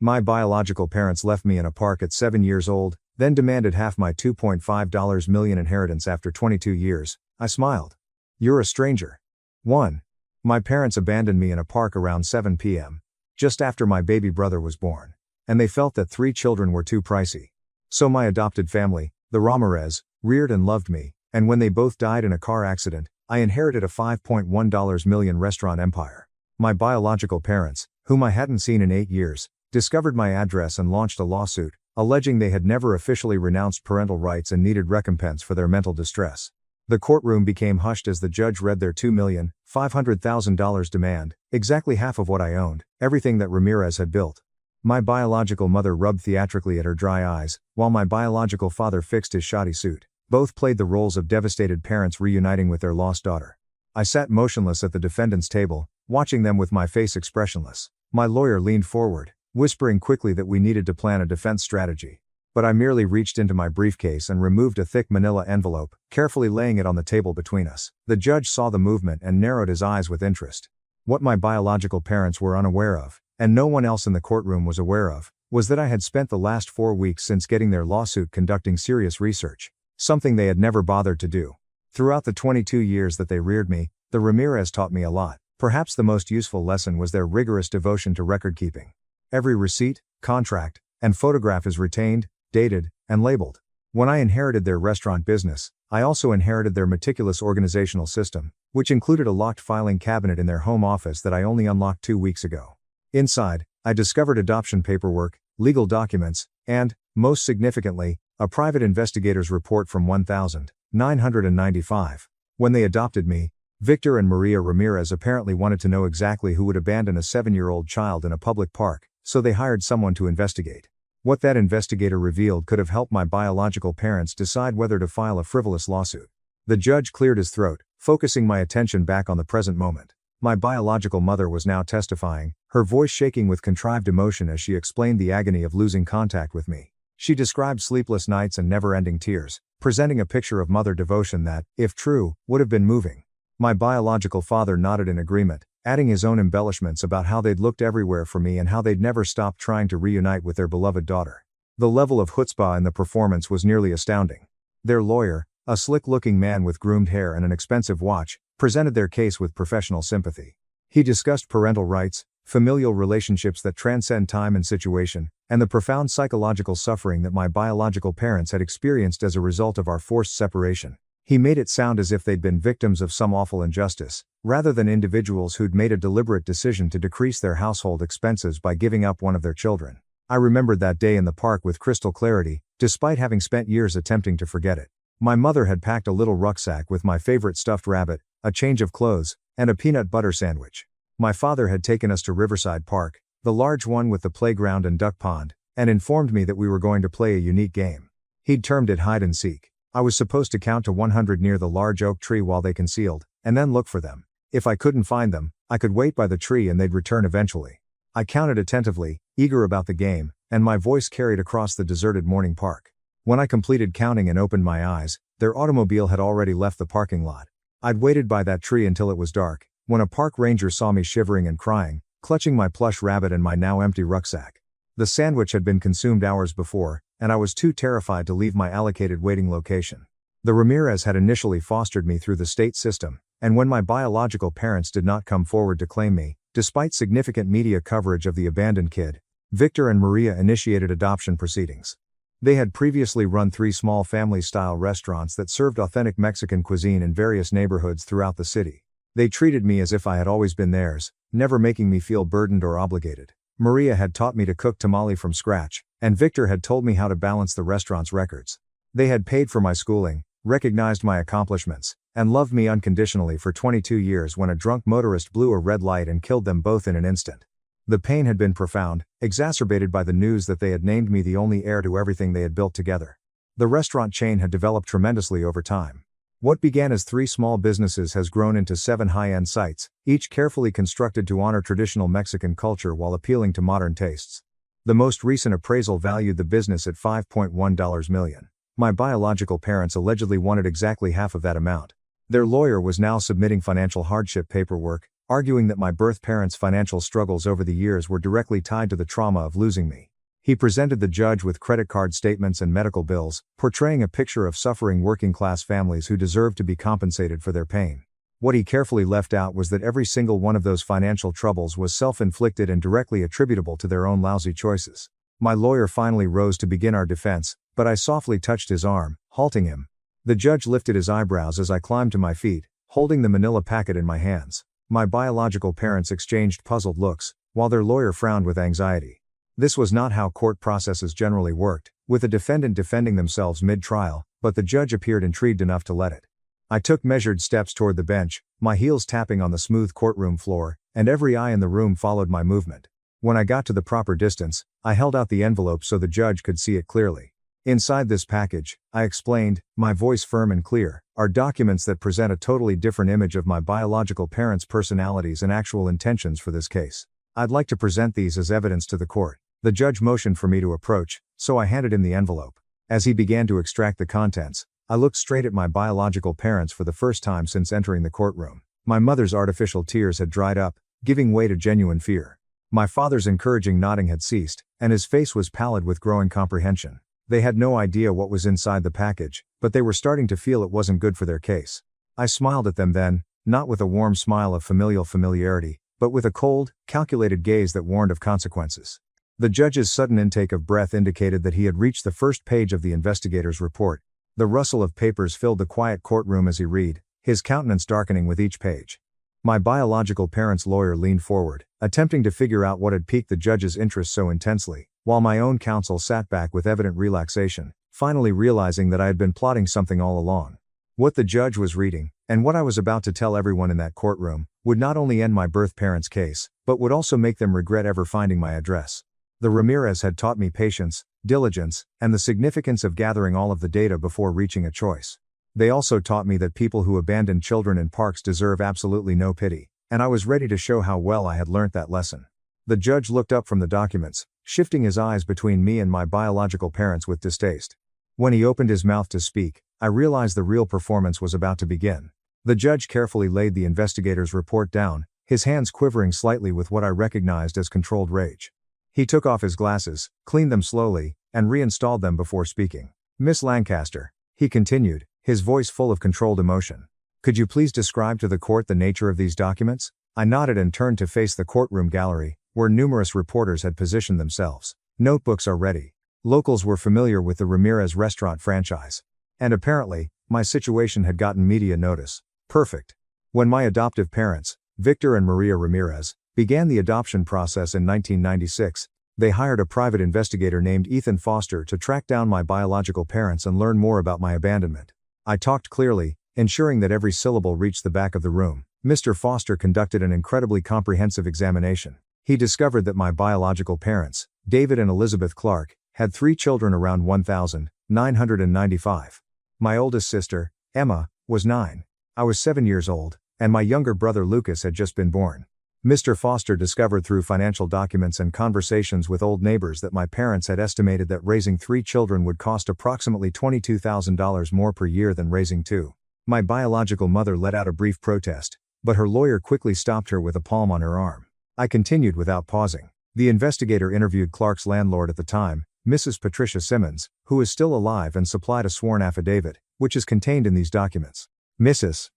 My biological parents left me in a park at 7 years old, then demanded half my $2.5 million inheritance after 22 years. I smiled. You're a stranger. 1. My parents abandoned me in a park around 7 p.m., just after my baby brother was born. And they felt that 3 children were too pricey. So my adopted family, the Ramirez, reared and loved me, and when they both died in a car accident, I inherited a $5.1 million restaurant empire. My biological parents, whom I hadn't seen in 8 years, discovered my address and launched a lawsuit, alleging they had never officially renounced parental rights and needed recompense for their mental distress. The courtroom became hushed as the judge read their $2,500,000 demand, exactly half of what I owned, everything that Ramirez had built. My biological mother rubbed theatrically at her dry eyes, while my biological father fixed his shoddy suit. Both played the roles of devastated parents reuniting with their lost daughter. I sat motionless at the defendant's table, watching them with my face expressionless. My lawyer leaned forward, whispering quickly that we needed to plan a defense strategy. But I merely reached into my briefcase and removed a thick manila envelope, carefully laying it on the table between us. The judge saw the movement and narrowed his eyes with interest. What my biological parents were unaware of, and no one else in the courtroom was aware of, was that I had spent the last 4 weeks since getting their lawsuit conducting serious research. Something they had never bothered to do. Throughout the 22 years that they reared me, the Ramirez taught me a lot. Perhaps the most useful lesson was their rigorous devotion to record-keeping. Every receipt, contract, and photograph is retained, dated, and labeled. When I inherited their restaurant business, I also inherited their meticulous organizational system, which included a locked filing cabinet in their home office that I only unlocked 2 weeks ago. Inside, I discovered adoption paperwork, legal documents, and, most significantly, a private investigator's report from 1995. When they adopted me, Victor and Maria Ramirez apparently wanted to know exactly who would abandon a 7-year-old child in a public park, so they hired someone to investigate. What that investigator revealed could have helped my biological parents decide whether to file a frivolous lawsuit. The judge cleared his throat, focusing my attention back on the present moment. My biological mother was now testifying, her voice shaking with contrived emotion as she explained the agony of losing contact with me. She described sleepless nights and never-ending tears, presenting a picture of mother devotion that, if true, would have been moving. My biological father nodded in agreement, adding his own embellishments about how they'd looked everywhere for me and how they'd never stopped trying to reunite with their beloved daughter. The level of chutzpah in the performance was nearly astounding. Their lawyer, a slick-looking man with groomed hair and an expensive watch, presented their case with professional sympathy. He discussed parental rights, familial relationships that transcend time and situation, and the profound psychological suffering that my biological parents had experienced as a result of our forced separation. He made it sound as if they'd been victims of some awful injustice, rather than individuals who'd made a deliberate decision to decrease their household expenses by giving up one of their children. I remembered that day in the park with crystal clarity, despite having spent years attempting to forget it. My mother had packed a little rucksack with my favorite stuffed rabbit, a change of clothes, and a peanut butter sandwich. My father had taken us to Riverside Park, the large one with the playground and duck pond, and informed me that we were going to play a unique game. He'd termed it hide and seek. I was supposed to count to 100 near the large oak tree while they concealed, and then look for them. If I couldn't find them, I could wait by the tree and they'd return eventually. I counted attentively, eager about the game, and my voice carried across the deserted morning park. When I completed counting and opened my eyes, their automobile had already left the parking lot. I'd waited by that tree until it was dark, when a park ranger saw me shivering and crying, clutching my plush rabbit and my now empty rucksack. The sandwich had been consumed hours before, and I was too terrified to leave my allocated waiting location. The Ramirez had initially fostered me through the state system, and when my biological parents did not come forward to claim me, despite significant media coverage of the abandoned kid, Victor and Maria initiated adoption proceedings. They had previously run 3 small family-style restaurants that served authentic Mexican cuisine in various neighborhoods throughout the city. They treated me as if I had always been theirs, never making me feel burdened or obligated. Maria had taught me to cook tamale from scratch, and Victor had told me how to balance the restaurant's records. They had paid for my schooling, recognized my accomplishments, and loved me unconditionally for 22 years when a drunk motorist blew a red light and killed them both in an instant. The pain had been profound, exacerbated by the news that they had named me the only heir to everything they had built together. The restaurant chain had developed tremendously over time. What began as 3 small businesses has grown into 7 high-end sites, each carefully constructed to honor traditional Mexican culture while appealing to modern tastes. The most recent appraisal valued the business at $5.1 million. My biological parents allegedly wanted exactly half of that amount. Their lawyer was now submitting financial hardship paperwork, arguing that my birth parents' financial struggles over the years were directly tied to the trauma of losing me. He presented the judge with credit card statements and medical bills, portraying a picture of suffering working-class families who deserved to be compensated for their pain. What he carefully left out was that every single one of those financial troubles was self-inflicted and directly attributable to their own lousy choices. My lawyer finally rose to begin our defense, but I softly touched his arm, halting him. The judge lifted his eyebrows as I climbed to my feet, holding the manila packet in my hands. My biological parents exchanged puzzled looks, while their lawyer frowned with anxiety. This was not how court processes generally worked, with the defendant defending themselves mid-trial, but the judge appeared intrigued enough to let it. I took measured steps toward the bench, my heels tapping on the smooth courtroom floor, and every eye in the room followed my movement. When I got to the proper distance, I held out the envelope so the judge could see it clearly. Inside this package, I explained, my voice firm and clear, are documents that present a totally different image of my biological parents' personalities and actual intentions for this case. I'd like to present these as evidence to the court. The judge motioned for me to approach, so I handed him the envelope. As he began to extract the contents, I looked straight at my biological parents for the first time since entering the courtroom. My mother's artificial tears had dried up, giving way to genuine fear. My father's encouraging nodding had ceased, and his face was pallid with growing comprehension. They had no idea what was inside the package, but they were starting to feel it wasn't good for their case. I smiled at them then, not with a warm smile of familial familiarity, but with a cold, calculated gaze that warned of consequences. The judge's sudden intake of breath indicated that he had reached the first page of the investigator's report. The rustle of papers filled the quiet courtroom as he read, his countenance darkening with each page. My biological parents' lawyer leaned forward, attempting to figure out what had piqued the judge's interest so intensely, while my own counsel sat back with evident relaxation, finally realizing that I had been plotting something all along. What the judge was reading, and what I was about to tell everyone in that courtroom, would not only end my birth parents' case, but would also make them regret ever finding my address. The Ramirez had taught me patience, diligence, and the significance of gathering all of the data before reaching a choice. They also taught me that people who abandon children in parks deserve absolutely no pity, and I was ready to show how well I had learnt that lesson. The judge looked up from the documents, shifting his eyes between me and my biological parents with distaste. When he opened his mouth to speak, I realized the real performance was about to begin. The judge carefully laid the investigator's report down, his hands quivering slightly with what I recognized as controlled rage. He took off his glasses, cleaned them slowly, and reinstalled them before speaking. Miss Lancaster, he continued, his voice full of controlled emotion. Could you please describe to the court the nature of these documents? I nodded and turned to face the courtroom gallery, where numerous reporters had positioned themselves. Notebooks are ready. Locals were familiar with the Ramirez restaurant franchise. And apparently, my situation had gotten media notice. Perfect. When my adoptive parents, Victor and Maria Ramirez, began the adoption process in 1996, they hired a private investigator named Ethan Foster to track down my biological parents and learn more about my abandonment. I talked clearly, ensuring that every syllable reached the back of the room. Mr. Foster conducted an incredibly comprehensive examination. He discovered that my biological parents, David and Elizabeth Clark, had 3 children around 1995. My oldest sister, Emma, was 9. I was 7 years old, and my younger brother Lucas had just been born. Mr. Foster discovered through financial documents and conversations with old neighbors that my parents had estimated that raising 3 children would cost approximately $22,000 more per year than raising 2. My biological mother let out a brief protest, but her lawyer quickly stopped her with a palm on her arm. I continued without pausing. The investigator interviewed Clark's landlord at the time, Mrs. Patricia Simmons, who is still alive, and supplied a sworn affidavit, which is contained in these documents. Mrs.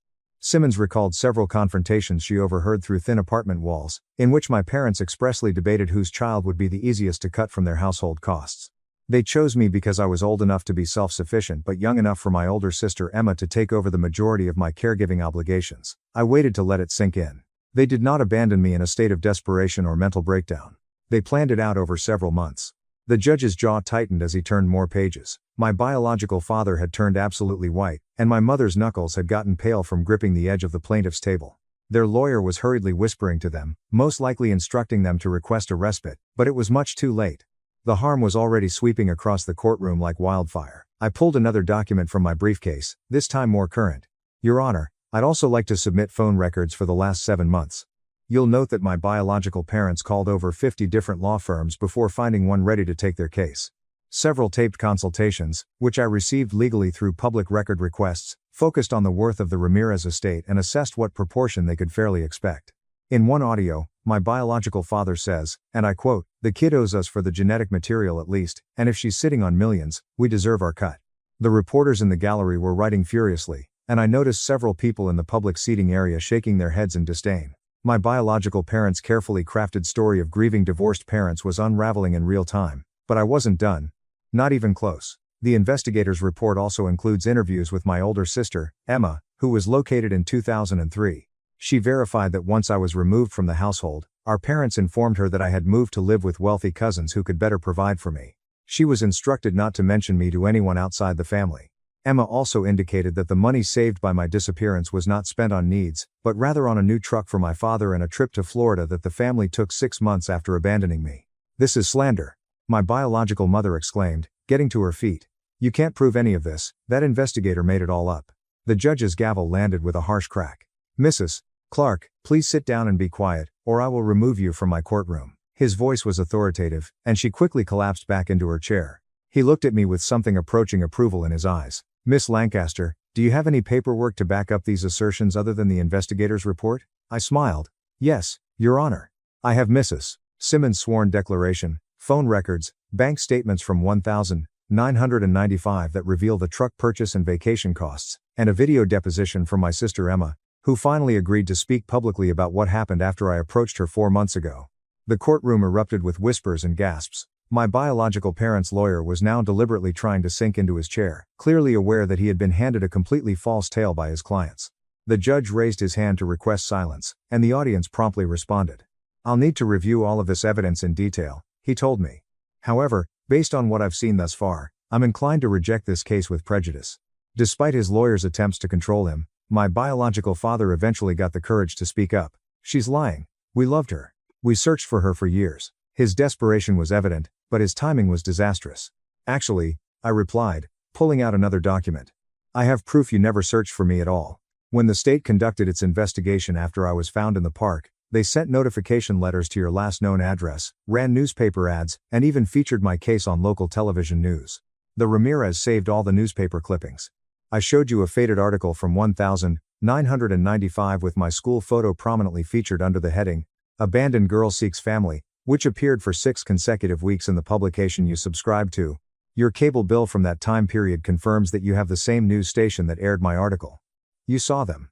Simmons recalled several confrontations she overheard through thin apartment walls, in which my parents expressly debated whose child would be the easiest to cut from their household costs. They chose me because I was old enough to be self-sufficient but young enough for my older sister Emma to take over the majority of my caregiving obligations. I waited to let it sink in. They did not abandon me in a state of desperation or mental breakdown. They planned it out over several months. The judge's jaw tightened as he turned more pages. My biological father had turned absolutely white, and my mother's knuckles had gotten pale from gripping the edge of the plaintiff's table. Their lawyer was hurriedly whispering to them, most likely instructing them to request a respite, but it was much too late. The harm was already sweeping across the courtroom like wildfire. I pulled another document from my briefcase, this time more current. Your Honor, I'd also like to submit phone records for the last 7 months. You'll note that my biological parents called over 50 different law firms before finding one ready to take their case. Several taped consultations, which I received legally through public record requests, focused on the worth of the Ramirez estate and assessed what proportion they could fairly expect. In one audio, my biological father says, and I quote, "The kid owes us for the genetic material at least, and if she's sitting on millions, we deserve our cut." The reporters in the gallery were writing furiously, and I noticed several people in the public seating area shaking their heads in disdain. My biological parents' carefully crafted story of grieving divorced parents was unraveling in real time, but I wasn't done. Not even close. The investigator's report also includes interviews with my older sister, Emma, who was located in 2003. She verified that once I was removed from the household, our parents informed her that I had moved to live with wealthy cousins who could better provide for me. She was instructed not to mention me to anyone outside the family. Emma also indicated that the money saved by my disappearance was not spent on needs, but rather on a new truck for my father and a trip to Florida that the family took 6 months after abandoning me. "This is slander," my biological mother exclaimed, getting to her feet. "You can't prove any of this, that investigator made it all up." The judge's gavel landed with a harsh crack. "Mrs. Clark, please sit down and be quiet, or I will remove you from my courtroom." His voice was authoritative, and she quickly collapsed back into her chair. He looked at me with something approaching approval in his eyes. "Miss Lancaster, do you have any paperwork to back up these assertions other than the investigator's report?" I smiled. "Yes, Your Honor. I have Mrs. Simmons' sworn declaration, phone records, bank statements from 1995 that reveal the truck purchase and vacation costs, and a video deposition from my sister Emma, who finally agreed to speak publicly about what happened after I approached her 4 months ago." The courtroom erupted with whispers and gasps. My biological parents' lawyer was now deliberately trying to sink into his chair, clearly aware that he had been handed a completely false tale by his clients. The judge raised his hand to request silence, and the audience promptly responded. "I'll need to review all of this evidence in detail," he told me. "However, based on what I've seen thus far, I'm inclined to reject this case with prejudice." Despite his lawyer's attempts to control him, my biological father eventually got the courage to speak up. "She's lying. We loved her. We searched for her for years." His desperation was evident, but his timing was disastrous. "Actually," I replied, pulling out another document. "I have proof you never searched for me at all. When the state conducted its investigation after I was found in the park, they sent notification letters to your last known address, ran newspaper ads, and even featured my case on local television news. The Ramirez saved all the newspaper clippings. I showed you a faded article from 1995 with my school photo prominently featured under the heading, 'Abandoned Girl Seeks Family,' which appeared for 6 consecutive weeks in the publication you subscribed to. Your cable bill from that time period confirms that you have the same news station that aired my article. You saw them.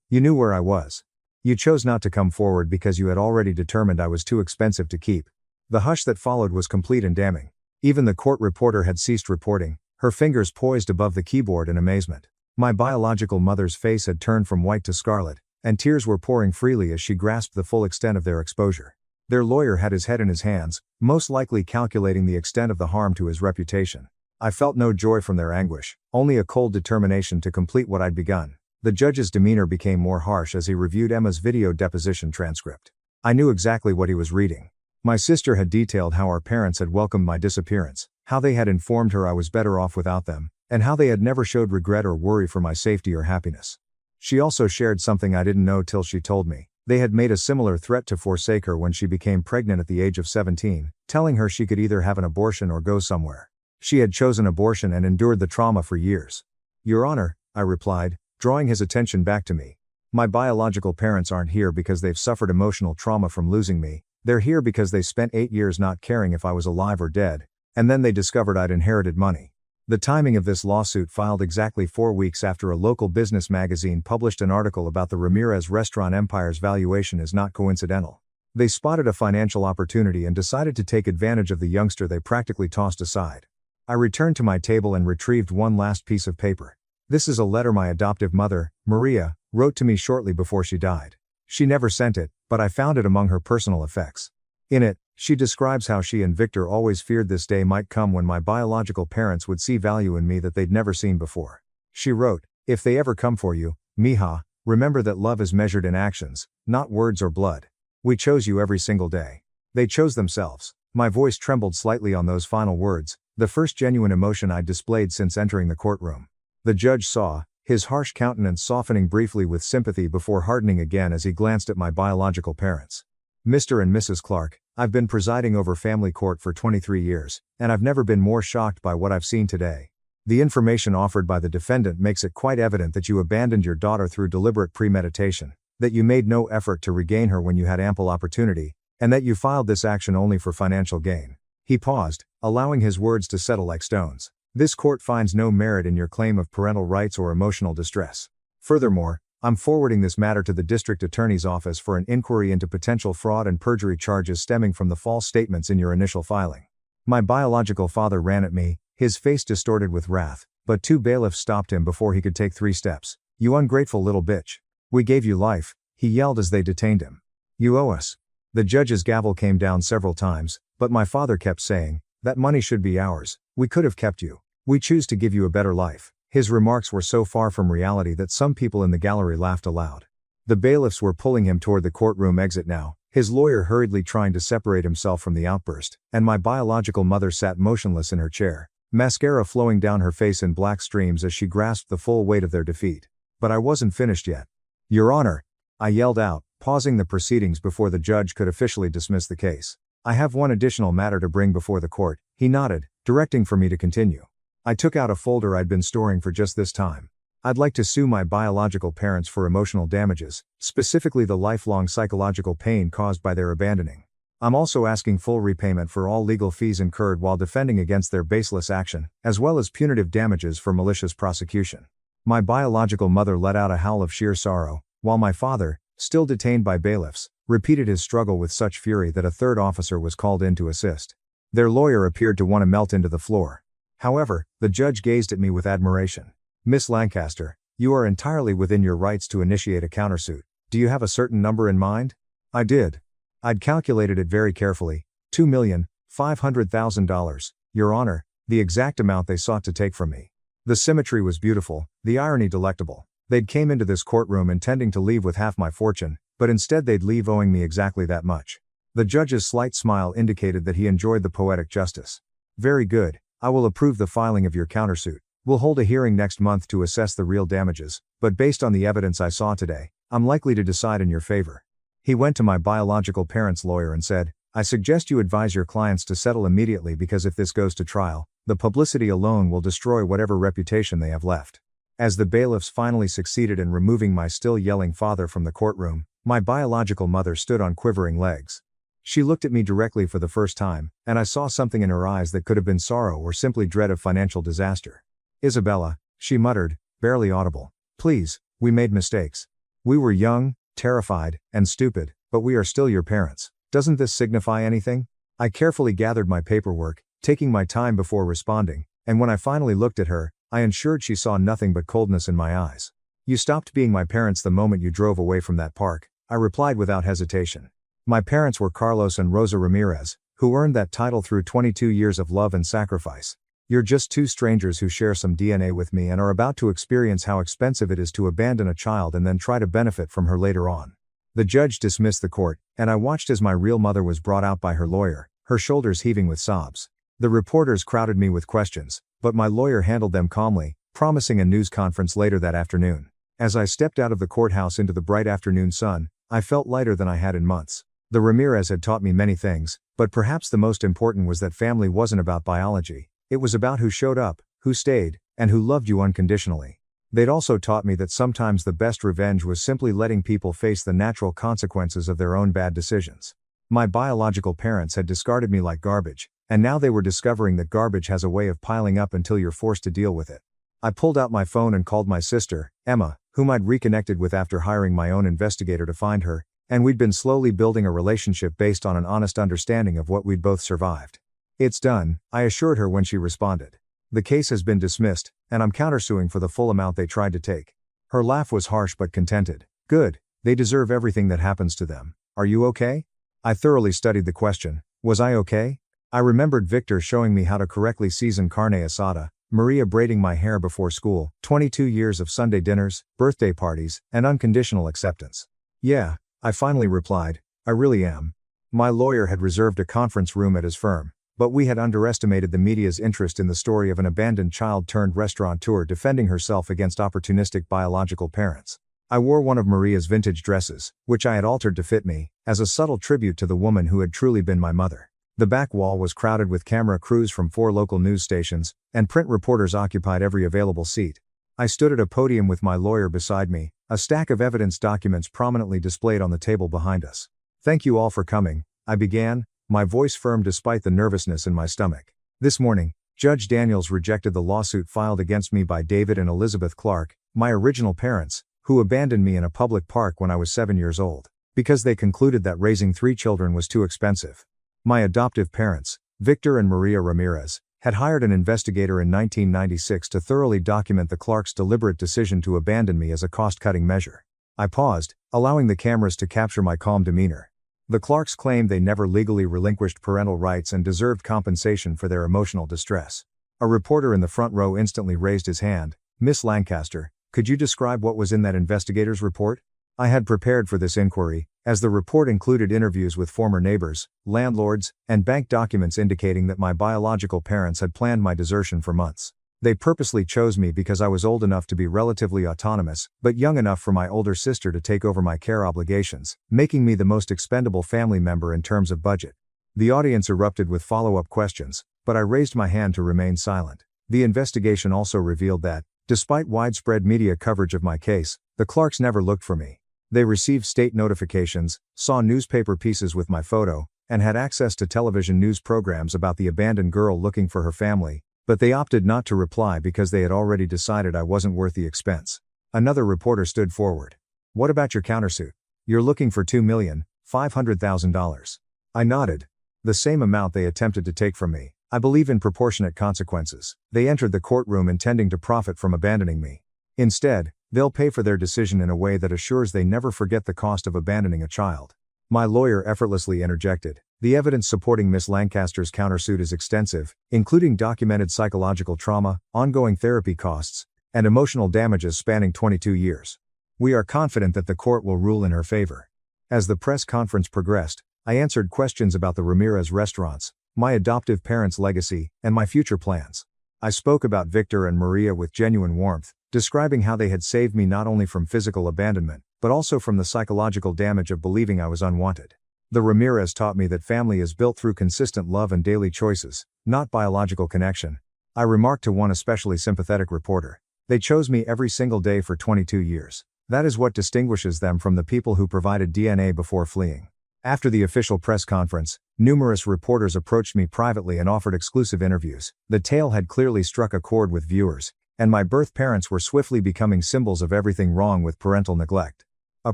You knew where I was. You chose not to come forward because you had already determined I was too expensive to keep." The hush that followed was complete and damning. Even the court reporter had ceased reporting, her fingers poised above the keyboard in amazement. My biological mother's face had turned from white to scarlet, and tears were pouring freely as she grasped the full extent of their exposure. Their lawyer had his head in his hands, most likely calculating the extent of the harm to his reputation. I felt no joy from their anguish, only a cold determination to complete what I'd begun. The judge's demeanor became more harsh as he reviewed Emma's video deposition transcript. I knew exactly what he was reading. My sister had detailed how our parents had welcomed my disappearance, how they had informed her I was better off without them, and how they had never showed regret or worry for my safety or happiness. She also shared something I didn't know till she told me. They had made a similar threat to forsake her when she became pregnant at the age of 17, telling her she could either have an abortion or go somewhere. She had chosen abortion and endured the trauma for years. "Your Honor," I replied, drawing his attention back to me. "My biological parents aren't here because they've suffered emotional trauma from losing me. They're here because they spent 8 years not caring if I was alive or dead, and then they discovered I'd inherited money." The timing of this lawsuit filed exactly 4 weeks after a local business magazine published an article about the Ramirez restaurant empire's valuation is not coincidental. They spotted a financial opportunity and decided to take advantage of the youngster they practically tossed aside. I returned to my table and retrieved one last piece of paper. This is a letter my adoptive mother, Maria, wrote to me shortly before she died. She never sent it, but I found it among her personal effects. In it, she describes how she and Victor always feared this day might come when my biological parents would see value in me that they'd never seen before. She wrote, "If they ever come for you, mija, remember that love is measured in actions, not words or blood. We chose you every single day." They chose themselves. My voice trembled slightly on those final words, the first genuine emotion I'd displayed since entering the courtroom. The judge saw, his harsh countenance softening briefly with sympathy before hardening again as he glanced at my biological parents. "Mr. and Mrs. Clark, I've been presiding over family court for 23 years, and I've never been more shocked by what I've seen today. The information offered by the defendant makes it quite evident that you abandoned your daughter through deliberate premeditation. that you made no effort to regain her when you had ample opportunity, and that you filed this action only for financial gain. He paused, allowing his words to settle like stones. This court finds no merit in your claim of parental rights or emotional distress. Furthermore, I'm forwarding this matter to the district attorney's office for an inquiry into potential fraud and perjury charges stemming from the false statements in your initial filing. My biological father ran at me, his face distorted with wrath, but 2 bailiffs stopped him before he could take 3 steps. You ungrateful little bitch. We gave you life, he yelled as they detained him. You owe us. The judge's gavel came down several times, but my father kept saying, that money should be ours, we could have kept you. We choose to give you a better life. His remarks were so far from reality that some people in the gallery laughed aloud. The bailiffs were pulling him toward the courtroom exit now, his lawyer hurriedly trying to separate himself from the outburst, and my biological mother sat motionless in her chair, mascara flowing down her face in black streams as she grasped the full weight of their defeat. But I wasn't finished yet. Your Honor, I yelled out, pausing the proceedings before the judge could officially dismiss the case. I have one additional matter to bring before the court, he nodded, directing for me to continue. I took out a folder I'd been storing for just this time. I'd like to sue my biological parents for emotional damages, specifically the lifelong psychological pain caused by their abandoning. I'm also asking full repayment for all legal fees incurred while defending against their baseless action, as well as punitive damages for malicious prosecution. My biological mother let out a howl of sheer sorrow, while my father, still detained by bailiffs, repeated his struggle with such fury that a third officer was called in to assist. Their lawyer appeared to want to melt into the floor. However, the judge gazed at me with admiration. Miss Lancaster, you are entirely within your rights to initiate a countersuit. Do you have a certain number in mind? I did. I'd calculated it very carefully, $2,500,000, Your Honor, the exact amount they sought to take from me. The symmetry was beautiful, the irony delectable. They'd came into this courtroom intending to leave with half my fortune, but instead they'd leave owing me exactly that much. The judge's slight smile indicated that he enjoyed the poetic justice. Very good, I will approve the filing of your countersuit. We'll hold a hearing next month to assess the real damages, but based on the evidence I saw today, I'm likely to decide in your favor. He went to my biological parents' lawyer and said, I suggest you advise your clients to settle immediately because if this goes to trial, the publicity alone will destroy whatever reputation they have left. As the bailiffs finally succeeded in removing my still yelling father from the courtroom, my biological mother stood on quivering legs. She looked at me directly for the first time, and I saw something in her eyes that could have been sorrow or simply dread of financial disaster. Isabella, she muttered, barely audible. Please, we made mistakes. We were young, terrified, and stupid, but we are still your parents. Doesn't this signify anything? I carefully gathered my paperwork, taking my time before responding, and when I finally looked at her, I ensured she saw nothing but coldness in my eyes. You stopped being my parents the moment you drove away from that park, I replied without hesitation. My parents were Carlos and Rosa Ramirez, who earned that title through 22 years of love and sacrifice. You're just 2 strangers who share some DNA with me and are about to experience how expensive it is to abandon a child and then try to benefit from her later on. The judge dismissed the court, and I watched as my real mother was brought out by her lawyer, her shoulders heaving with sobs. The reporters crowded me with questions, but my lawyer handled them calmly, promising a news conference later that afternoon. As I stepped out of the courthouse into the bright afternoon sun, I felt lighter than I had in months. The Ramirez had taught me many things, but perhaps the most important was that family wasn't about biology. It was about who showed up, who stayed, and who loved you unconditionally. They'd also taught me that sometimes the best revenge was simply letting people face the natural consequences of their own bad decisions. My biological parents had discarded me like garbage, and now they were discovering that garbage has a way of piling up until you're forced to deal with it. I pulled out my phone and called my sister, Emma, whom I'd reconnected with after hiring my own investigator to find her, and we'd been slowly building a relationship based on an honest understanding of what we'd both survived. It's done, I assured her when she responded. The case has been dismissed, and I'm countersuing for the full amount they tried to take. Her laugh was harsh but contented. Good, they deserve everything that happens to them. Are you okay? I thoroughly studied the question. Was I okay? I remembered Victor showing me how to correctly season carne asada, Maria braiding my hair before school, 22 years of Sunday dinners, birthday parties, and unconditional acceptance. Yeah, I finally replied, I really am. My lawyer had reserved a conference room at his firm, but we had underestimated the media's interest in the story of an abandoned child turned restaurateur defending herself against opportunistic biological parents. I wore one of Maria's vintage dresses, which I had altered to fit me, as a subtle tribute to the woman who had truly been my mother. The back wall was crowded with camera crews from 4 local news stations, and print reporters occupied every available seat. I stood at a podium with my lawyer beside me, a stack of evidence documents prominently displayed on the table behind us. "Thank you all for coming," I began, my voice firm despite the nervousness in my stomach. "This morning, Judge Daniels rejected the lawsuit filed against me by David and Elizabeth Clark, my original parents, who abandoned me in a public park when I was 7 years old, because they concluded that raising 3 children was too expensive. My adoptive parents, Victor and Maria Ramirez, had hired an investigator in 1996 to thoroughly document the Clarks' deliberate decision to abandon me as a cost-cutting measure." I paused, allowing the cameras to capture my calm demeanor. The Clarks claimed they never legally relinquished parental rights and deserved compensation for their emotional distress. A reporter in the front row instantly raised his hand. "Miss Lancaster, could you describe what was in that investigator's report?" I had prepared for this inquiry, as the report included interviews with former neighbors, landlords, and bank documents indicating that my biological parents had planned my desertion for months. They purposely chose me because I was old enough to be relatively autonomous, but young enough for my older sister to take over my care obligations, making me the most expendable family member in terms of budget. The audience erupted with follow-up questions, but I raised my hand to remain silent. The investigation also revealed that, despite widespread media coverage of my case, the Clarks never looked for me. They received state notifications, saw newspaper pieces with my photo, and had access to television news programs about the abandoned girl looking for her family, but they opted not to reply because they had already decided I wasn't worth the expense. Another reporter stood forward. "What about your countersuit? You're looking for $2,500,000. I nodded. "The same amount they attempted to take from me. I believe in proportionate consequences. They entered the courtroom intending to profit from abandoning me. Instead, they'll pay for their decision in a way that assures they never forget the cost of abandoning a child." My lawyer effortlessly interjected. "The evidence supporting Miss Lancaster's countersuit is extensive, including documented psychological trauma, ongoing therapy costs, and emotional damages spanning 22 years. We are confident that the court will rule in her favor." As the press conference progressed, I answered questions about the Ramirez restaurants, my adoptive parents' legacy, and my future plans. I spoke about Victor and Maria with genuine warmth, describing how they had saved me not only from physical abandonment, but also from the psychological damage of believing I was unwanted. The Ramirez taught me that family is built through consistent love and daily choices, not biological connection. I remarked to one especially sympathetic reporter. "They chose me every single day for 22 years. That is what distinguishes them from the people who provided DNA before fleeing." After the official press conference, numerous reporters approached me privately and offered exclusive interviews. The tale had clearly struck a chord with viewers, and my birth parents were swiftly becoming symbols of everything wrong with parental neglect. A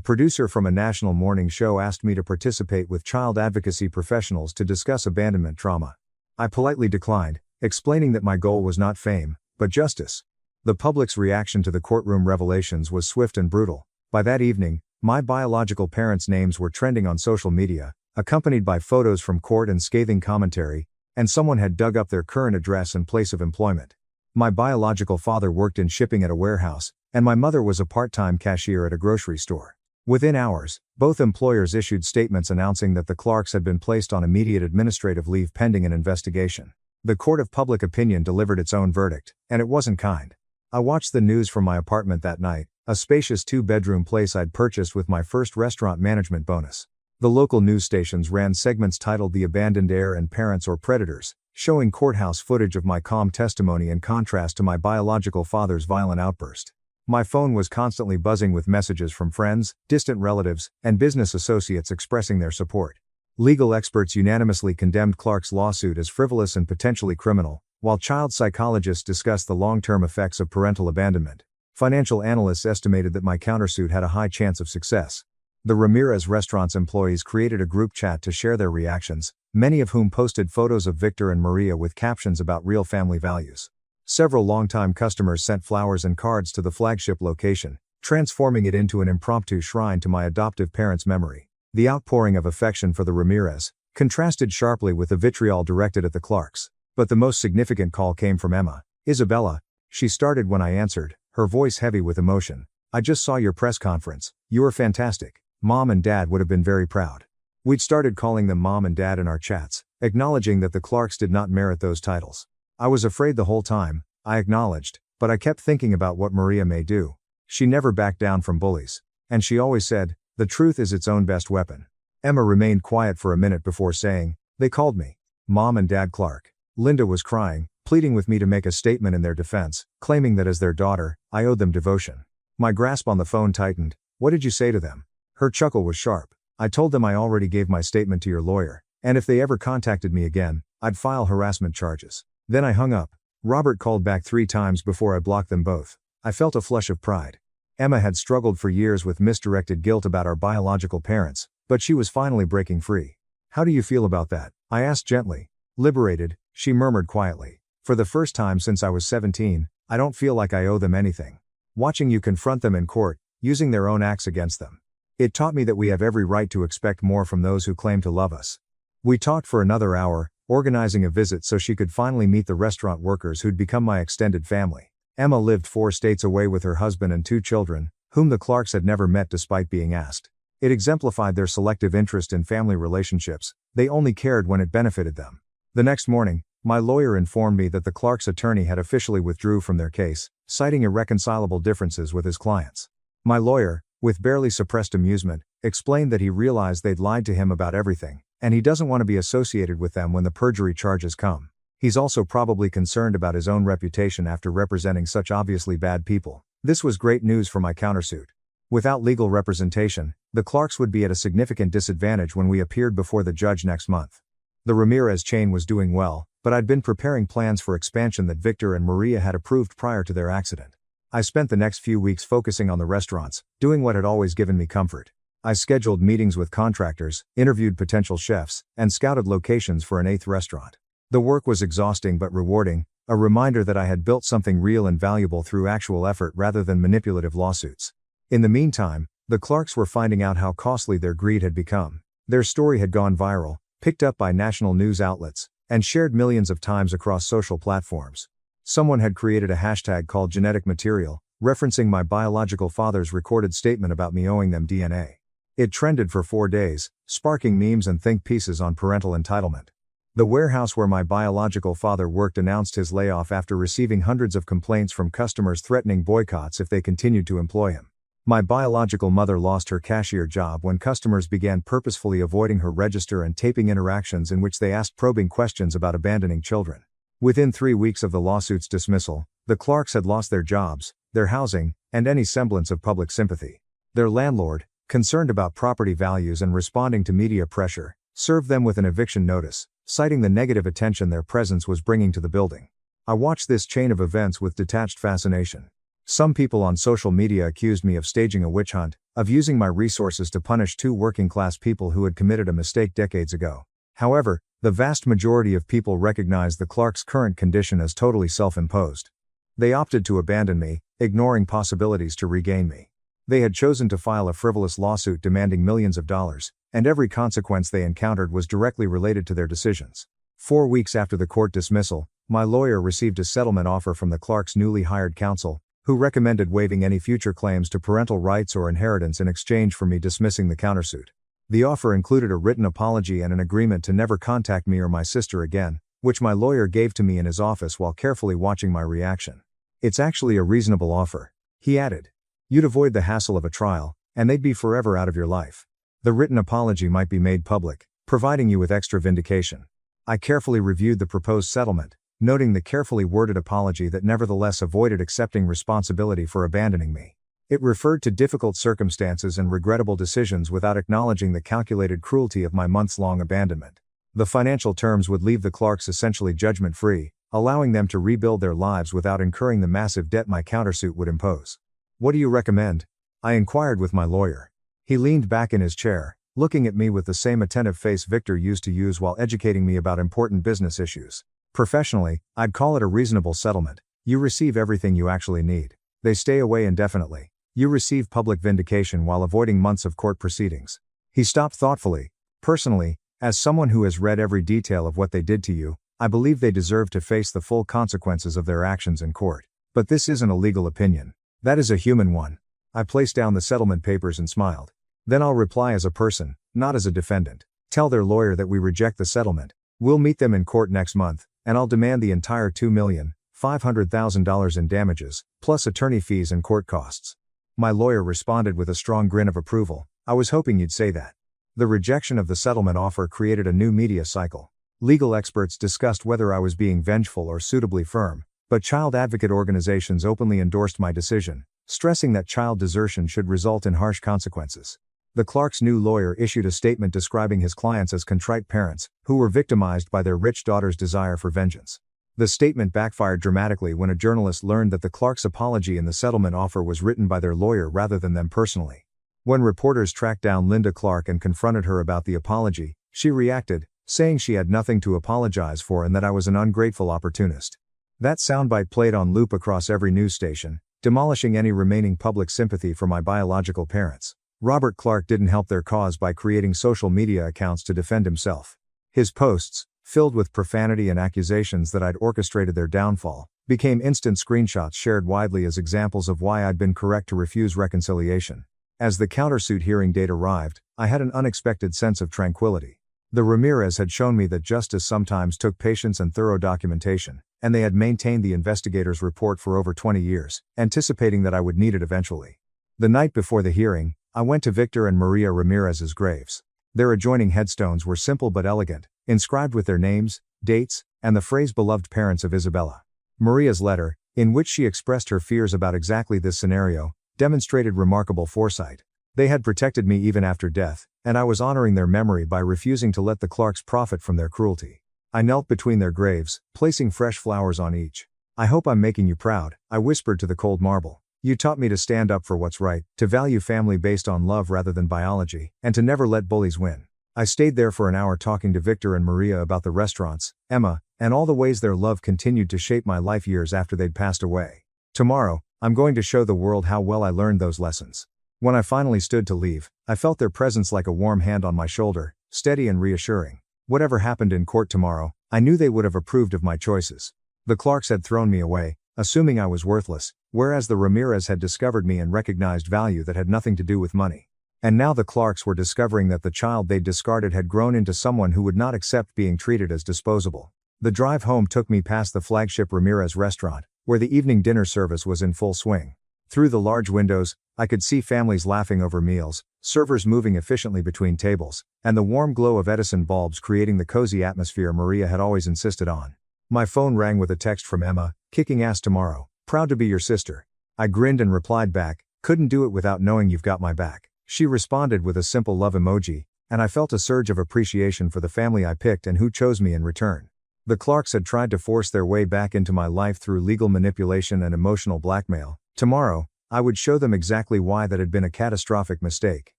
producer from a national morning show asked me to participate with child advocacy professionals to discuss abandonment trauma. I politely declined, explaining that my goal was not fame, but justice. The public's reaction to the courtroom revelations was swift and brutal. By that evening, my biological parents' names were trending on social media, accompanied by photos from court and scathing commentary, and someone had dug up their current address and place of employment. My biological father worked in shipping at a warehouse, and my mother was a part-time cashier at a grocery store. Within hours, both employers issued statements announcing that the Clarks had been placed on immediate administrative leave pending an investigation. The court of public opinion delivered its own verdict, and it wasn't kind. I watched the news from my apartment that night, a spacious 2-bedroom place I'd purchased with my first restaurant management bonus. The local news stations ran segments titled "The Abandoned Heir and Parents or Predators," showing courthouse footage of my calm testimony in contrast to my biological father's violent outburst. My phone was constantly buzzing with messages from friends, distant relatives, and business associates expressing their support. Legal experts unanimously condemned Clark's lawsuit as frivolous and potentially criminal, while child psychologists discussed the long-term effects of parental abandonment. Financial analysts estimated that my countersuit had a high chance of success. The Ramirez restaurant's employees created a group chat to share their reactions, many of whom posted photos of Victor and Maria with captions about real family values. Several longtime customers sent flowers and cards to the flagship location, transforming it into an impromptu shrine to my adoptive parents' memory. The outpouring of affection for the Ramirez contrasted sharply with the vitriol directed at the Clarks. But the most significant call came from Emma. "Isabella," she started when I answered, her voice heavy with emotion. "I just saw your press conference. You were fantastic. Mom and Dad would have been very proud." We'd started calling them Mom and Dad in our chats, acknowledging that the Clarks did not merit those titles. "I was afraid the whole time," I acknowledged, "but I kept thinking about what Maria may do. She never backed down from bullies. And she always said, the truth is its own best weapon." Emma remained quiet for a minute before saying, "They called me Mom and Dad Clark. Linda was crying, pleading with me to make a statement in their defense, claiming that as their daughter, I owed them devotion. My grasp on the phone tightened. What did you say to them? Her chuckle was sharp. I told them I already gave my statement to your lawyer, and if they ever contacted me again, I'd file harassment charges. Then I hung up. Robert called back 3 times before I blocked them both. I felt a flush of pride. Emma had struggled for years with misdirected guilt about our biological parents, but she was finally breaking free. How do you feel about that? I asked gently. Liberated, she murmured quietly. For the first time since I was 17, I don't feel like I owe them anything. Watching you confront them in court, using their own acts against them. It taught me that we have every right to expect more from those who claim to love us. We talked for another hour, organizing a visit so she could finally meet the restaurant workers who'd become my extended family. Emma lived 4 states away with her husband and 2 children, whom the Clarks had never met despite being asked. It exemplified their selective interest in family relationships. They only cared when it benefited them. The next morning, my lawyer informed me that the Clarks' attorney had officially withdrew from their case, citing irreconcilable differences with his clients. My lawyer, with barely suppressed amusement, explained that he realized they'd lied to him about everything, and he doesn't want to be associated with them when the perjury charges come. He's also probably concerned about his own reputation after representing such obviously bad people. This was great news for my countersuit. Without legal representation, the Clarks would be at a significant disadvantage when we appeared before the judge next month. The Ramirez chain was doing well, but I'd been preparing plans for expansion that Victor and Maria had approved prior to their accident. I spent the next few weeks focusing on the restaurants, doing what had always given me comfort. I scheduled meetings with contractors, interviewed potential chefs, and scouted locations for an 8th restaurant. The work was exhausting but rewarding, a reminder that I had built something real and valuable through actual effort rather than manipulative lawsuits. In the meantime, the Clarks were finding out how costly their greed had become. Their story had gone viral, picked up by national news outlets, and shared millions of times across social platforms. Someone had created a hashtag called genetic material, referencing my biological father's recorded statement about me owing them DNA. It trended for 4 days, sparking memes and think pieces on parental entitlement. The warehouse where my biological father worked announced his layoff after receiving hundreds of complaints from customers threatening boycotts if they continued to employ him. My biological mother lost her cashier job when customers began purposefully avoiding her register and taping interactions in which they asked probing questions about abandoning children. Within 3 weeks of the lawsuit's dismissal, the Clarks had lost their jobs, their housing, and any semblance of public sympathy. Their landlord, concerned about property values and responding to media pressure, served them with an eviction notice, citing the negative attention their presence was bringing to the building. I watched this chain of events with detached fascination. Some people on social media accused me of staging a witch hunt, of using my resources to punish 2 working-class people who had committed a mistake decades ago. However, the vast majority of people recognized the Clarks' current condition as totally self-imposed. They opted to abandon me, ignoring possibilities to regain me. They had chosen to file a frivolous lawsuit demanding millions of dollars, and every consequence they encountered was directly related to their decisions. 4 weeks after the court dismissal, my lawyer received a settlement offer from the Clarks' newly hired counsel, who recommended waiving any future claims to parental rights or inheritance in exchange for me dismissing the countersuit. The offer included a written apology and an agreement to never contact me or my sister again, which my lawyer gave to me in his office while carefully watching my reaction. It's actually a reasonable offer, he added. You'd avoid the hassle of a trial, and they'd be forever out of your life. The written apology might be made public, providing you with extra vindication. I carefully reviewed the proposed settlement, noting the carefully worded apology that nevertheless avoided accepting responsibility for abandoning me. It referred to difficult circumstances and regrettable decisions without acknowledging the calculated cruelty of my months-long abandonment. The financial terms would leave the Clarks essentially judgment-free, allowing them to rebuild their lives without incurring the massive debt my countersuit would impose. What do you recommend? I inquired with my lawyer. He leaned back in his chair, looking at me with the same attentive face Victor used to use while educating me about important business issues. Professionally, I'd call it a reasonable settlement. You receive everything you actually need. They stay away indefinitely. You receive public vindication while avoiding months of court proceedings. He stopped thoughtfully. Personally, as someone who has read every detail of what they did to you, I believe they deserve to face the full consequences of their actions in court. But this isn't a legal opinion. That is a human one. I placed down the settlement papers and smiled. Then I'll reply as a person, not as a defendant. Tell their lawyer that we reject the settlement. We'll meet them in court next month, and I'll demand the entire $2,500,000 in damages, plus attorney fees and court costs. My lawyer responded with a strong grin of approval. I was hoping you'd say that. The rejection of the settlement offer created a new media cycle. Legal experts discussed whether I was being vengeful or suitably firm, but child advocate organizations openly endorsed my decision, stressing that child desertion should result in harsh consequences. The Clarks' new lawyer issued a statement describing his clients as contrite parents, who were victimized by their rich daughter's desire for vengeance. The statement backfired dramatically when a journalist learned that the Clarks' apology in the settlement offer was written by their lawyer rather than them personally. When reporters tracked down Linda Clark and confronted her about the apology, she reacted, saying she had nothing to apologize for and that I was an ungrateful opportunist. That soundbite played on loop across every news station, demolishing any remaining public sympathy for my biological parents. Robert Clark didn't help their cause by creating social media accounts to defend himself. His posts, filled with profanity and accusations that I'd orchestrated their downfall, became instant screenshots shared widely as examples of why I'd been correct to refuse reconciliation. As the countersuit hearing date arrived, I had an unexpected sense of tranquility. The Ramirez had shown me that justice sometimes took patience and thorough documentation, and they had maintained the investigator's report for over 20 years, anticipating that I would need it eventually. The night before the hearing, I went to Victor and Maria Ramirez's graves. Their adjoining headstones were simple but elegant, inscribed with their names, dates, and the phrase "beloved parents of Isabella." Maria's letter, in which she expressed her fears about exactly this scenario, demonstrated remarkable foresight. They had protected me even after death, and I was honoring their memory by refusing to let the Clarks profit from their cruelty. I knelt between their graves, placing fresh flowers on each. "I hope I'm making you proud," I whispered to the cold marble. "You taught me to stand up for what's right, to value family based on love rather than biology, and to never let bullies win." I stayed there for an hour talking to Victor and Maria about the restaurants, Emma, and all the ways their love continued to shape my life years after they'd passed away. Tomorrow, I'm going to show the world how well I learned those lessons. When I finally stood to leave, I felt their presence like a warm hand on my shoulder, steady and reassuring. Whatever happened in court tomorrow, I knew they would have approved of my choices. The Clarks had thrown me away, assuming I was worthless, whereas the Ramirez had discovered me and recognized value that had nothing to do with money. And now the Clarks were discovering that the child they'd discarded had grown into someone who would not accept being treated as disposable. The drive home took me past the flagship Ramirez restaurant, where the evening dinner service was in full swing. Through the large windows, I could see families laughing over meals, servers moving efficiently between tables, and the warm glow of Edison bulbs creating the cozy atmosphere Maria had always insisted on. My phone rang with a text from Emma, "Kicking ass tomorrow. Proud to be your sister." I grinned and replied back, "Couldn't do it without knowing you've got my back." She responded with a simple love emoji, and I felt a surge of appreciation for the family I picked and who chose me in return. The Clarks had tried to force their way back into my life through legal manipulation and emotional blackmail. Tomorrow, I would show them exactly why that had been a catastrophic mistake.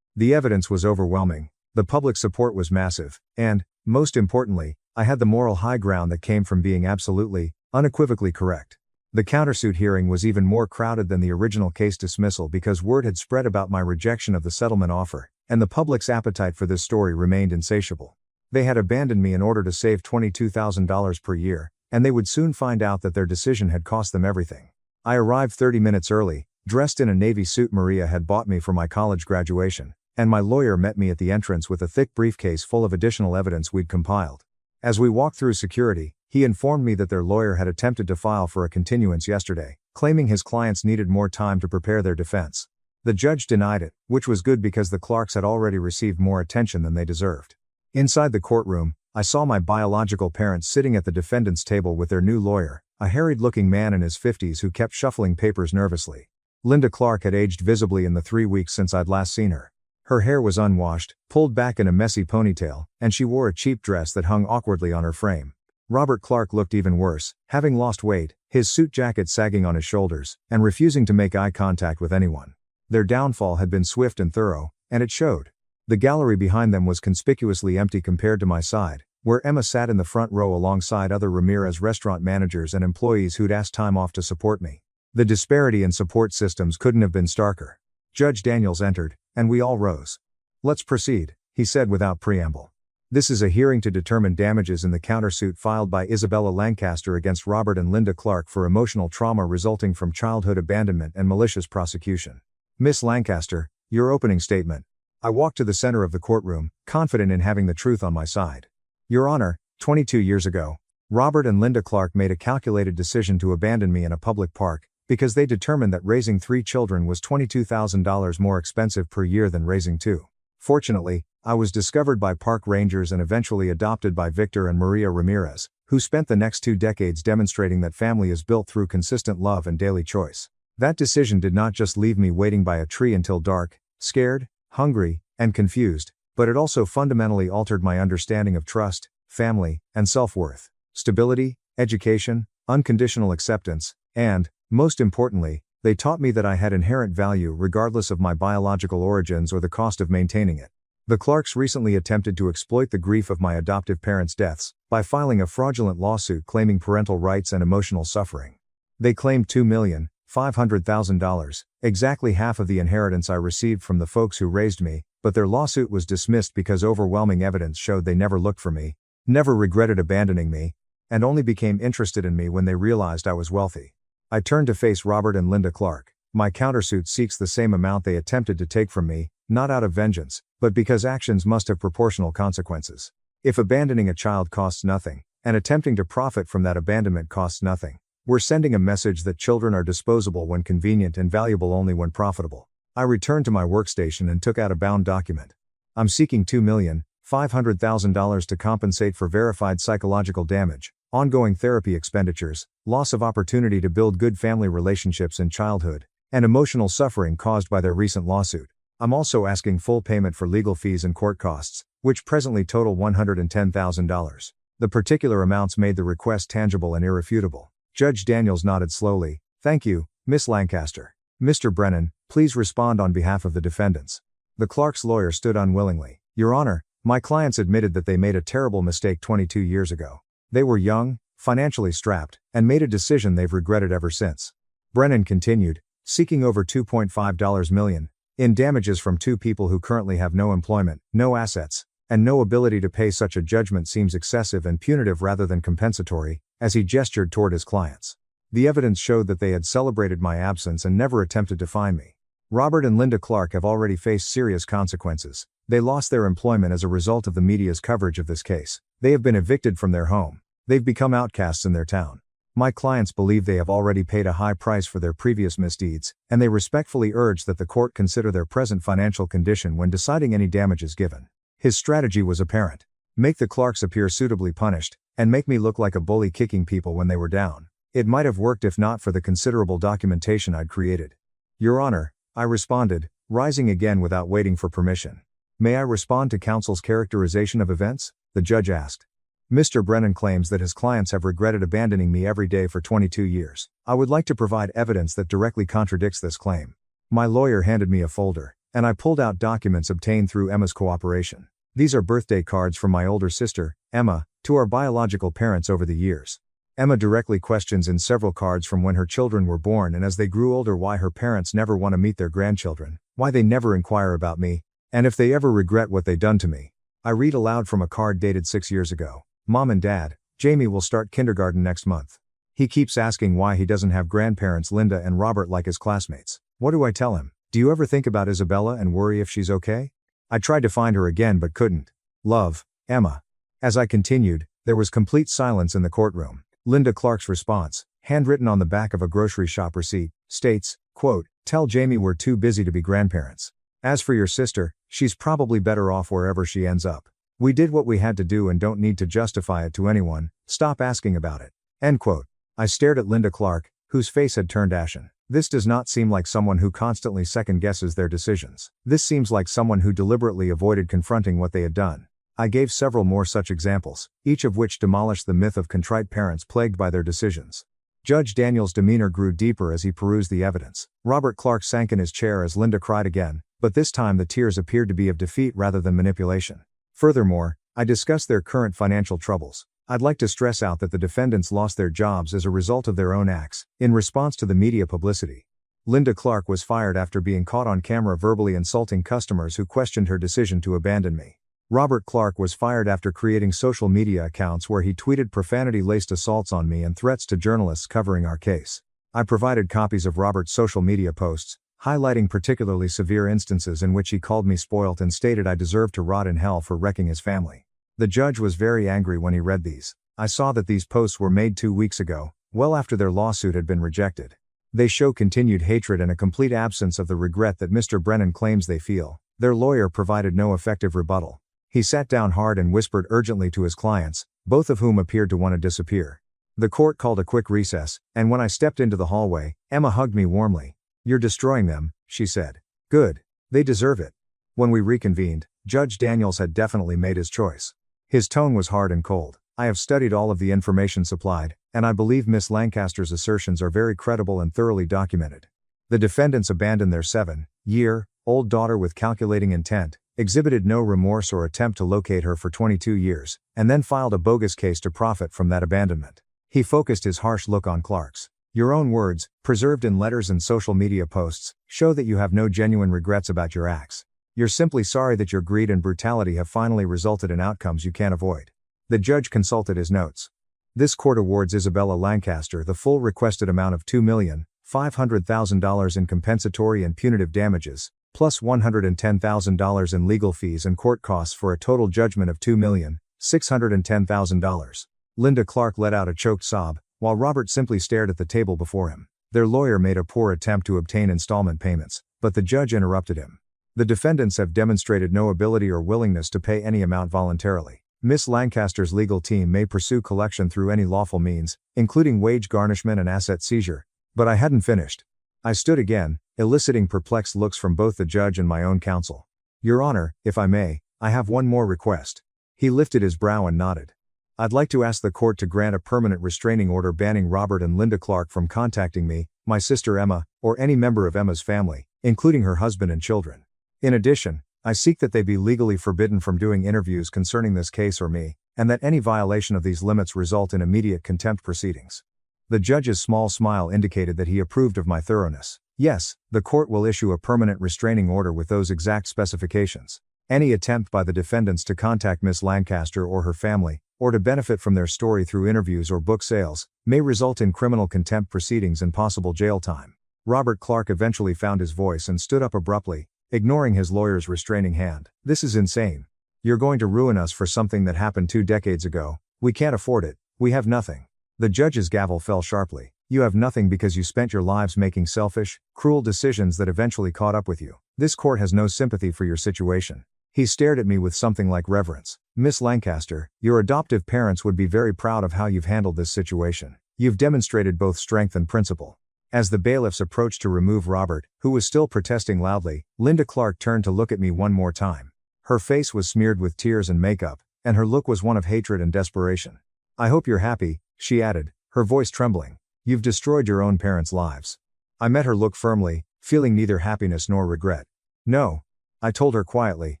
The evidence was overwhelming, the public support was massive, and, most importantly, I had the moral high ground that came from being absolutely, unequivocally correct. The countersuit hearing was even more crowded than the original case dismissal because word had spread about my rejection of the settlement offer, and the public's appetite for this story remained insatiable. They had abandoned me in order to save $22,000 per year, and they would soon find out that their decision had cost them everything. I arrived 30 minutes early, dressed in a navy suit Maria had bought me for my college graduation, and my lawyer met me at the entrance with a thick briefcase full of additional evidence we'd compiled. As we walked through security, he informed me that their lawyer had attempted to file for a continuance yesterday, claiming his clients needed more time to prepare their defense. The judge denied it, which was good because the Clarks had already received more attention than they deserved. Inside the courtroom, I saw my biological parents sitting at the defendant's table with their new lawyer, a harried-looking man in his 50s who kept shuffling papers nervously. Linda Clark had aged visibly in the 3 weeks since I'd last seen her. Her hair was unwashed, pulled back in a messy ponytail, and she wore a cheap dress that hung awkwardly on her frame. Robert Clark looked even worse, having lost weight, his suit jacket sagging on his shoulders, and refusing to make eye contact with anyone. Their downfall had been swift and thorough, and it showed. The gallery behind them was conspicuously empty compared to my side, where Emma sat in the front row alongside other Ramirez restaurant managers and employees who'd asked time off to support me. The disparity in support systems couldn't have been starker. Judge Daniels entered, and we all rose. "Let's proceed," he said without preamble. "This is a hearing to determine damages in the countersuit filed by Isabella Lancaster against Robert and Linda Clark for emotional trauma resulting from childhood abandonment and malicious prosecution. Miss Lancaster, your opening statement." I walked to the center of the courtroom, confident in having the truth on my side. "Your Honor, 22 years ago, Robert and Linda Clark made a calculated decision to abandon me in a public park, because they determined that raising 3 children was $22,000 more expensive per year than raising 2. Fortunately, I was discovered by park rangers and eventually adopted by Victor and Maria Ramirez, who spent the next 2 decades demonstrating that family is built through consistent love and daily choice. That decision did not just leave me waiting by a tree until dark, scared, hungry, and confused, but it also fundamentally altered my understanding of trust, family, and self-worth, stability, education, unconditional acceptance, and, most importantly, they taught me that I had inherent value regardless of my biological origins or the cost of maintaining it. The Clarks recently attempted to exploit the grief of my adoptive parents' deaths by filing a fraudulent lawsuit claiming parental rights and emotional suffering. They claimed $2,500,000, exactly half of the inheritance I received from the folks who raised me, but their lawsuit was dismissed because overwhelming evidence showed they never looked for me, never regretted abandoning me, and only became interested in me when they realized I was wealthy. I turned to face Robert and Linda Clark. My countersuit seeks the same amount they attempted to take from me, not out of vengeance, but because actions must have proportional consequences. If abandoning a child costs nothing, and attempting to profit from that abandonment costs nothing, we're sending a message that children are disposable when convenient and valuable only when profitable. I returned to my workstation and took out a bound document. I'm seeking $2,500,000 to compensate for verified psychological damage, ongoing therapy expenditures, loss of opportunity to build good family relationships in childhood, and emotional suffering caused by their recent lawsuit. I'm also asking full payment for legal fees and court costs, which presently total $110,000. The particular amounts made the request tangible and irrefutable. Judge Daniels nodded slowly. Thank you, Miss Lancaster. Mr. Brennan, please respond on behalf of the defendants. The Clark's lawyer stood unwillingly. Your Honor, my clients admitted that they made a terrible mistake 22 years ago. They were young, financially strapped, and made a decision they've regretted ever since. Brennan continued, seeking over $2.5 million in damages from 2 people who currently have no employment, no assets, and no ability to pay. Such a judgment seems excessive and punitive rather than compensatory, as he gestured toward his clients. The evidence showed that they had celebrated my absence and never attempted to find me. Robert and Linda Clark have already faced serious consequences. They lost their employment as a result of the media's coverage of this case. They have been evicted from their home. They've become outcasts in their town. My clients believe they have already paid a high price for their previous misdeeds, and they respectfully urge that the court consider their present financial condition when deciding any damages given. His strategy was apparent. Make the Clarks appear suitably punished, and make me look like a bully kicking people when they were down. It might have worked if not for the considerable documentation I'd created. Your Honor, I responded, rising again without waiting for permission. May I respond to counsel's characterization of events? The judge asked. Mr. Brennan claims that his clients have regretted abandoning me every day for 22 years. I would like to provide evidence that directly contradicts this claim. My lawyer handed me a folder, and I pulled out documents obtained through Emma's cooperation. These are birthday cards from my older sister, Emma, to our biological parents over the years. Emma directly questions in several cards from when her children were born and as they grew older why her parents never want to meet their grandchildren, why they never inquire about me, and if they ever regret what they done to me. I read aloud from a card dated 6 years ago. Mom and Dad, Jamie will start kindergarten next month. He keeps asking why he doesn't have grandparents Linda and Robert like his classmates. What do I tell him? Do you ever think about Isabella and worry if she's okay? I tried to find her again but couldn't. Love, Emma. As I continued, there was complete silence in the courtroom. Linda Clark's response, handwritten on the back of a grocery shop receipt, states, quote, "Tell Jamie we're too busy to be grandparents. As for your sister, she's probably better off wherever she ends up. We did what we had to do and don't need to justify it to anyone, stop asking about it." End quote. I stared at Linda Clark, whose face had turned ashen. This does not seem like someone who constantly second-guesses their decisions. This seems like someone who deliberately avoided confronting what they had done. I gave several more such examples, each of which demolished the myth of contrite parents plagued by their decisions. Judge Daniels' demeanor grew deeper as he perused the evidence. Robert Clark sank in his chair as Linda cried again, but this time the tears appeared to be of defeat rather than manipulation. Furthermore, I discussed their current financial troubles. I'd like to stress out that the defendants lost their jobs as a result of their own acts, in response to the media publicity. Linda Clark was fired after being caught on camera verbally insulting customers who questioned her decision to abandon me. Robert Clark was fired after creating social media accounts where he tweeted profanity-laced assaults on me and threats to journalists covering our case. I provided copies of Robert's social media posts, highlighting particularly severe instances in which he called me spoilt and stated I deserved to rot in hell for wrecking his family. The judge was very angry when he read these. I saw that these posts were made 2 weeks ago, well after their lawsuit had been rejected. They show continued hatred and a complete absence of the regret that Mr. Brennan claims they feel. Their lawyer provided no effective rebuttal. He sat down hard and whispered urgently to his clients, both of whom appeared to want to disappear. The court called a quick recess, and when I stepped into the hallway, Emma hugged me warmly. "You're destroying them," she said. "Good. They deserve it." When we reconvened, Judge Daniels had definitely made his choice. His tone was hard and cold. "I have studied all of the information supplied, and I believe Miss Lancaster's assertions are very credible and thoroughly documented. The defendants abandoned their 7-year-old daughter with calculating intent, exhibited no remorse or attempt to locate her for 22 years, and then filed a bogus case to profit from that abandonment." He focused his harsh look on Clark's. "Your own words, preserved in letters and social media posts, show that you have no genuine regrets about your acts. You're simply sorry that your greed and brutality have finally resulted in outcomes you can't avoid." The judge consulted his notes. "This court awards Isabella Lancaster the full requested amount of $2,500,000 in compensatory and punitive damages, plus $110,000 in legal fees and court costs for a total judgment of $2,610,000. Linda Clark let out a choked sob, while Robert simply stared at the table before him. Their lawyer made a poor attempt to obtain installment payments, but the judge interrupted him. "The defendants have demonstrated no ability or willingness to pay any amount voluntarily. Miss Lancaster's legal team may pursue collection through any lawful means, including wage garnishment and asset seizure." But I hadn't finished. I stood again, eliciting perplexed looks from both the judge and my own counsel. "Your Honor, if I may, I have one more request." He lifted his brow and nodded. "I'd like to ask the court to grant a permanent restraining order banning Robert and Linda Clark from contacting me, my sister Emma, or any member of Emma's family, including her husband and children. In addition, I seek that they be legally forbidden from doing interviews concerning this case or me, and that any violation of these limits result in immediate contempt proceedings." The judge's small smile indicated that he approved of my thoroughness. "Yes, the court will issue a permanent restraining order with those exact specifications. Any attempt by the defendants to contact Miss Lancaster or her family, or to benefit from their story through interviews or book sales, may result in criminal contempt proceedings and possible jail time." Robert Clark eventually found his voice and stood up abruptly, ignoring his lawyer's restraining hand. "This is insane. You're going to ruin us for something that happened 2 decades ago. We can't afford it. We have nothing." The judge's gavel fell sharply. "You have nothing because you spent your lives making selfish, cruel decisions that eventually caught up with you. This court has no sympathy for your situation." He stared at me with something like reverence. "Miss Lancaster, your adoptive parents would be very proud of how you've handled this situation. You've demonstrated both strength and principle." As the bailiffs approached to remove Robert, who was still protesting loudly, Linda Clark turned to look at me one more time. Her face was smeared with tears and makeup, and her look was one of hatred and desperation. "I hope you're happy," she added, her voice trembling. "You've destroyed your own parents' lives." I met her look firmly, feeling neither happiness nor regret. "No," I told her quietly,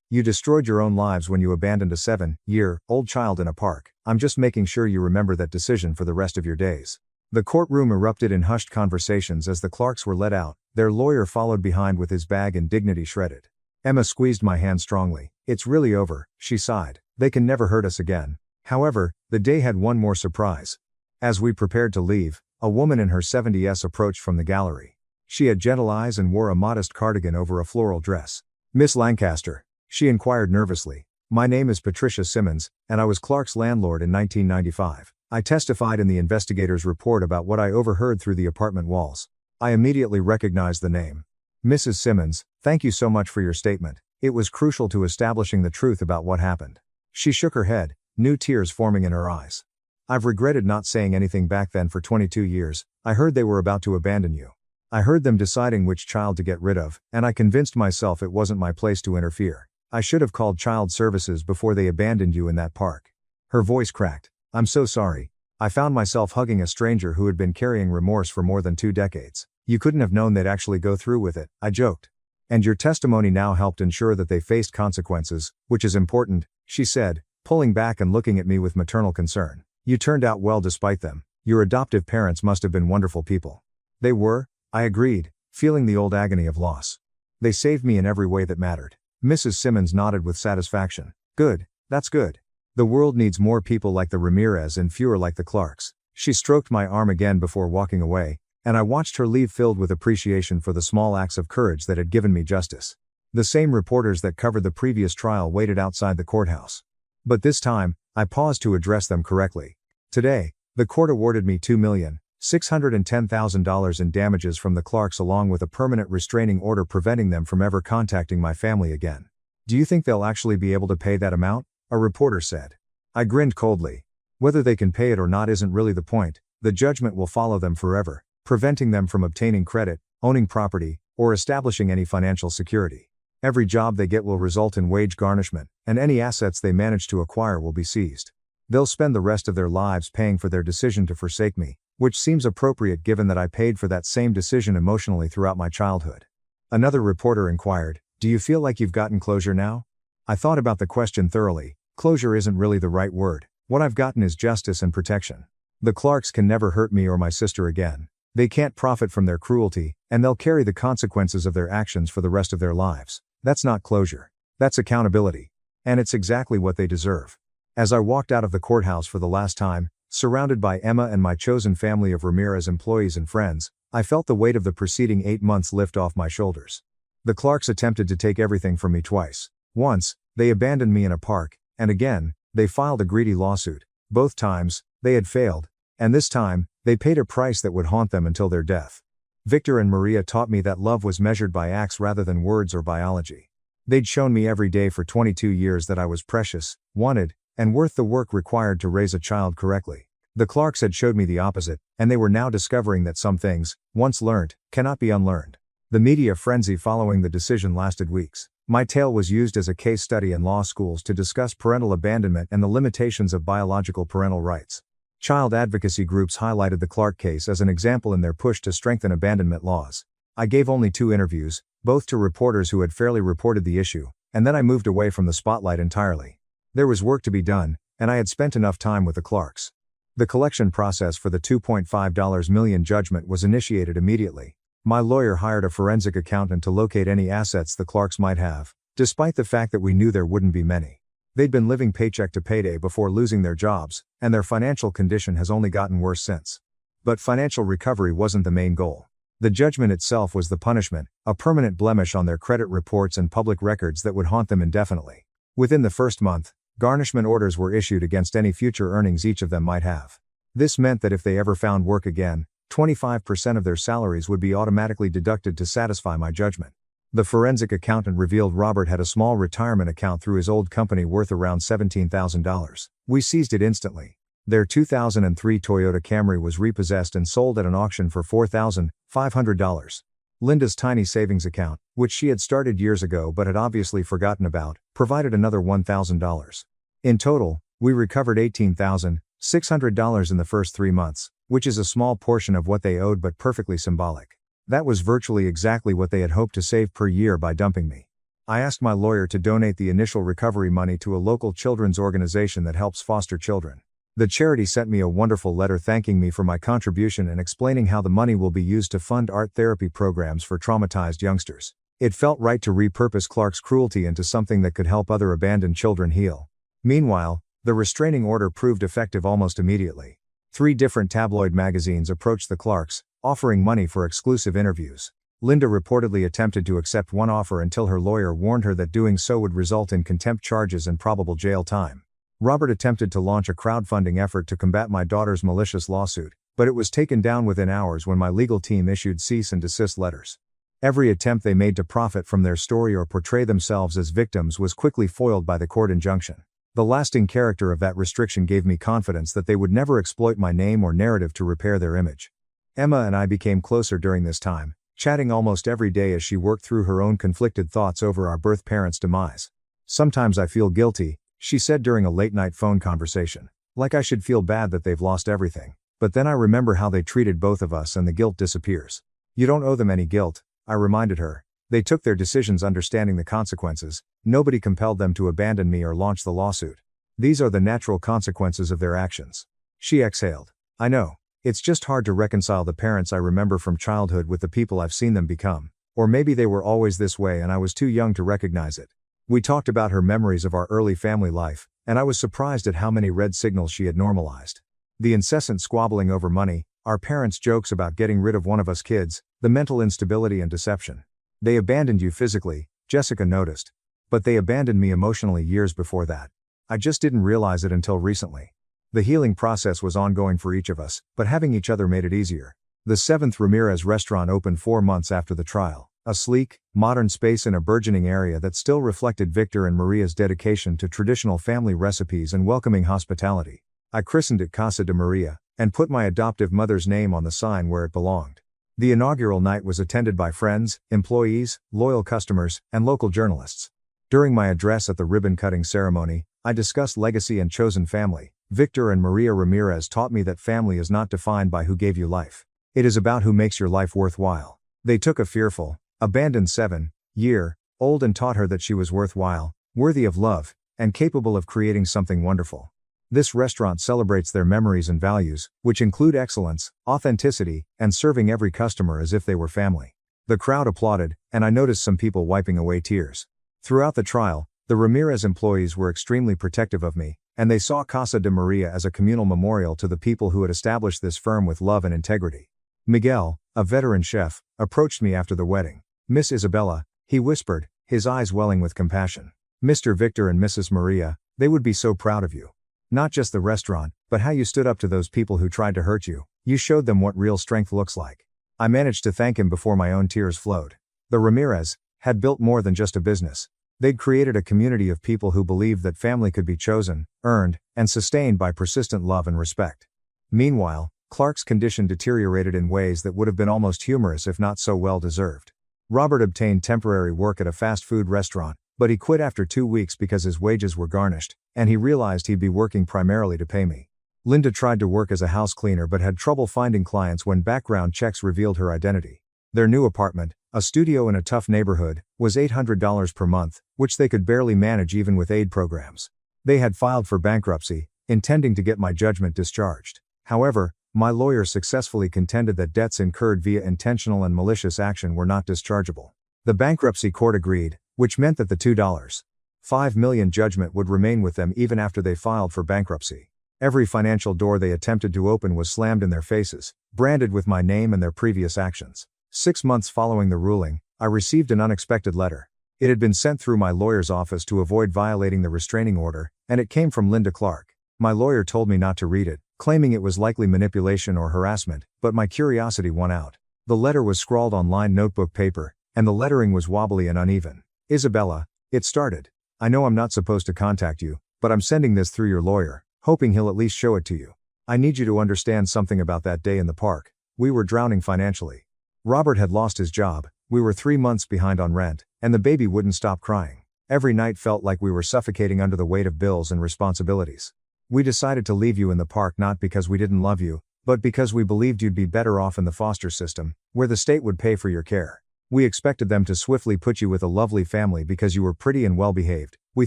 "you destroyed your own lives when you abandoned a 7-year-old child in a park. I'm just making sure you remember that decision for the rest of your days." The courtroom erupted in hushed conversations as the Clarks were let out. Their lawyer followed behind with his bag and dignity shredded. Emma squeezed my hand strongly. "It's really over," she sighed. "They can never hurt us again." However, the day had one more surprise. As we prepared to leave, a woman in her 70s approached from the gallery. She had gentle eyes and wore a modest cardigan over a floral dress. "Miss Lancaster?" she inquired nervously. "My name is Patricia Simmons, and I was Clark's landlord in 1995. I testified in the investigator's report about what I overheard through the apartment walls." I immediately recognized the name. "Mrs. Simmons, thank you so much for your statement. It was crucial to establishing the truth about what happened." She shook her head, new tears forming in her eyes. "I've regretted not saying anything back then for 22 years. I heard they were about to abandon you. I heard them deciding which child to get rid of, and I convinced myself it wasn't my place to interfere. I should have called child services before they abandoned you in that park." Her voice cracked. "I'm so sorry. I found myself hugging a stranger who had been carrying remorse for more than 2 decades. You couldn't have known they'd actually go through with it," I joked. "And your testimony now helped ensure that they faced consequences, which is important," she said, pulling back and looking at me with maternal concern. "You turned out well despite them. Your adoptive parents must have been wonderful people." "They were," I agreed, feeling the old agony of loss. "They saved me in every way that mattered." Mrs. Simmons nodded with satisfaction. "Good, that's good. The world needs more people like the Ramirez and fewer like the Clarks." She stroked my arm again before walking away, and I watched her leave filled with appreciation for the small acts of courage that had given me justice. The same reporters that covered the previous trial waited outside the courthouse. But this time, I paused to address them correctly. "Today, the court awarded me $2,610,000 $610,000 in damages from the Clarks along with a permanent restraining order preventing them from ever contacting my family again. Do you think they'll actually be able to pay that amount? A reporter said. I grinned coldly. Whether they can pay it or not isn't really the point. The judgment will follow them forever, preventing them from obtaining credit, owning property, or establishing any financial security. Every job they get will result in wage garnishment, and any assets they manage to acquire will be seized. They'll spend the rest of their lives paying for their decision to forsake me, which seems appropriate given that I paid for that same decision emotionally throughout my childhood. Another reporter inquired, do you feel like you've gotten closure now? I thought about the question thoroughly. Closure isn't really the right word. What I've gotten is justice and protection. The Clarks can never hurt me or my sister again. They can't profit from their cruelty, and they'll carry the consequences of their actions for the rest of their lives. That's not closure. That's accountability. And it's exactly what they deserve. As I walked out of the courthouse for the last time, surrounded by Emma and my chosen family of Ramirez employees and friends, I felt the weight of the preceding 8 months lift off my shoulders. The Clarks attempted to take everything from me twice. Once, they abandoned me in a park, and again, they filed a greedy lawsuit. Both times, they had failed, and this time, they paid a price that would haunt them until their death. Victor and Maria taught me that love was measured by acts rather than words or biology. They'd shown me every day for 22 years that I was precious, wanted, and worth the work required to raise a child correctly. The Clarks had showed me the opposite, and they were now discovering that some things, once learned, cannot be unlearned. The media frenzy following the decision lasted weeks. My tale was used as a case study in law schools to discuss parental abandonment and the limitations of biological parental rights. Child advocacy groups highlighted the Clark case as an example in their push to strengthen abandonment laws. I gave only 2 interviews, both to reporters who had fairly reported the issue, and then I moved away from the spotlight entirely. There was work to be done, and I had spent enough time with the Clarks. The collection process for the $2.5 million judgment was initiated immediately. My lawyer hired a forensic accountant to locate any assets the Clarks might have, despite the fact that we knew there wouldn't be many. They'd been living paycheck to payday before losing their jobs, and their financial condition has only gotten worse since. But financial recovery wasn't the main goal. The judgment itself was the punishment, a permanent blemish on their credit reports and public records that would haunt them indefinitely. Within the first month, garnishment orders were issued against any future earnings each of them might have. This meant that if they ever found work again, 25% of their salaries would be automatically deducted to satisfy my judgment. The forensic accountant revealed Robert had a small retirement account through his old company worth around $17,000. We seized it instantly. Their 2003 Toyota Camry was repossessed and sold at an auction for $4,500. Linda's tiny savings account, which she had started years ago but had obviously forgotten about, provided another $1,000. In total, we recovered $18,600 in the first 3 months, which is a small portion of what they owed but perfectly symbolic. That was virtually exactly what they had hoped to save per year by dumping me. I asked my lawyer to donate the initial recovery money to a local children's organization that helps foster children. The charity sent me a wonderful letter thanking me for my contribution and explaining how the money will be used to fund art therapy programs for traumatized youngsters. It felt right to repurpose Clark's cruelty into something that could help other abandoned children heal. Meanwhile, the restraining order proved effective almost immediately. 3 different tabloid magazines approached the Clarks, offering money for exclusive interviews. Linda reportedly attempted to accept one offer until her lawyer warned her that doing so would result in contempt charges and probable jail time. Robert attempted to launch a crowdfunding effort to combat my daughter's malicious lawsuit, but it was taken down within hours when my legal team issued cease and desist letters. Every attempt they made to profit from their story or portray themselves as victims was quickly foiled by the court injunction. The lasting character of that restriction gave me confidence that they would never exploit my name or narrative to repair their image. Emma and I became closer during this time, chatting almost every day as she worked through her own conflicted thoughts over our birth parents' demise. Sometimes I feel guilty, she said during a late-night phone conversation. Like I should feel bad that they've lost everything. But then I remember how they treated both of us and the guilt disappears. You don't owe them any guilt, I reminded her. They took their decisions understanding the consequences. Nobody compelled them to abandon me or launch the lawsuit. These are the natural consequences of their actions. She exhaled. I know. It's just hard to reconcile the parents I remember from childhood with the people I've seen them become. Or maybe they were always this way and I was too young to recognize it. We talked about her memories of our early family life, and I was surprised at how many red signals she had normalized. The incessant squabbling over money, our parents' jokes about getting rid of one of us kids, the mental instability and deception. They abandoned you physically, Jessica noticed. But they abandoned me emotionally years before that. I just didn't realize it until recently. The healing process was ongoing for each of us, but having each other made it easier. The 7th Ramirez restaurant opened 4 months after the trial. A sleek, modern space in a burgeoning area that still reflected Victor and Maria's dedication to traditional family recipes and welcoming hospitality. I christened it Casa de Maria, and put my adoptive mother's name on the sign where it belonged. The inaugural night was attended by friends, employees, loyal customers, and local journalists. During my address at the ribbon-cutting ceremony, I discussed legacy and chosen family. Victor and Maria Ramirez taught me that family is not defined by who gave you life. It is about who makes your life worthwhile. They took a fearful, abandoned 7-year-old and taught her that she was worthwhile, worthy of love, and capable of creating something wonderful. This restaurant celebrates their memories and values, which include excellence, authenticity, and serving every customer as if they were family. The crowd applauded, and I noticed some people wiping away tears. Throughout the trial, the Ramirez employees were extremely protective of me, and they saw Casa de Maria as a communal memorial to the people who had established this firm with love and integrity. Miguel, a veteran chef, approached me after the wedding. "Miss Isabella," he whispered, his eyes welling with compassion. "Mr. Victor and Mrs. Maria, they would be so proud of you. Not just the restaurant, but how you stood up to those people who tried to hurt you. You showed them what real strength looks like." I managed to thank him before my own tears flowed. The Ramirez had built more than just a business. They'd created a community of people who believed that family could be chosen, earned, and sustained by persistent love and respect. Meanwhile, Clark's condition deteriorated in ways that would have been almost humorous if not so well deserved. Robert obtained temporary work at a fast food restaurant, but he quit after 2 weeks because his wages were garnished, and he realized he'd be working primarily to pay me. Linda tried to work as a house cleaner but had trouble finding clients when background checks revealed her identity. Their new apartment, a studio in a tough neighborhood, was $800 per month, which they could barely manage even with aid programs. They had filed for bankruptcy, intending to get my judgment discharged. However, my lawyer successfully contended that debts incurred via intentional and malicious action were not dischargeable. The bankruptcy court agreed, which meant that the $2.5 million judgment would remain with them even after they filed for bankruptcy. Every financial door they attempted to open was slammed in their faces, branded with my name and their previous actions. 6 months following the ruling, I received an unexpected letter. It had been sent through my lawyer's office to avoid violating the restraining order, and it came from Linda Clark. My lawyer told me not to read it, claiming it was likely manipulation or harassment, but my curiosity won out. The letter was scrawled on lined notebook paper, and the lettering was wobbly and uneven. "Isabella," it started. "I know I'm not supposed to contact you, but I'm sending this through your lawyer, hoping he'll at least show it to you. I need you to understand something about that day in the park. We were drowning financially. Robert had lost his job, we were 3 months behind on rent, and the baby wouldn't stop crying. Every night felt like we were suffocating under the weight of bills and responsibilities. We decided to leave you in the park not because we didn't love you, but because we believed you'd be better off in the foster system, where the state would pay for your care. We expected them to swiftly put you with a lovely family because you were pretty and well behaved. We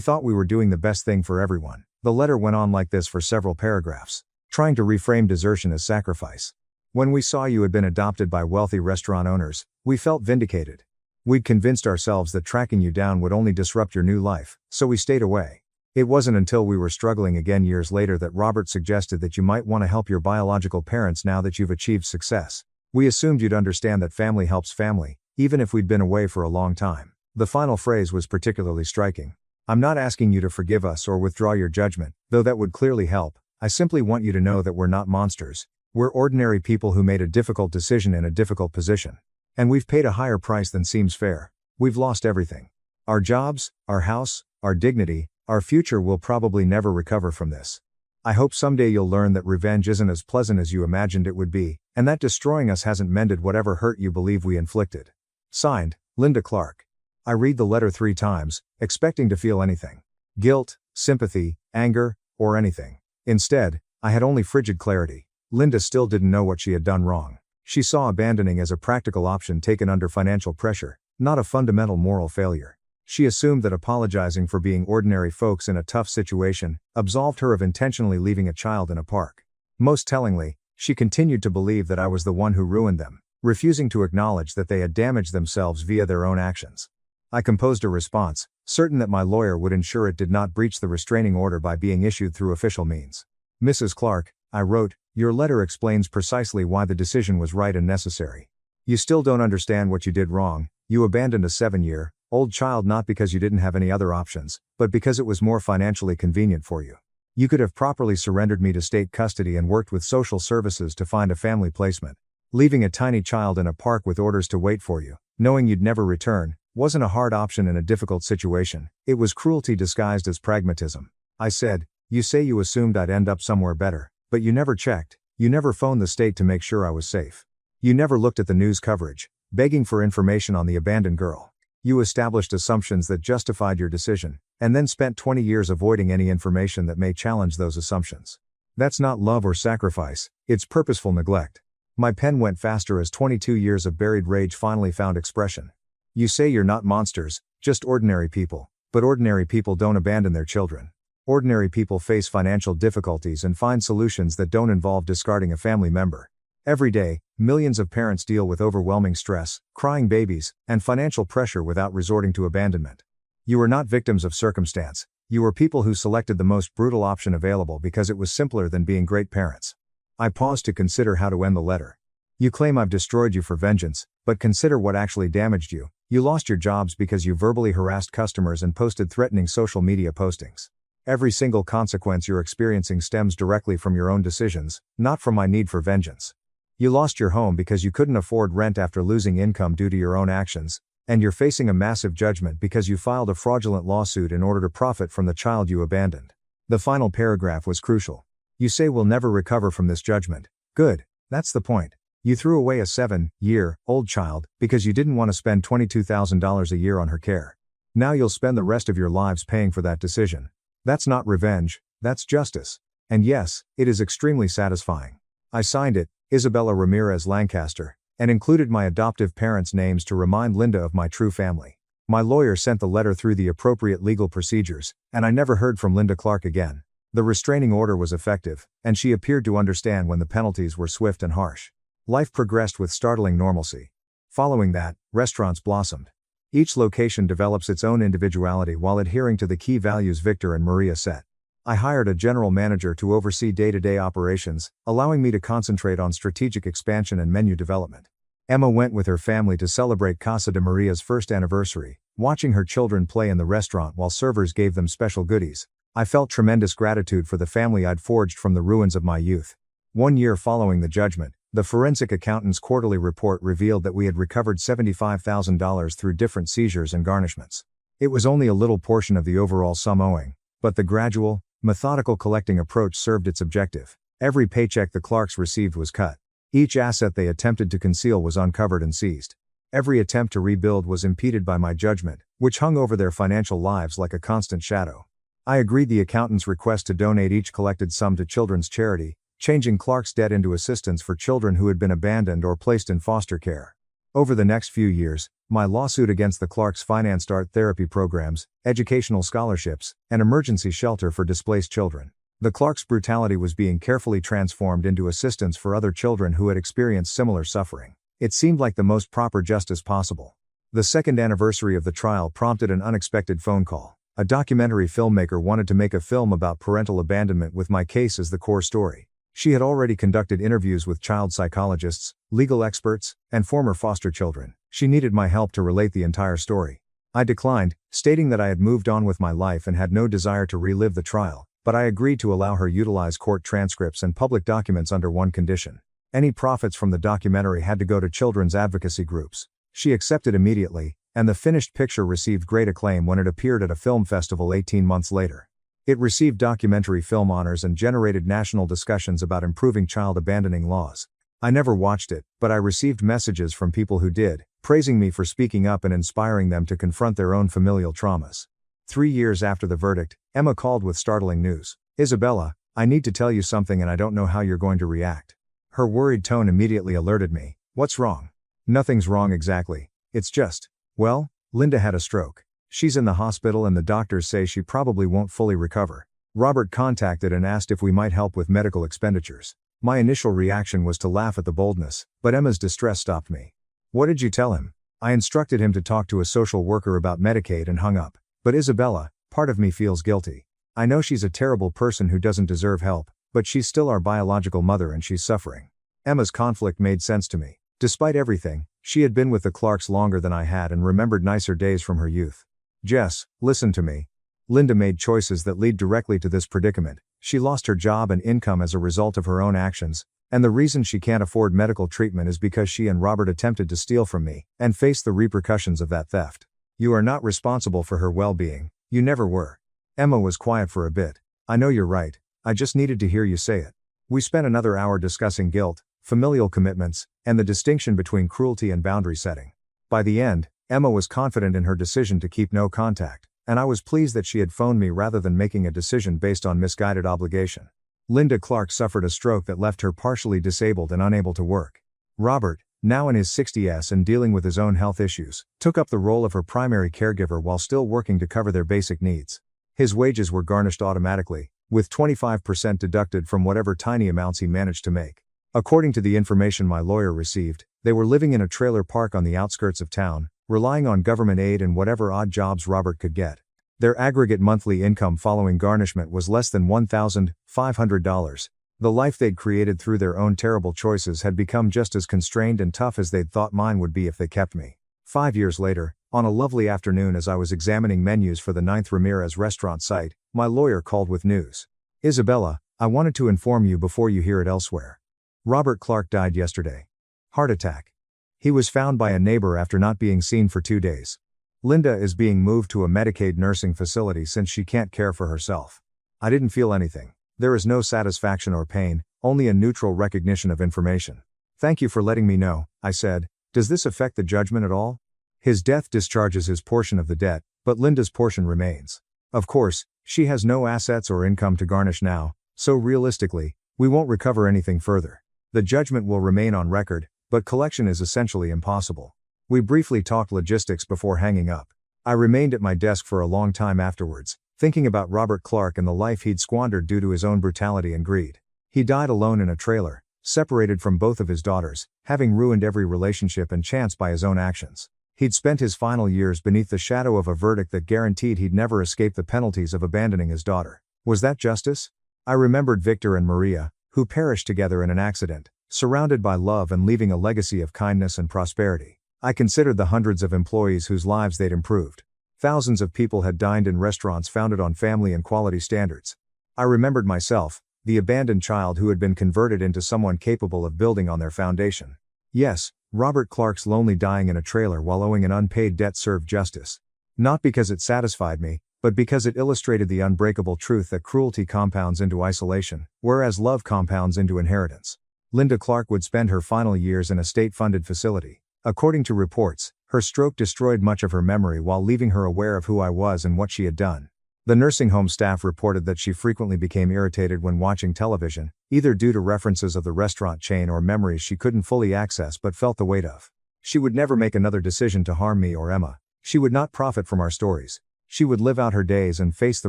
thought we were doing the best thing for everyone." The letter went on like this for several paragraphs, trying to reframe desertion as sacrifice. "When we saw you had been adopted by wealthy restaurant owners, we felt vindicated. We'd convinced ourselves that tracking you down would only disrupt your new life, so we stayed away. It wasn't until we were struggling again years later that Robert suggested that you might want to help your biological parents now that you've achieved success. We assumed you'd understand that family helps family, even if we'd been away for a long time." The final phrase was particularly striking. "I'm not asking you to forgive us or withdraw your judgment, though that would clearly help. I simply want you to know that we're not monsters. We're ordinary people who made a difficult decision in a difficult position. And we've paid a higher price than seems fair. We've lost everything. Our jobs, our house, our dignity, our future will probably never recover from this. I hope someday you'll learn that revenge isn't as pleasant as you imagined it would be, and that destroying us hasn't mended whatever hurt you believe we inflicted. Signed, Linda Clark." I read the letter 3 times, expecting to feel anything. Guilt, sympathy, anger, or anything. Instead, I had only frigid clarity. Linda still didn't know what she had done wrong. She saw abandoning as a practical option taken under financial pressure, not a fundamental moral failure. She assumed that apologizing for being ordinary folks in a tough situation absolved her of intentionally leaving a child in a park. Most tellingly, she continued to believe that I was the one who ruined them, refusing to acknowledge that they had damaged themselves via their own actions. I composed a response, certain that my lawyer would ensure it did not breach the restraining order by being issued through official means. "Mrs. Clark," I wrote, "your letter explains precisely why the decision was right and necessary. You still don't understand what you did wrong. You abandoned a 7-year-old child not because you didn't have any other options, but because it was more financially convenient for you. You could have properly surrendered me to state custody and worked with social services to find a family placement. Leaving a tiny child in a park with orders to wait for you, knowing you'd never return, wasn't a hard option in a difficult situation. It was cruelty disguised as pragmatism. I said, "You say you assumed I'd end up somewhere better, but you never checked. You never phoned the state to make sure I was safe. You never looked at the news coverage, begging for information on the abandoned girl. You established assumptions that justified your decision, and then spent 20 years avoiding any information that may challenge those assumptions. That's not love or sacrifice, it's purposeful neglect." My pen went faster as 22 years of buried rage finally found expression. "You say you're not monsters, just ordinary people, but ordinary people don't abandon their children. Ordinary people face financial difficulties and find solutions that don't involve discarding a family member. Every day, millions of parents deal with overwhelming stress, crying babies, and financial pressure without resorting to abandonment. You are not victims of circumstance, you are people who selected the most brutal option available because it was simpler than being great parents." I paused to consider how to end the letter. "You claim I've destroyed you for vengeance, but consider what actually damaged you. You lost your jobs because you verbally harassed customers and posted threatening social media postings. Every single consequence you're experiencing stems directly from your own decisions, not from my need for vengeance. You lost your home because you couldn't afford rent after losing income due to your own actions, and you're facing a massive judgment because you filed a fraudulent lawsuit in order to profit from the child you abandoned." The final paragraph was crucial. "You say we'll never recover from this judgment. Good, that's the point. You threw away a 7-year-old child because you didn't want to spend $22,000 a year on her care. Now you'll spend the rest of your lives paying for that decision. That's not revenge, that's justice. And yes, it is extremely satisfying." I signed it, Isabella Ramirez Lancaster, and included my adoptive parents' names to remind Linda of my true family. My lawyer sent the letter through the appropriate legal procedures, and I never heard from Linda Clark again. The restraining order was effective, and she appeared to understand when the penalties were swift and harsh. Life progressed with startling normalcy. Following that, restaurants blossomed. Each location develops its own individuality while adhering to the key values Victor and Maria set. I hired a general manager to oversee day-to-day operations, allowing me to concentrate on strategic expansion and menu development. Emma went with her family to celebrate Casa de Maria's first anniversary, watching her children play in the restaurant while servers gave them special goodies. I felt tremendous gratitude for the family I'd forged from the ruins of my youth. 1 year following the judgment, the forensic accountant's quarterly report revealed that we had recovered $75,000 through different seizures and garnishments. It was only a little portion of the overall sum owing, but the gradual, methodical collecting approach served its objective. Every paycheck the Clarks received was cut. Each asset they attempted to conceal was uncovered and seized. Every attempt to rebuild was impeded by my judgment, which hung over their financial lives like a constant shadow. I agreed the accountant's request to donate each collected sum to children's charity, changing Clark's debt into assistance for children who had been abandoned or placed in foster care. Over the next few years, my lawsuit against the Clarks financed art therapy programs, educational scholarships, and emergency shelter for displaced children. The Clarks' brutality was being carefully transformed into assistance for other children who had experienced similar suffering. It seemed like the most proper justice possible. The second anniversary of the trial prompted an unexpected phone call. A documentary filmmaker wanted to make a film about parental abandonment with my case as the core story. She had already conducted interviews with child psychologists, legal experts, and former foster children. She needed my help to relate the entire story. I declined, stating that I had moved on with my life and had no desire to relive the trial, but I agreed to allow her utilize court transcripts and public documents under one condition. Any profits from the documentary had to go to children's advocacy groups. She accepted immediately, and the finished picture received great acclaim when it appeared at a film festival 18 months later. It received documentary film honors and generated national discussions about improving child abandoning laws. I never watched it, but I received messages from people who did, praising me for speaking up and inspiring them to confront their own familial traumas. 3 years after the verdict, Emma called with startling news. "Isabella, I need to tell you something and I don't know how you're going to react." Her worried tone immediately alerted me. "What's wrong?" "Nothing's wrong exactly. It's just, well, Linda had a stroke. She's in the hospital and the doctors say she probably won't fully recover. Robert contacted and asked if we might help with medical expenditures." My initial reaction was to laugh at the boldness, but Emma's distress stopped me. "What did you tell him?" "I instructed him to talk to a social worker about Medicaid and hung up. But Isabella, part of me feels guilty. I know she's a terrible person who doesn't deserve help, but she's still our biological mother and she's suffering." Emma's conflict made sense to me. Despite everything, she had been with the Clarks longer than I had and remembered nicer days from her youth. "Jess, listen to me. Linda made choices that lead directly to this predicament. She lost her job and income as a result of her own actions, and the reason she can't afford medical treatment is because she and Robert attempted to steal from me, and faced the repercussions of that theft. You are not responsible for her well-being, you never were. Emma was quiet for a bit. I know you're right, I just needed to hear you say it. We spent another hour discussing guilt, familial commitments, and the distinction between cruelty and boundary setting. By the end, Emma was confident in her decision to keep no contact, and I was pleased that she had phoned me rather than making a decision based on misguided obligation. Linda Clark suffered a stroke that left her partially disabled and unable to work. Robert, now in his 60s and dealing with his own health issues, took up the role of her primary caregiver while still working to cover their basic needs. His wages were garnished automatically, with 25% deducted from whatever tiny amounts he managed to make. According to the information my lawyer received, they were living in a trailer park on the outskirts of town, relying on government aid and whatever odd jobs Robert could get. Their aggregate monthly income following garnishment was less than $1,500. The life they'd created through their own terrible choices had become just as constrained and tough as they'd thought mine would be if they kept me. 5 years later, on a lovely afternoon as I was examining menus for the 9th Ramirez restaurant site, my lawyer called with news. Isabella, I wanted to inform you before you hear it elsewhere. Robert Clark died yesterday. Heart attack. He was found by a neighbor after not being seen for 2 days. Linda is being moved to a Medicaid nursing facility since she can't care for herself. I didn't feel anything. There is no satisfaction or pain, only a neutral recognition of information. Thank you for letting me know, I said. Does this affect the judgment at all? His death discharges his portion of the debt, but Linda's portion remains. Of course, she has no assets or income to garnish now, so realistically, we won't recover anything further. The judgment will remain on record, but collection is essentially impossible. We briefly talked logistics before hanging up. I remained at my desk for a long time afterwards, thinking about Robert Clark and the life he'd squandered due to his own brutality and greed. He died alone in a trailer, separated from both of his daughters, having ruined every relationship and chance by his own actions. He'd spent his final years beneath the shadow of a verdict that guaranteed he'd never escape the penalties of abandoning his daughter. Was that justice? I remembered Victor and Maria, who perished together in an accident, surrounded by love and leaving a legacy of kindness and prosperity. I considered the hundreds of employees whose lives they'd improved. Thousands of people had dined in restaurants founded on family and quality standards. I remembered myself, the abandoned child who had been converted into someone capable of building on their foundation. Yes, Robert Clark's lonely dying in a trailer while owing an unpaid debt served justice. Not because it satisfied me, but because it illustrated the unbreakable truth that cruelty compounds into isolation, whereas love compounds into inheritance. Linda Clark would spend her final years in a state-funded facility. According to reports, her stroke destroyed much of her memory while leaving her aware of who I was and what she had done. The nursing home staff reported that she frequently became irritated when watching television, either due to references of the restaurant chain or memories she couldn't fully access but felt the weight of. She would never make another decision to harm me or Emma. She would not profit from our stories. She would live out her days and face the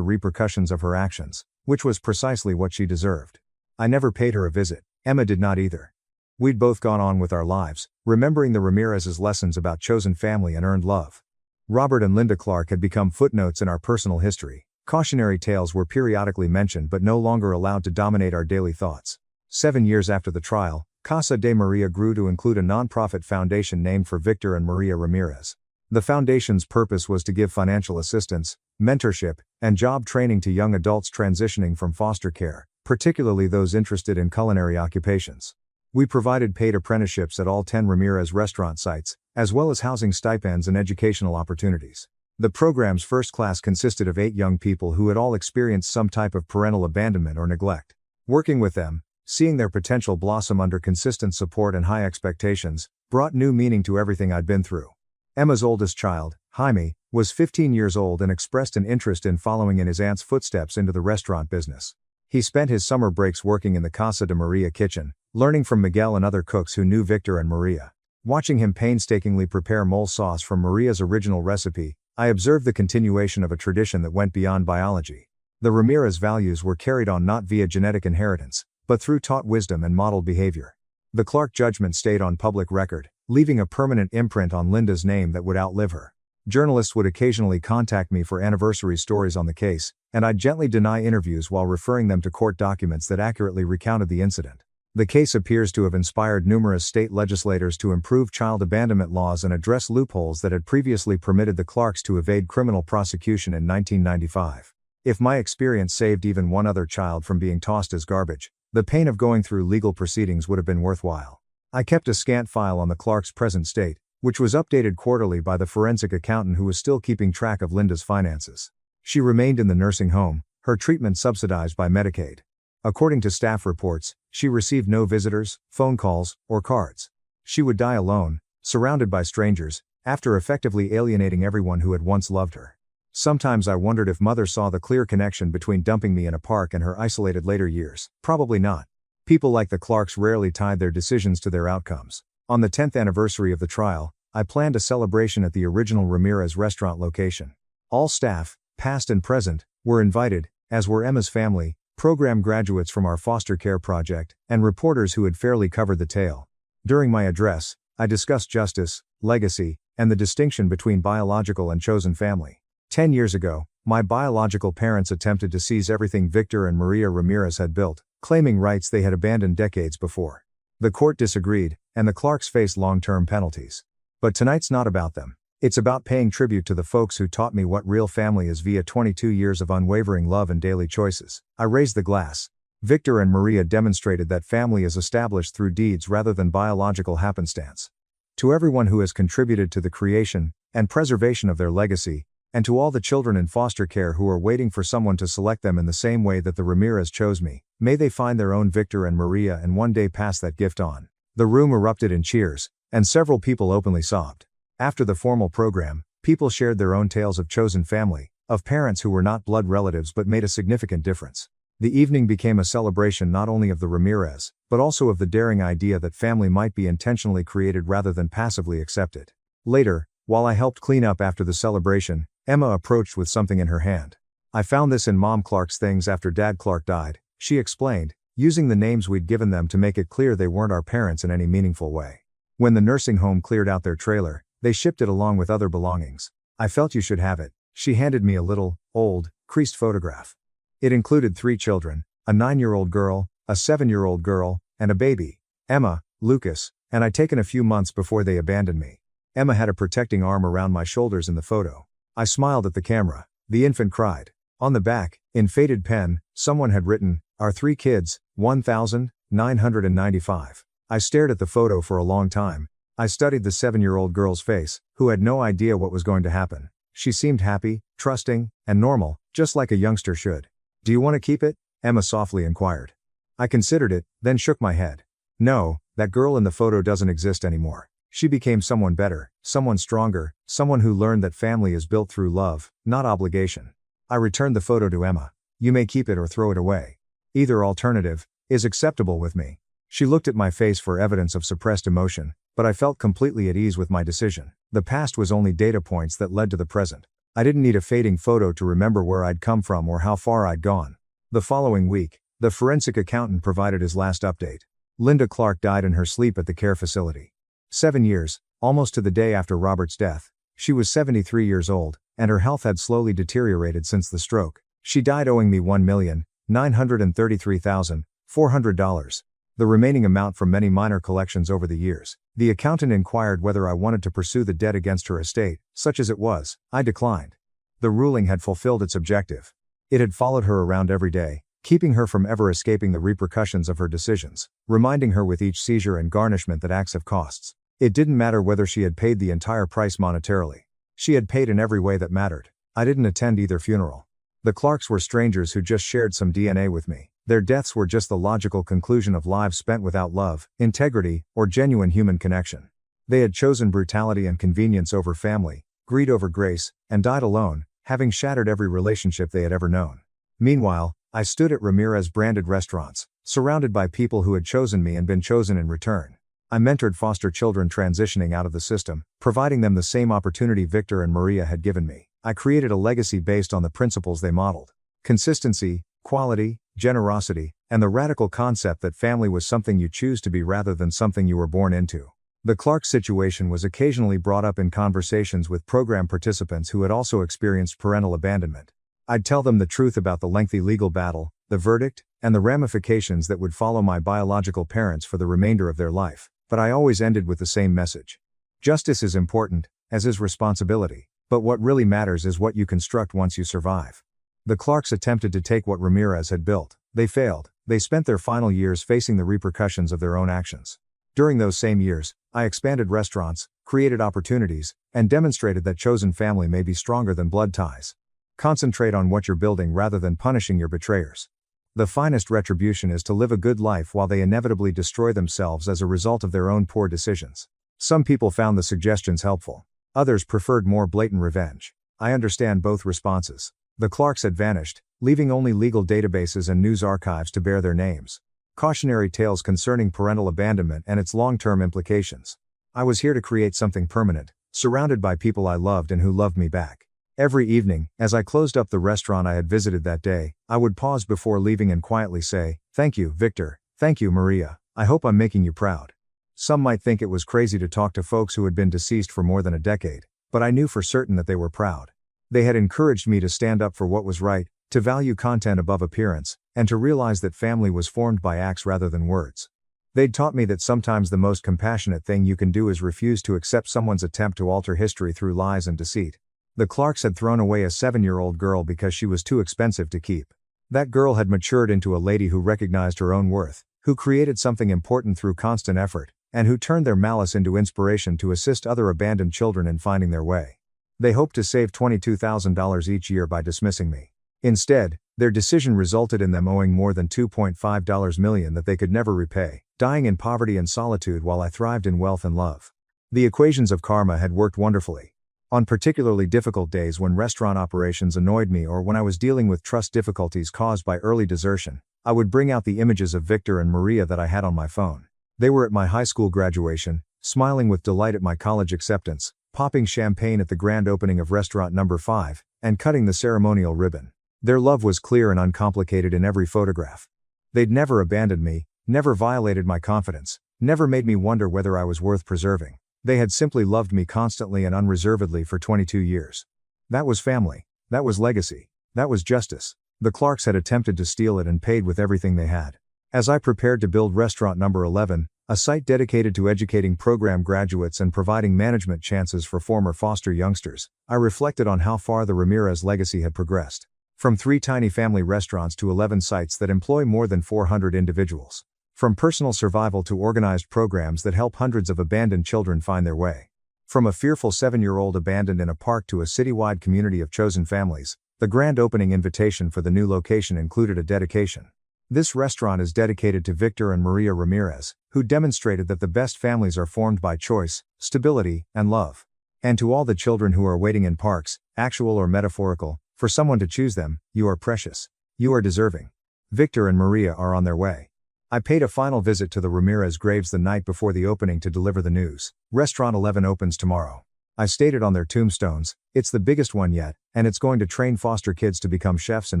repercussions of her actions, which was precisely what she deserved. I never paid her a visit. Emma did not either. We'd both gone on with our lives, remembering the Ramirez's lessons about chosen family and earned love. Robert and Linda Clark had become footnotes in our personal history. Cautionary tales were periodically mentioned but no longer allowed to dominate our daily thoughts. 7 years after the trial, Casa de Maria grew to include a non-profit foundation named for Victor and Maria Ramirez. The foundation's purpose was to give financial assistance, mentorship, and job training to young adults transitioning from foster care, particularly those interested in culinary occupations. We provided paid apprenticeships at all 10 Ramirez restaurant sites, as well as housing stipends and educational opportunities. The program's first class consisted of 8 young people who had all experienced some type of parental abandonment or neglect. Working with them, seeing their potential blossom under consistent support and high expectations, brought new meaning to everything I'd been through. Emma's oldest child, Jaime, was 15 years old and expressed an interest in following in his aunt's footsteps into the restaurant business. He spent his summer breaks working in the Casa de Maria kitchen, learning from Miguel and other cooks who knew Victor and Maria. Watching him painstakingly prepare mole sauce from Maria's original recipe, I observed the continuation of a tradition that went beyond biology. The Ramirez values were carried on not via genetic inheritance, but through taught wisdom and modeled behavior. The Clark judgment stayed on public record, leaving a permanent imprint on Linda's name that would outlive her. Journalists would occasionally contact me for anniversary stories on the case, and I'd gently deny interviews while referring them to court documents that accurately recounted the incident. The case appears to have inspired numerous state legislators to improve child abandonment laws and address loopholes that had previously permitted the Clarks to evade criminal prosecution in 1995. If my experience saved even one other child from being tossed as garbage, the pain of going through legal proceedings would have been worthwhile. I kept a scant file on the Clark's present state, which was updated quarterly by the forensic accountant who was still keeping track of Linda's finances. She remained in the nursing home, her treatment subsidized by Medicaid. According to staff reports, she received no visitors, phone calls, or cards. She would die alone, surrounded by strangers, after effectively alienating everyone who had once loved her. Sometimes I wondered if Mother saw the clear connection between dumping me in a park and her isolated later years. Probably not. People like the Clarks rarely tied their decisions to their outcomes. On the 10th anniversary of the trial, I planned a celebration at the original Ramirez restaurant location. All staff, past and present, were invited, as were Emma's family, program graduates from our foster care project, and reporters who had fairly covered the tale. During my address, I discussed justice, legacy, and the distinction between biological and chosen family. 10 years ago, my biological parents attempted to seize everything Victor and Maria Ramirez had built, claiming rights they had abandoned decades before. The court disagreed, and the Clarks faced long-term penalties. But tonight's not about them. It's about paying tribute to the folks who taught me what real family is via 22 years of unwavering love and daily choices. I raised the glass. Victor and Maria demonstrated that family is established through deeds rather than biological happenstance. To everyone who has contributed to the creation and preservation of their legacy, and to all the children in foster care who are waiting for someone to select them in the same way that the Ramirez chose me, may they find their own Victor and Maria and one day pass that gift on. The room erupted in cheers, and several people openly sobbed. After the formal program, people shared their own tales of chosen family, of parents who were not blood relatives but made a significant difference. The evening became a celebration not only of the Ramirez, but also of the daring idea that family might be intentionally created rather than passively accepted. Later, while I helped clean up after the celebration, Emma approached with something in her hand. "I found this in Mom Clark's things after Dad Clark died," she explained, using the names we'd given them to make it clear they weren't our parents in any meaningful way. When the nursing home cleared out their trailer, they shipped it along with other belongings. "I felt you should have it." She handed me a little, old, creased photograph. It included 3 children, a 9-year-old girl, a 7-year-old girl, and a baby, Emma, Lucas, and I'd taken a few months before they abandoned me. Emma had a protecting arm around my shoulders in the photo. I smiled at the camera. The infant cried. On the back, in faded pen, someone had written, "Our 3 kids, 1,995. I stared at the photo for a long time. I studied the 7-year-old girl's face, who had no idea what was going to happen. She seemed happy, trusting, and normal, just like a youngster should. "Do you want to keep it?" Emma softly inquired. I considered it, then shook my head. "No, that girl in the photo doesn't exist anymore. She became someone better, someone stronger, someone who learned that family is built through love, not obligation." I returned the photo to Emma. "You may keep it or throw it away. Either alternative is acceptable with me." She looked at my face for evidence of suppressed emotion, but I felt completely at ease with my decision. The past was only data points that led to the present. I didn't need a fading photo to remember where I'd come from or how far I'd gone. The following week, the forensic accountant provided his last update. Linda Clark died in her sleep at the care facility. 7 years, almost to the day after Robert's death. She was 73 years old, and her health had slowly deteriorated since the stroke. She died owing me $1,933,400. The remaining amount from many minor collections over the years. The accountant inquired whether I wanted to pursue the debt against her estate, such as it was. I declined. The ruling had fulfilled its objective. It had followed her around every day, keeping her from ever escaping the repercussions of her decisions, reminding her with each seizure and garnishment that acts have costs. It didn't matter whether she had paid the entire price monetarily. She had paid in every way that mattered. I didn't attend either funeral. The Clarks were strangers who just shared some DNA with me. Their deaths were just the logical conclusion of lives spent without love, integrity, or genuine human connection. They had chosen brutality and convenience over family, greed over grace, and died alone, having shattered every relationship they had ever known. Meanwhile, I stood at Ramirez-branded restaurants, surrounded by people who had chosen me and been chosen in return. I mentored foster children transitioning out of the system, providing them the same opportunity Victor and Maria had given me. I created a legacy based on the principles they modeled. Consistency, quality, generosity, and the radical concept that family was something you choose to be rather than something you were born into. The Clark situation was occasionally brought up in conversations with program participants who had also experienced parental abandonment. I'd tell them the truth about the lengthy legal battle, the verdict, and the ramifications that would follow my biological parents for the remainder of their life, but I always ended with the same message. Justice is important, as is responsibility, but what really matters is what you construct once you survive. The Clarks attempted to take what Ramirez had built. They failed. They spent their final years facing the repercussions of their own actions. During those same years, I expanded restaurants, created opportunities, and demonstrated that chosen family may be stronger than blood ties. Concentrate on what you're building rather than punishing your betrayers. The finest retribution is to live a good life while they inevitably destroy themselves as a result of their own poor decisions. Some people found the suggestions helpful. Others preferred more blatant revenge. I understand both responses. The Clarks had vanished, leaving only legal databases and news archives to bear their names. Cautionary tales concerning parental abandonment and its long-term implications. I was here to create something permanent, surrounded by people I loved and who loved me back. Every evening, as I closed up the restaurant I had visited that day, I would pause before leaving and quietly say, "Thank you, Victor. Thank you, Maria. I hope I'm making you proud." Some might think it was crazy to talk to folks who had been deceased for more than a decade, but I knew for certain that they were proud. They had encouraged me to stand up for what was right, to value content above appearance, and to realize that family was formed by acts rather than words. They'd taught me that sometimes the most compassionate thing you can do is refuse to accept someone's attempt to alter history through lies and deceit. The Clarks had thrown away a 7-year-old girl because she was too expensive to keep. That girl had matured into a lady who recognized her own worth, who created something important through constant effort, and who turned their malice into inspiration to assist other abandoned children in finding their way. They hoped to save $22,000 each year by dismissing me. Instead, their decision resulted in them owing more than $2.5 million that they could never repay, dying in poverty and solitude while I thrived in wealth and love. The equations of karma had worked wonderfully. On particularly difficult days when restaurant operations annoyed me or when I was dealing with trust difficulties caused by early desertion, I would bring out the images of Victor and Maria that I had on my phone. They were at my high school graduation, smiling with delight at my college acceptance, popping champagne at the grand opening of restaurant number 5, and cutting the ceremonial ribbon. Their love was clear and uncomplicated in every photograph. They'd never abandoned me, never violated my confidence, never made me wonder whether I was worth preserving. They had simply loved me constantly and unreservedly for 22 years. That was family. That was legacy. That was justice. The Clarks had attempted to steal it and paid with everything they had. As I prepared to build restaurant number 11, a site dedicated to educating program graduates and providing management chances for former foster youngsters, I reflected on how far the Ramirez legacy had progressed. From 3 tiny family restaurants to 11 sites that employ more than 400 individuals. From personal survival to organized programs that help hundreds of abandoned children find their way. From a fearful 7-year-old abandoned in a park to a citywide community of chosen families, the grand opening invitation for the new location included a dedication. This restaurant is dedicated to Victor and Maria Ramirez, who demonstrated that the best families are formed by choice, stability, and love. And to all the children who are waiting in parks, actual or metaphorical, for someone to choose them, you are precious. You are deserving. Victor and Maria are on their way. I paid a final visit to the Ramirez graves the night before the opening to deliver the news. Restaurant 11 opens tomorrow. I stated on their tombstones, "It's the biggest one yet, and it's going to train foster kids to become chefs and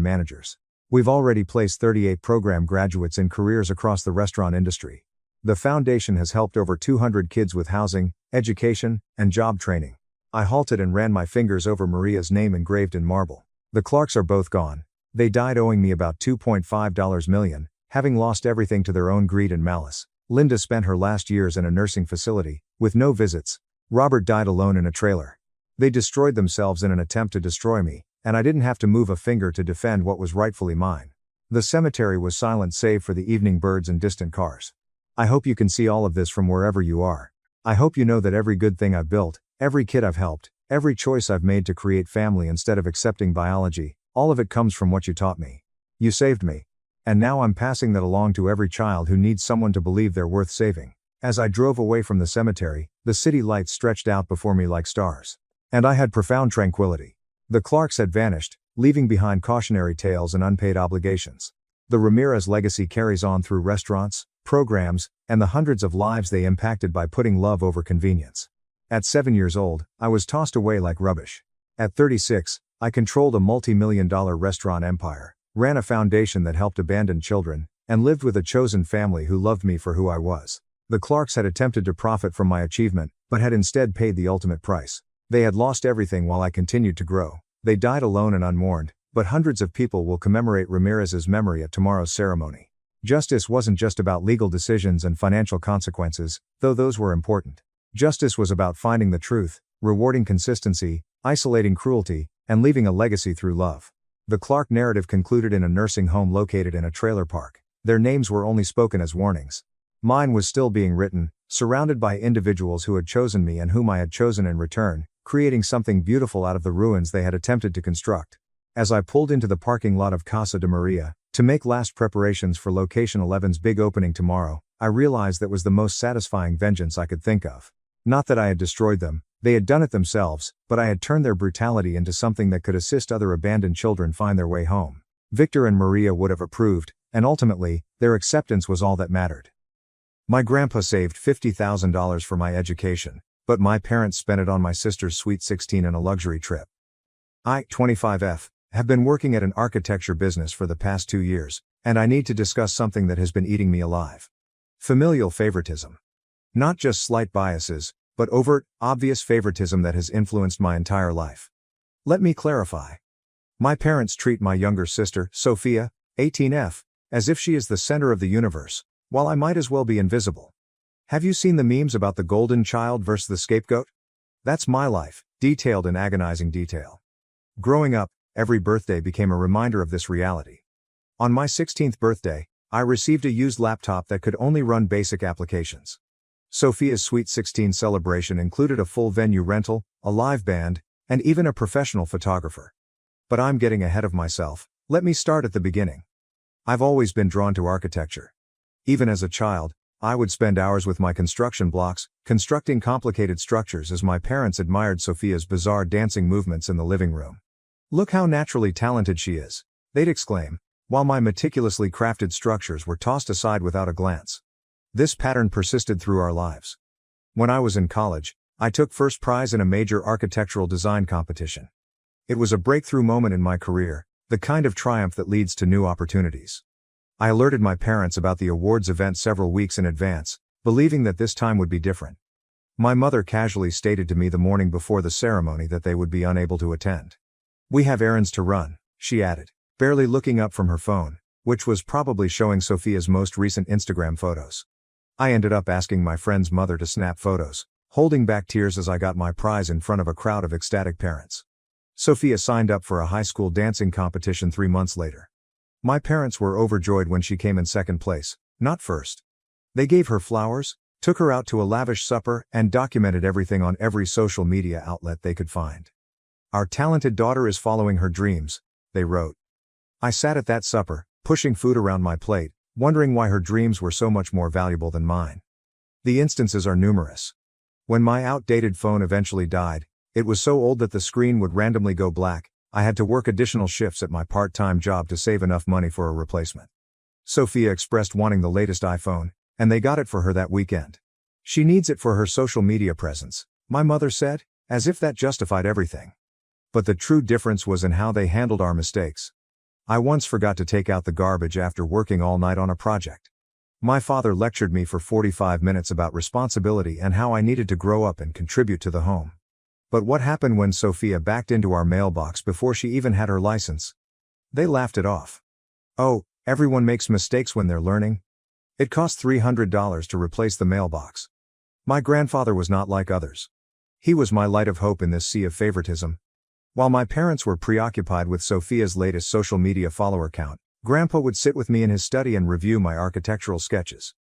managers." We've already placed 38 program graduates in careers across the restaurant industry. The foundation has helped over 200 kids with housing, education, and job training. I halted and ran my fingers over Maria's name engraved in marble. The Clarks are both gone. They died owing me about $2.5 million, having lost everything to their own greed and malice. Linda spent her last years in a nursing facility, with no visits. Robert died alone in a trailer. They destroyed themselves in an attempt to destroy me, and I didn't have to move a finger to defend what was rightfully mine. The cemetery was silent save for the evening birds and distant cars. I hope you can see all of this from wherever you are. I hope you know that every good thing I've built, every kid I've helped, every choice I've made to create family instead of accepting biology, all of it comes from what you taught me. You saved me. And now I'm passing that along to every child who needs someone to believe they're worth saving. As I drove away from the cemetery, the city lights stretched out before me like stars. And I had profound tranquility. The Clarks had vanished, leaving behind cautionary tales and unpaid obligations. The Ramirez legacy carries on through restaurants, programs, and the hundreds of lives they impacted by putting love over convenience. At 7 years old, I was tossed away like rubbish. At 36, I controlled a multi-million-dollar restaurant empire, ran a foundation that helped abandoned children, and lived with a chosen family who loved me for who I was. The Clarks had attempted to profit from my achievement, but had instead paid the ultimate price. They had lost everything while I continued to grow. They died alone and unmourned, but hundreds of people will commemorate Ramirez's memory at tomorrow's ceremony. Justice wasn't just about legal decisions and financial consequences, though those were important. Justice was about finding the truth, rewarding consistency, isolating cruelty, and leaving a legacy through love. The Clark narrative concluded in a nursing home located in a trailer park. Their names were only spoken as warnings. Mine was still being written, surrounded by individuals who had chosen me and whom I had chosen in return, creating something beautiful out of the ruins they had attempted to construct. As I pulled into the parking lot of Casa de Maria, to make last preparations for Location 11's big opening tomorrow, I realized that was the most satisfying vengeance I could think of. Not that I had destroyed them, they had done it themselves, but I had turned their brutality into something that could assist other abandoned children find their way home. Victor and Maria would have approved, and ultimately, their acceptance was all that mattered. My grandpa saved $50,000 for my education, but my parents spent it on my sister's sweet 16 and a luxury trip. I, 25F, have been working at an architecture business for the past 2 years, and I need to discuss something that has been eating me alive. Familial favoritism. Not just slight biases, but overt, obvious favoritism that has influenced my entire life. Let me clarify. My parents treat my younger sister, Sophia, 18F, as if she is the center of the universe, while I might as well be invisible. Have you seen the memes about the golden child versus the scapegoat? That's my life, detailed in agonizing detail. Growing up, every birthday became a reminder of this reality. On my 16th birthday, I received a used laptop that could only run basic applications. Sophia's Sweet 16 celebration included a full venue rental, a live band, and even a professional photographer. But I'm getting ahead of myself. Let me start at the beginning. I've always been drawn to architecture. Even as a child, I would spend hours with my construction blocks, constructing complicated structures as my parents admired Sophia's bizarre dancing movements in the living room. "Look how naturally talented she is," they'd exclaim, while my meticulously crafted structures were tossed aside without a glance. This pattern persisted through our lives. When I was in college, I took first prize in a major architectural design competition. It was a breakthrough moment in my career, the kind of triumph that leads to new opportunities. I alerted my parents about the awards event several weeks in advance, believing that this time would be different. My mother casually stated to me the morning before the ceremony that they would be unable to attend. "We have errands to run," she added, barely looking up from her phone, which was probably showing Sophia's most recent Instagram photos. I ended up asking my friend's mother to snap photos, holding back tears as I got my prize in front of a crowd of ecstatic parents. Sophia signed up for a high school dancing competition 3 months later. My parents were overjoyed when she came in second place, not first. They gave her flowers, took her out to a lavish supper, and documented everything on every social media outlet they could find. "Our talented daughter is following her dreams," they wrote. I sat at that supper, pushing food around my plate, wondering why her dreams were so much more valuable than mine. The instances are numerous. When my outdated phone eventually died, it was so old that the screen would randomly go black. I had to work additional shifts at my part-time job to save enough money for a replacement. Sophia expressed wanting the latest iPhone, and they got it for her that weekend. "She needs it for her social media presence," my mother said, as if that justified everything. But the true difference was in how they handled our mistakes. I once forgot to take out the garbage after working all night on a project. My father lectured me for 45 minutes about responsibility and how I needed to grow up and contribute to the home. But what happened when Sophia backed into our mailbox before she even had her license? They laughed it off. "Oh, everyone makes mistakes when they're learning." It cost $300 to replace the mailbox. My grandfather was not like others. He was my light of hope in this sea of favoritism. While my parents were preoccupied with Sophia's latest social media follower count, Grandpa would sit with me in his study and review my architectural sketches.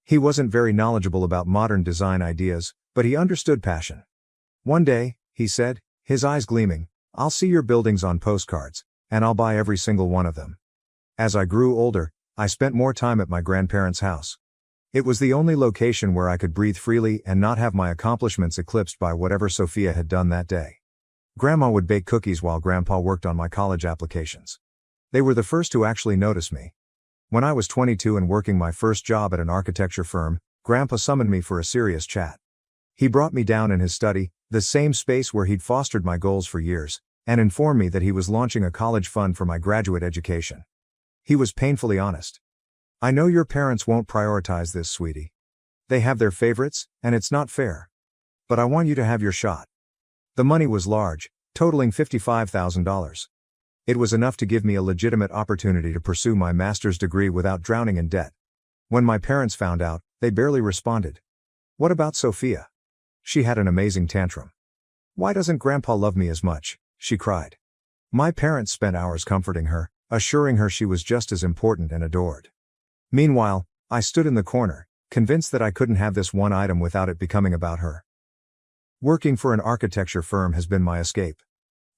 He wasn't very knowledgeable about modern design ideas, but he understood passion. "One day," he said, his eyes gleaming, "I'll see your buildings on postcards, and I'll buy every single one of them." As I grew older, I spent more time at my grandparents' house. It was the only location where I could breathe freely and not have my accomplishments eclipsed by whatever Sophia had done that day. Grandma would bake cookies while Grandpa worked on my college applications. They were the first to actually notice me. When I was 22 and working my first job at an architecture firm, Grandpa summoned me for a serious chat. He brought me down in his study, the same space where he'd fostered my goals for years, and informed me that he was launching a college fund for my graduate education. He was painfully honest. "I know your parents won't prioritize this, sweetie. They have their favorites, and it's not fair. But I want you to have your shot." The money was large, totaling $55,000. It was enough to give me a legitimate opportunity to pursue my master's degree without drowning in debt. When my parents found out, they barely responded. "What about Sophia? She had an amazing tantrum. Why doesn't Grandpa love me as much?" she cried. My parents spent hours comforting her, assuring her she was just as important and adored. Meanwhile, I stood in the corner, convinced that I couldn't have this one item without it becoming about her. Working for an architecture firm has been my escape.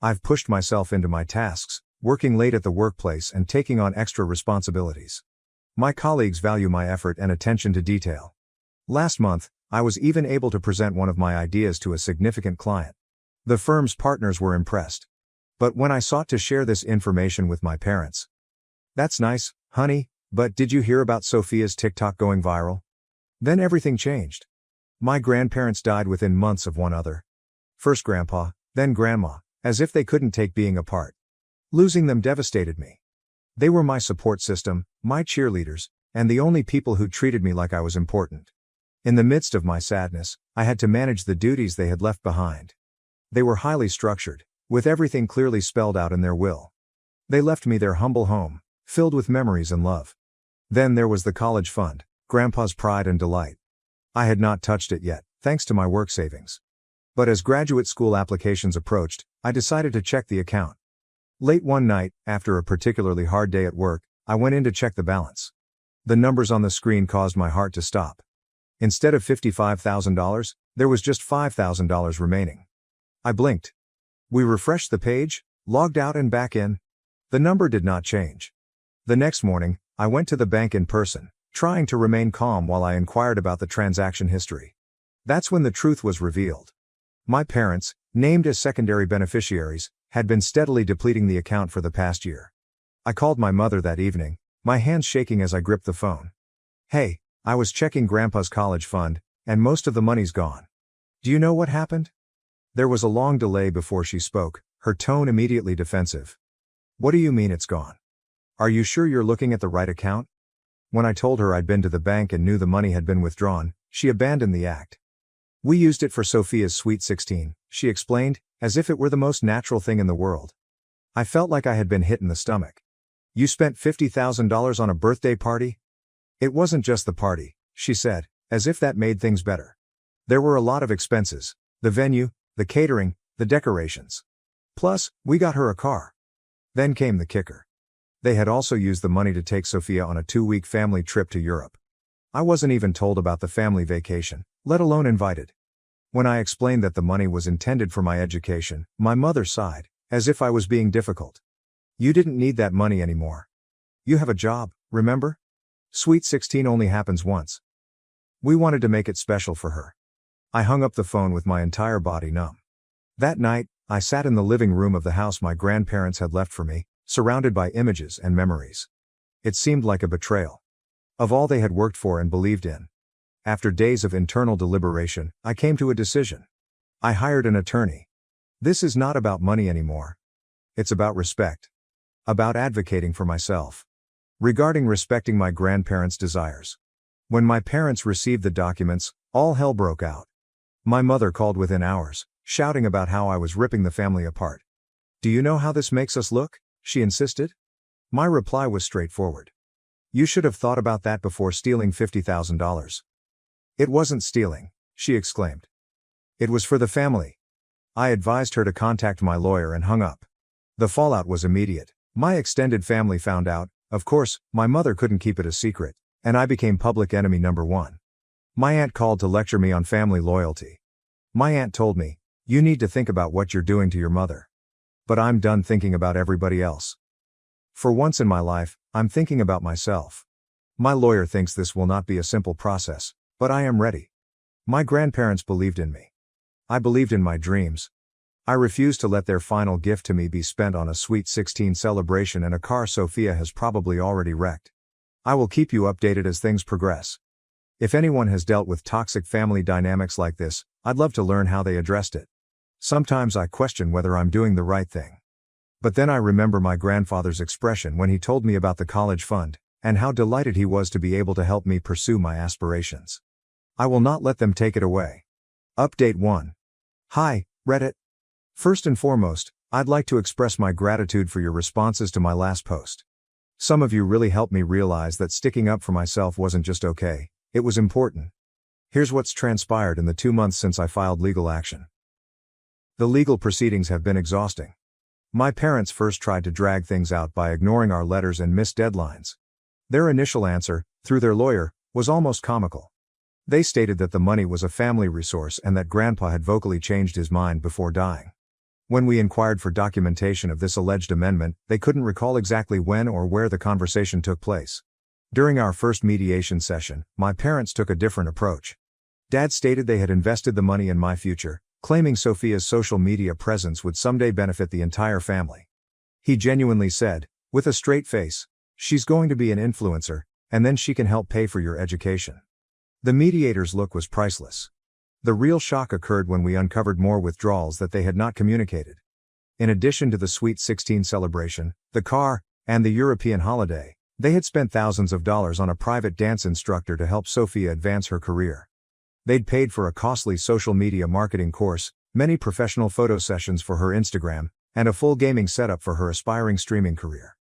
I've pushed myself into my tasks, working late at the workplace and taking on extra responsibilities. My colleagues value my effort and attention to detail. Last month, I was even able to present one of my ideas to a significant client. The firm's partners were impressed. But when I sought to share this information with my parents, "That's nice, honey, but did you hear about Sophia's TikTok going viral?" Then everything changed. My grandparents died within months of one another. First grandpa, then grandma, as if they couldn't take being apart. Losing them devastated me. They were my support system, my cheerleaders, and the only people who treated me like I was important. In the midst of my sadness, I had to manage the duties they had left behind. They were highly structured, with everything clearly spelled out in their will. They left me their humble home, filled with memories and love. Then there was the college fund, Grandpa's pride and delight. I had not touched it yet, thanks to my work savings. But as graduate school applications approached, I decided to check the account. Late one night, after a particularly hard day at work, I went in to check the balance. The numbers on the screen caused my heart to stop. Instead of $55,000, there was just $5,000 remaining. I blinked. We refreshed the page, logged out and back in. The number did not change. The next morning, I went to the bank in person, trying to remain calm while I inquired about the transaction history. That's when the truth was revealed. My parents, named as secondary beneficiaries, had been steadily depleting the account for the past year. I called my mother that evening, my hands shaking as I gripped the phone. "Hey, I was checking Grandpa's college fund, and most of the money's gone. Do you know what happened?" There was a long delay before she spoke, her tone immediately defensive. "What do you mean it's gone? Are you sure you're looking at the right account?" When I told her I'd been to the bank and knew the money had been withdrawn, she abandoned the act. "We used it for Sophia's Sweet 16, she explained, as if it were the most natural thing in the world. I felt like I had been hit in the stomach. "You spent $50,000 on a birthday party?" "It wasn't just the party," she said, as if that made things better. "There were a lot of expenses, the venue, the catering, the decorations. Plus, we got her a car." Then came the kicker. They had also used the money to take Sophia on a 2-week family trip to Europe. I wasn't even told about the family vacation, let alone invited. When I explained that the money was intended for my education, my mother sighed, as if I was being difficult. "You didn't need that money anymore. You have a job, remember? Sweet 16 only happens once." We wanted to make it special for her. I hung up the phone with my entire body numb. That night, I sat in the living room of the house my grandparents had left for me, surrounded by images and memories. It seemed like a betrayal of all they had worked for and believed in. After days of internal deliberation, I came to a decision. I hired an attorney. This is not about money anymore. It's about respect. About advocating for myself. Regarding respecting my grandparents' desires. When my parents received the documents, all hell broke out. My mother called within hours, shouting about how I was ripping the family apart. "Do you know how this makes us look?" she insisted. My reply was straightforward. "You should have thought about that before stealing $50,000. "It wasn't stealing," she exclaimed. "It was for the family." I advised her to contact my lawyer and hung up. The fallout was immediate. My extended family found out, of course, my mother couldn't keep it a secret, and I became public enemy number one. My aunt called to lecture me on family loyalty. My aunt told me, "You need to think about what you're doing to your mother." But I'm done thinking about everybody else. For once in my life, I'm thinking about myself. My lawyer thinks this will not be a simple process, but I am ready. My grandparents believed in me. I believed in my dreams. I refuse to let their final gift to me be spent on a Sweet 16 celebration and a car Sophia has probably already wrecked. I will keep you updated as things progress. If anyone has dealt with toxic family dynamics like this, I'd love to learn how they addressed it. Sometimes I question whether I'm doing the right thing. But then I remember my grandfather's expression when he told me about the college fund, and how delighted he was to be able to help me pursue my aspirations. I will not let them take it away. Update 1. Hi, Reddit. First and foremost, I'd like to express my gratitude for your responses to my last post. Some of you really helped me realize that sticking up for myself wasn't just okay, it was important. Here's what's transpired in the 2 months since I filed legal action. The legal proceedings have been exhausting. My parents first tried to drag things out by ignoring our letters and missed deadlines. Their initial answer, through their lawyer, was almost comical. They stated that the money was a family resource and that Grandpa had vocally changed his mind before dying. When we inquired for documentation of this alleged amendment, they couldn't recall exactly when or where the conversation took place. During our first mediation session, my parents took a different approach. Dad stated they had invested the money in my future, claiming Sophia's social media presence would someday benefit the entire family. He genuinely said, with a straight face, "She's going to be an influencer, and then she can help pay for your education." The mediator's look was priceless. The real shock occurred when we uncovered more withdrawals that they had not communicated. In addition to the Sweet 16 celebration, the car, and the European holiday, they had spent thousands of dollars on a private dance instructor to help Sophia advance her career. They'd paid for a costly social media marketing course, many professional photo sessions for her Instagram, and a full gaming setup for her aspiring streaming career.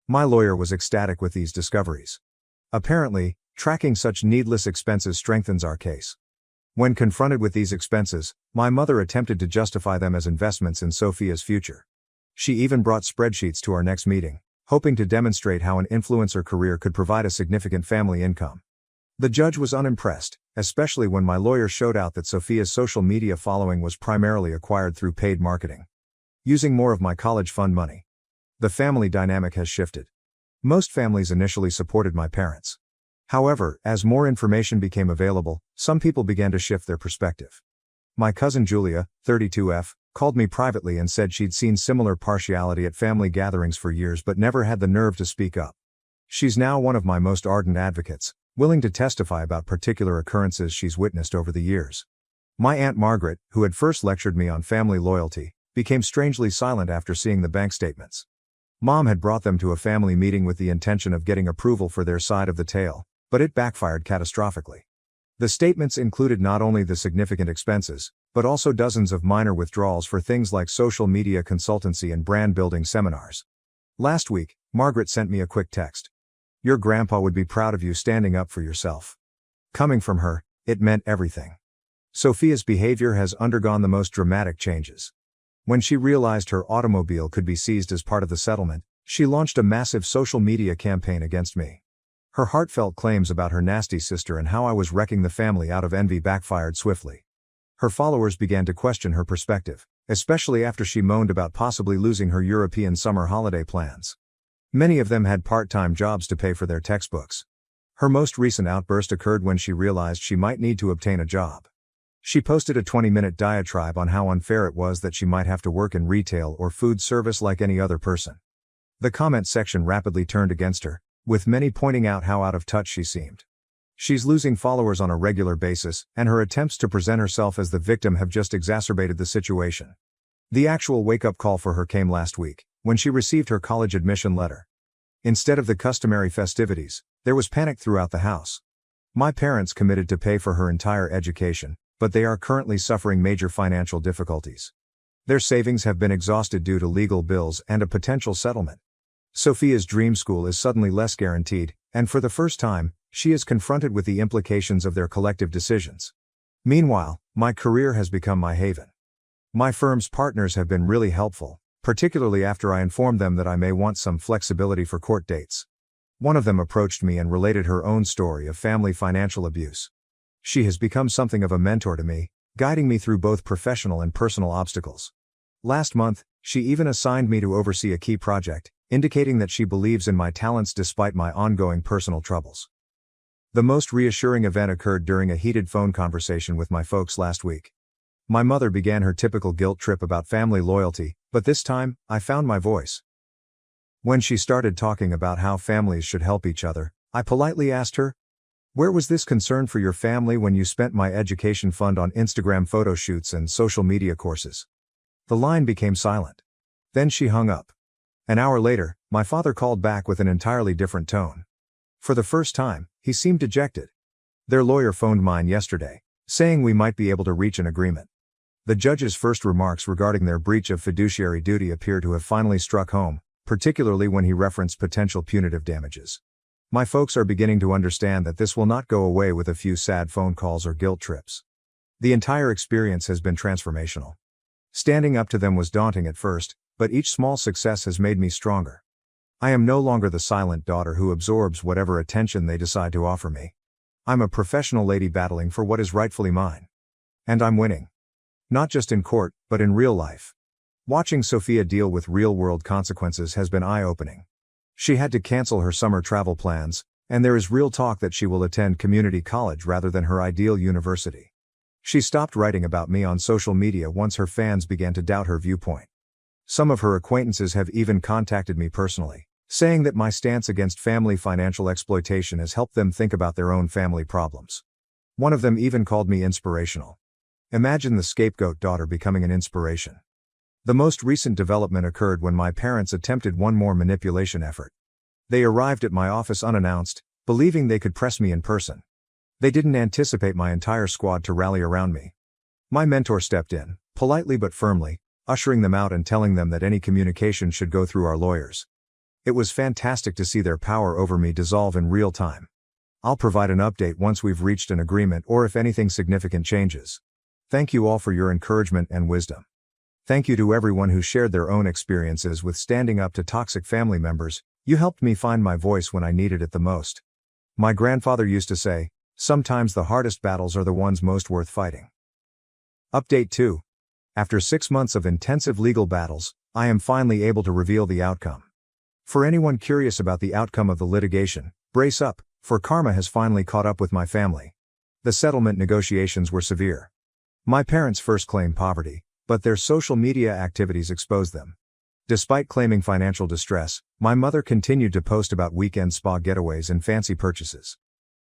My lawyer was ecstatic with these discoveries. Apparently, tracking such needless expenses strengthens our case. When confronted with these expenses, my mother attempted to justify them as investments in Sophia's future. She even brought spreadsheets to our next meeting, hoping to demonstrate how an influencer career could provide a significant family income. The judge was unimpressed, especially when my lawyer showed out that Sophia's social media following was primarily acquired through paid marketing. Using more of my college fund money. The family dynamic has shifted. Most families initially supported my parents. However, as more information became available, some people began to shift their perspective. My cousin Julia, 32F, called me privately and said she'd seen similar partiality at family gatherings for years but never had the nerve to speak up. She's now one of my most ardent advocates, willing to testify about particular occurrences she's witnessed over the years. My Aunt Margaret, who had first lectured me on family loyalty, became strangely silent after seeing the bank statements. Mom had brought them to a family meeting with the intention of getting approval for their side of the tale, but it backfired catastrophically. The statements included not only the significant expenses, but also dozens of minor withdrawals for things like social media consultancy and brand building seminars. Last week, Margaret sent me a quick text. "Your grandpa would be proud of you standing up for yourself." Coming from her, it meant everything. Sophia's behavior has undergone the most dramatic changes. When she realized her automobile could be seized as part of the settlement, she launched a massive social media campaign against me. Her heartfelt claims about her nasty sister and how I was wrecking the family out of envy backfired swiftly. Her followers began to question her perspective, especially after she moaned about possibly losing her European summer holiday plans. Many of them had part-time jobs to pay for their textbooks. Her most recent outburst occurred when she realized she might need to obtain a job. She posted a 20-minute diatribe on how unfair it was that she might have to work in retail or food service like any other person. The comment section rapidly turned against her, with many pointing out how out of touch she seemed. She's losing followers on a regular basis, and her attempts to present herself as the victim have just exacerbated the situation. The actual wake-up call for her came last week, when she received her college admission letter. Instead of the customary festivities, there was panic throughout the house. My parents committed to pay for her entire education, but they are currently suffering major financial difficulties. Their savings have been exhausted due to legal bills and a potential settlement. Sophia's dream school is suddenly less guaranteed, and for the first time, she is confronted with the implications of their collective decisions. Meanwhile, my career has become my haven. My firm's partners have been really helpful, particularly after I informed them that I may want some flexibility for court dates. One of them approached me and related her own story of family financial abuse. She has become something of a mentor to me, guiding me through both professional and personal obstacles. Last month, she even assigned me to oversee a key project, indicating that she believes in my talents despite my ongoing personal troubles. The most reassuring event occurred during a heated phone conversation with my folks last week. My mother began her typical guilt trip about family loyalty, but this time, I found my voice. When she started talking about how families should help each other, I politely asked her, "Where was this concern for your family when you spent my education fund on Instagram photo shoots and social media courses?" The line became silent. Then she hung up. An hour later, my father called back with an entirely different tone. For the first time, he seemed dejected. "Their lawyer phoned mine yesterday, saying we might be able to reach an agreement." The judge's first remarks regarding their breach of fiduciary duty appear to have finally struck home, particularly when he referenced potential punitive damages. My folks are beginning to understand that this will not go away with a few sad phone calls or guilt trips. The entire experience has been transformational. Standing up to them was daunting at first, but each small success has made me stronger. I am no longer the silent daughter who absorbs whatever attention they decide to offer me. I'm a professional lady battling for what is rightfully mine. And I'm winning. Not just in court, but in real life. Watching Sophia deal with real-world consequences has been eye-opening. She had to cancel her summer travel plans, and there is real talk that she will attend community college rather than her ideal university. She stopped writing about me on social media once her fans began to doubt her viewpoint. Some of her acquaintances have even contacted me personally, saying that my stance against family financial exploitation has helped them think about their own family problems. One of them even called me inspirational. Imagine the scapegoat daughter becoming an inspiration. The most recent development occurred when my parents attempted one more manipulation effort. They arrived at my office unannounced, believing they could press me in person. They didn't anticipate my entire squad to rally around me. My mentor stepped in, politely but firmly, ushering them out and telling them that any communication should go through our lawyers. It was fantastic to see their power over me dissolve in real time. I'll provide an update once we've reached an agreement or if anything significant changes. Thank you all for your encouragement and wisdom. Thank you to everyone who shared their own experiences with standing up to toxic family members. You helped me find my voice when I needed it the most. My grandfather used to say, sometimes the hardest battles are the ones most worth fighting. Update 2. After 6 months of intensive legal battles, I am finally able to reveal the outcome. For anyone curious about the outcome of the litigation, brace up, for karma has finally caught up with my family. The settlement negotiations were severe. My parents first claimed poverty, but their social media activities exposed them. Despite claiming financial distress, my mother continued to post about weekend spa getaways and fancy purchases.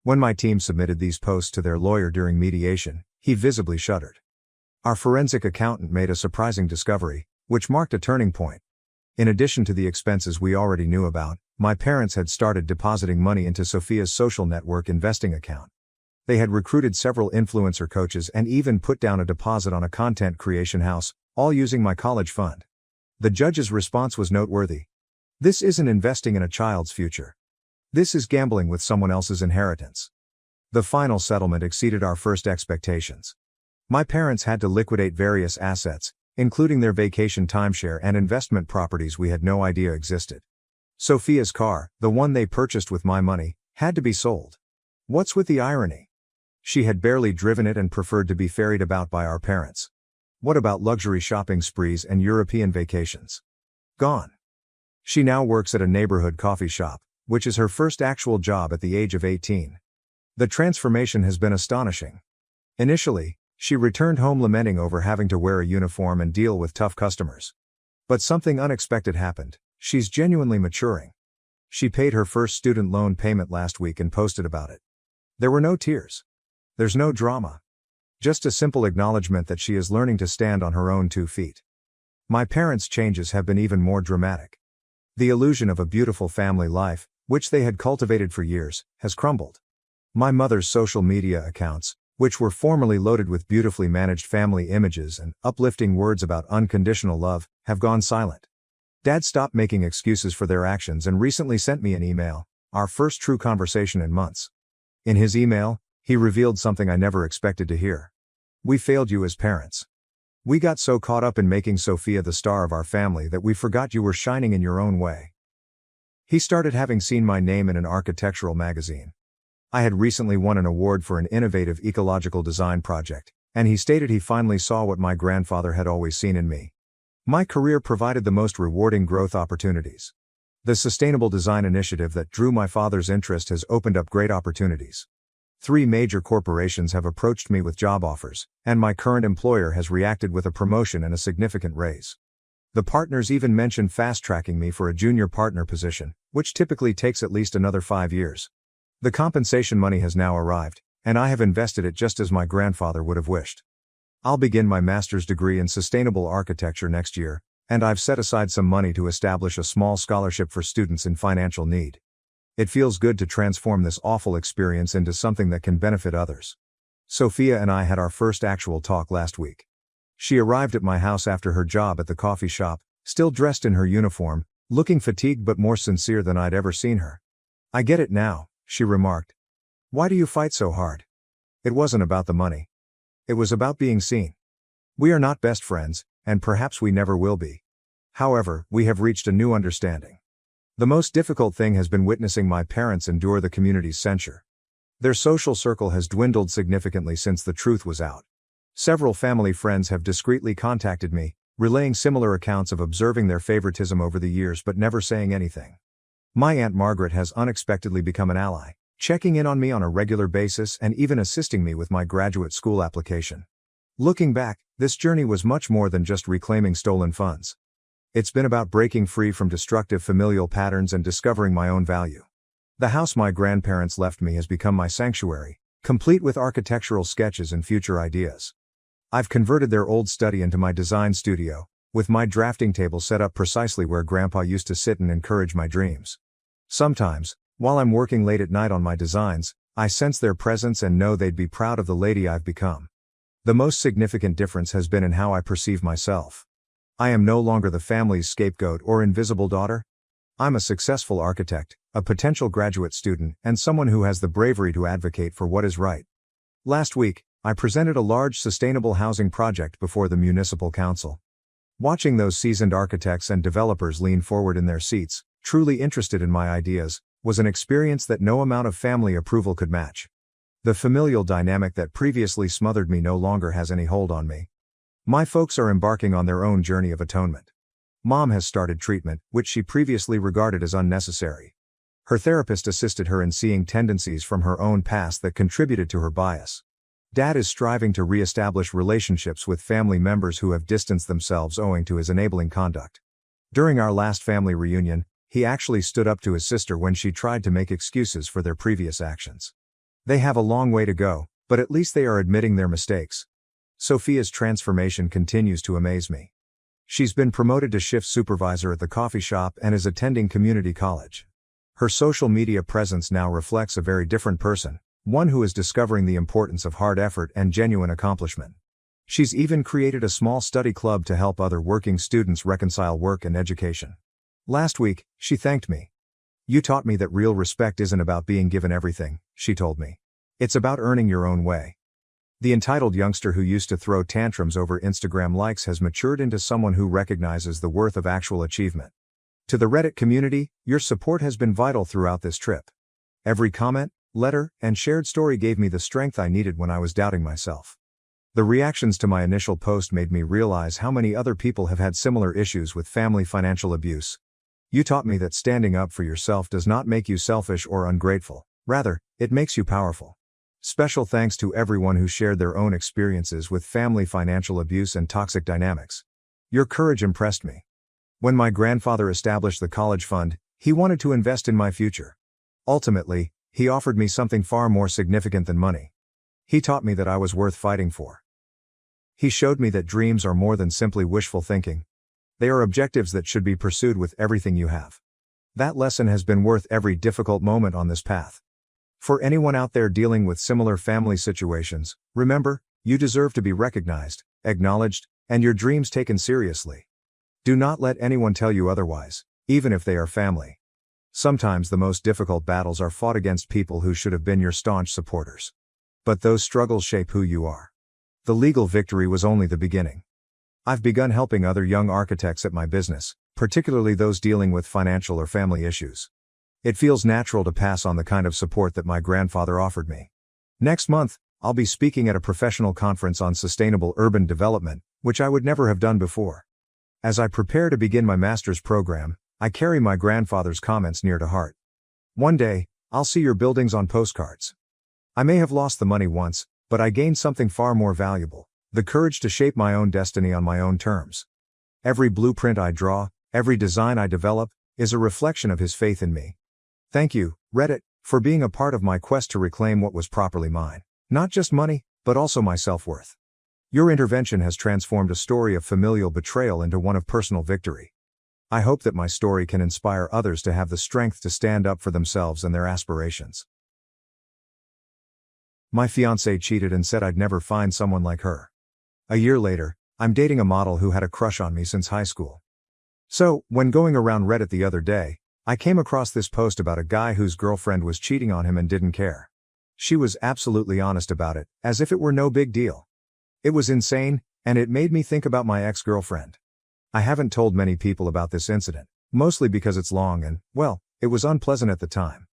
When my team submitted these posts to their lawyer during mediation, he visibly shuddered. Our forensic accountant made a surprising discovery, which marked a turning point. In addition to the expenses we already knew about, my parents had started depositing money into Sophia's social network investing account. They had recruited several influencer coaches and even put down a deposit on a content creation house, all using my college fund. The judge's response was noteworthy. This isn't investing in a child's future. This is gambling with someone else's inheritance. The final settlement exceeded our first expectations. My parents had to liquidate various assets, including their vacation timeshare and investment properties we had no idea existed. Sophia's car, the one they purchased with my money, had to be sold. What's with the irony? She had barely driven it and preferred to be ferried about by our parents. What about luxury shopping sprees and European vacations? Gone. She now works at a neighborhood coffee shop, which is her first actual job at the age of 18. The transformation has been astonishing. Initially, she returned home lamenting over having to wear a uniform and deal with tough customers. But something unexpected happened. She's genuinely maturing. She paid her first student loan payment last week and posted about it. There were no tears. There's no drama. Just a simple acknowledgement that she is learning to stand on her own 2 feet. My parents' changes have been even more dramatic. The illusion of a beautiful family life, which they had cultivated for years, has crumbled. My mother's social media accounts, which were formerly loaded with beautifully managed family images and uplifting words about unconditional love, have gone silent. Dad stopped making excuses for their actions and recently sent me an email, our first true conversation in months. In his email, he revealed something I never expected to hear. We failed you as parents. We got so caught up in making Sophia the star of our family that we forgot you were shining in your own way. He started having seen my name in an architectural magazine. I had recently won an award for an innovative ecological design project, and he stated he finally saw what my grandfather had always seen in me. My career provided the most rewarding growth opportunities. The sustainable design initiative that drew my father's interest has opened up great opportunities. 3 major corporations have approached me with job offers, and my current employer has reacted with a promotion and a significant raise. The partners even mentioned fast-tracking me for a junior partner position, which typically takes at least another 5 years. The compensation money has now arrived, and I have invested it just as my grandfather would have wished. I'll begin my master's degree in sustainable architecture next year, and I've set aside some money to establish a small scholarship for students in financial need. It feels good to transform this awful experience into something that can benefit others. Sophia and I had our first actual talk last week. She arrived at my house after her job at the coffee shop, still dressed in her uniform, looking fatigued but more sincere than I'd ever seen her. I get it now, she remarked. Why do you fight so hard? It wasn't about the money. It was about being seen. We are not best friends, and perhaps we never will be. However, we have reached a new understanding. The most difficult thing has been witnessing my parents endure the community's censure. Their social circle has dwindled significantly since the truth was out. Several family friends have discreetly contacted me, relaying similar accounts of observing their favoritism over the years but never saying anything. My Aunt Margaret has unexpectedly become an ally, checking in on me on a regular basis and even assisting me with my graduate school application. Looking back, this journey was much more than just reclaiming stolen funds. It's been about breaking free from destructive familial patterns and discovering my own value. The house my grandparents left me has become my sanctuary, complete with architectural sketches and future ideas. I've converted their old study into my design studio, with my drafting table set up precisely where Grandpa used to sit and encourage my dreams. Sometimes, while I'm working late at night on my designs, I sense their presence and know they'd be proud of the lady I've become. The most significant difference has been in how I perceive myself. I am no longer the family's scapegoat or invisible daughter. I'm a successful architect, a potential graduate student, and someone who has the bravery to advocate for what is right. Last week, I presented a large sustainable housing project before the municipal council. Watching those seasoned architects and developers lean forward in their seats, truly interested in my ideas, was an experience that no amount of family approval could match. The familial dynamic that previously smothered me no longer has any hold on me. My folks are embarking on their own journey of atonement. Mom has started treatment, which she previously regarded as unnecessary. Her therapist assisted her in seeing tendencies from her own past that contributed to her bias. Dad is striving to re-establish relationships with family members who have distanced themselves owing to his enabling conduct. During our last family reunion, he actually stood up to his sister when she tried to make excuses for their previous actions. They have a long way to go, but at least they are admitting their mistakes. Sophia's transformation continues to amaze me. She's been promoted to shift supervisor at the coffee shop and is attending community college. Her social media presence now reflects a very different person, one who is discovering the importance of hard effort and genuine accomplishment. She's even created a small study club to help other working students reconcile work and education. Last week, she thanked me. "You taught me that real respect isn't about being given everything," she told me. "It's about earning your own way." The entitled youngster who used to throw tantrums over Instagram likes has matured into someone who recognizes the worth of actual achievement. To the Reddit community, your support has been vital throughout this trip. Every comment, letter, and shared story gave me the strength I needed when I was doubting myself. The reactions to my initial post made me realize how many other people have had similar issues with family financial abuse. You taught me that standing up for yourself does not make you selfish or ungrateful. Rather, it makes you powerful. Special thanks to everyone who shared their own experiences with family financial abuse and toxic dynamics. Your courage impressed me. When my grandfather established the college fund, he wanted to invest in my future. Ultimately, he offered me something far more significant than money. He taught me that I was worth fighting for. He showed me that dreams are more than simply wishful thinking. They are objectives that should be pursued with everything you have. That lesson has been worth every difficult moment on this path. For anyone out there dealing with similar family situations, remember, you deserve to be recognized, acknowledged, and your dreams taken seriously. Do not let anyone tell you otherwise, even if they are family. Sometimes the most difficult battles are fought against people who should have been your staunch supporters. But those struggles shape who you are. The legal victory was only the beginning. I've begun helping other young architects at my business, particularly those dealing with financial or family issues. It feels natural to pass on the kind of support that my grandfather offered me. Next month, I'll be speaking at a professional conference on sustainable urban development, which I would never have done before. As I prepare to begin my master's program, I carry my grandfather's comments near to heart. One day, I'll see your buildings on postcards. I may have lost the money once, but I gained something far more valuable: the courage to shape my own destiny on my own terms. Every blueprint I draw, every design I develop, is a reflection of his faith in me. Thank you, Reddit, for being a part of my quest to reclaim what was properly mine. Not just money, but also my self-worth. Your intervention has transformed a story of familial betrayal into one of personal victory. I hope that my story can inspire others to have the strength to stand up for themselves and their aspirations. My fiancée cheated and said I'd never find someone like her. A year later, I'm dating a model who had a crush on me since high school. So, when going around Reddit the other day, I came across this post about a guy whose girlfriend was cheating on him and didn't care. She was absolutely honest about it, as if it were no big deal. It was insane, and it made me think about my ex-girlfriend. I haven't told many people about this incident, mostly because it's long and, well, it was unpleasant at the time.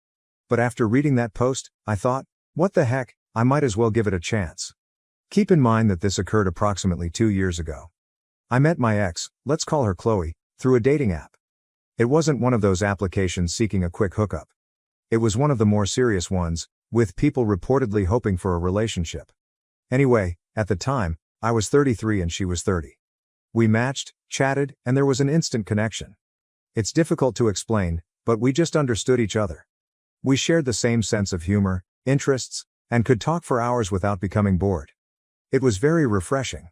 But after reading that post, I thought, what the heck, I might as well give it a chance. Keep in mind that this occurred approximately 2 years ago. I met my ex, let's call her Chloe, through a dating app. It wasn't one of those applications seeking a quick hookup. It was one of the more serious ones, with people reportedly hoping for a relationship. Anyway, at the time, I was 33 and she was 30. We matched, chatted, and there was an instant connection. It's difficult to explain, but we just understood each other. We shared the same sense of humor, interests, and could talk for hours without becoming bored. It was very refreshing.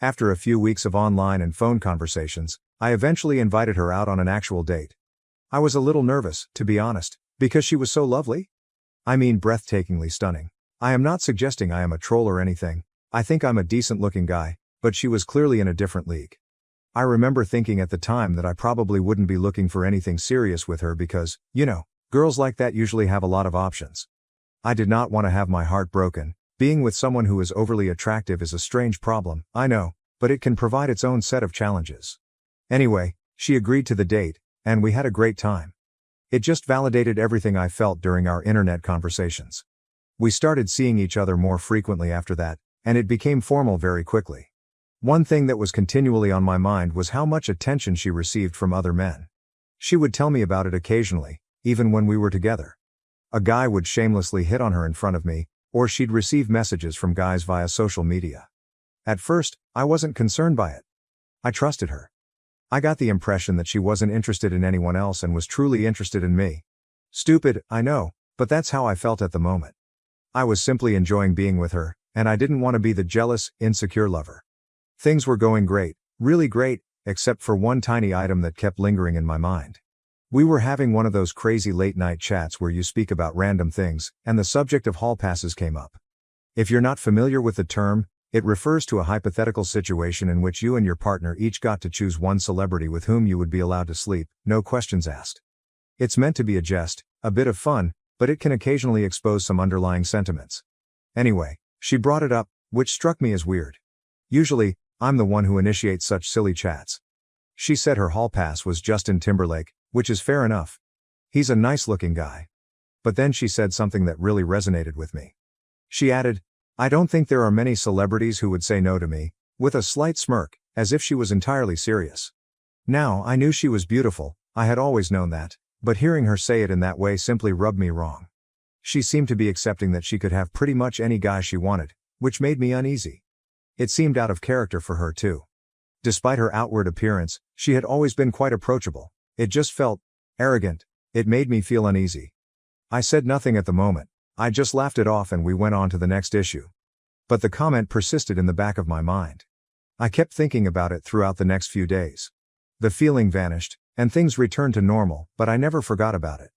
After a few weeks of online and phone conversations, I eventually invited her out on an actual date. I was a little nervous, to be honest, because she was so lovely. I mean, breathtakingly stunning. I am not suggesting I am a troll or anything. I think I'm a decent-looking guy, but she was clearly in a different league. I remember thinking at the time that I probably wouldn't be looking for anything serious with her because, girls like that usually have a lot of options. I did not want to have my heart broken. Being with someone who is overly attractive is a strange problem, I know, but it can provide its own set of challenges. Anyway, she agreed to the date, and we had a great time. It just validated everything I felt during our internet conversations. We started seeing each other more frequently after that, and it became formal very quickly. One thing that was continually on my mind was how much attention she received from other men. She would tell me about it occasionally, even when we were together. A guy would shamelessly hit on her in front of me, or she'd receive messages from guys via social media. At first, I wasn't concerned by it. I trusted her. I got the impression that she wasn't interested in anyone else and was truly interested in me. Stupid, I know, but that's how I felt at the moment. I was simply enjoying being with her, and I didn't want to be the jealous, insecure lover. Things were going great, really great, except for one tiny item that kept lingering in my mind. We were having one of those crazy late-night chats where you speak about random things, and the subject of hall passes came up. If you're not familiar with the term, it refers to a hypothetical situation in which you and your partner each got to choose one celebrity with whom you would be allowed to sleep, no questions asked. It's meant to be a jest, a bit of fun, but it can occasionally expose some underlying sentiments. Anyway, she brought it up, which struck me as weird. Usually, I'm the one who initiates such silly chats. She said her hall pass was Justin Timberlake, which is fair enough. He's a nice-looking guy. But then she said something that really resonated with me. She added, I don't think there are many celebrities who would say no to me, with a slight smirk, as if she was entirely serious. Now, I knew she was beautiful, I had always known that, but hearing her say it in that way simply rubbed me wrong. She seemed to be accepting that she could have pretty much any guy she wanted, which made me uneasy. It seemed out of character for her too. Despite her outward appearance, she had always been quite approachable. It just felt arrogant. It made me feel uneasy. I said nothing at the moment. I just laughed it off and we went on to the next issue. But the comment persisted in the back of my mind. I kept thinking about it throughout the next few days. The feeling vanished, and things returned to normal, but I never forgot about it.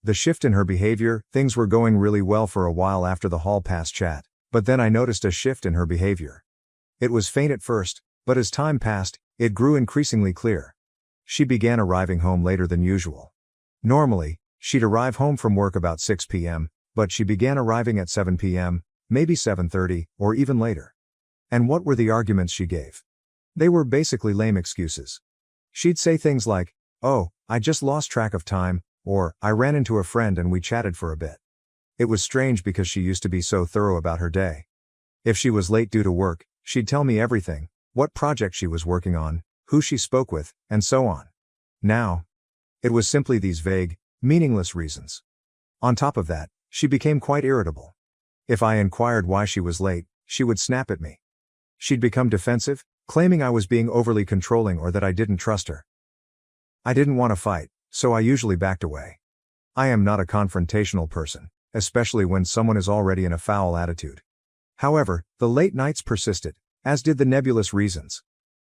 The shift in her behavior, things were going really well for a while after the hall pass chat, but then I noticed a shift in her behavior. It was faint at first, but as time passed, it grew increasingly clear. She began arriving home later than usual. Normally, she'd arrive home from work about 6 p.m., but she began arriving at 7 p.m., maybe 7:30, or even later. And what were the arguments she gave? They were basically lame excuses. She'd say things like, oh, I just lost track of time, or I ran into a friend and we chatted for a bit. It was strange because she used to be so thorough about her day. If she was late due to work, she'd tell me everything, what project she was working on, who she spoke with, and so on. Now, it was simply these vague, meaningless reasons. On top of that, she became quite irritable. If I inquired why she was late, she would snap at me. She'd become defensive, claiming I was being overly controlling or that I didn't trust her. I didn't want to fight, so I usually backed away. I am not a confrontational person, especially when someone is already in a foul attitude. However, the late nights persisted, as did the nebulous reasons.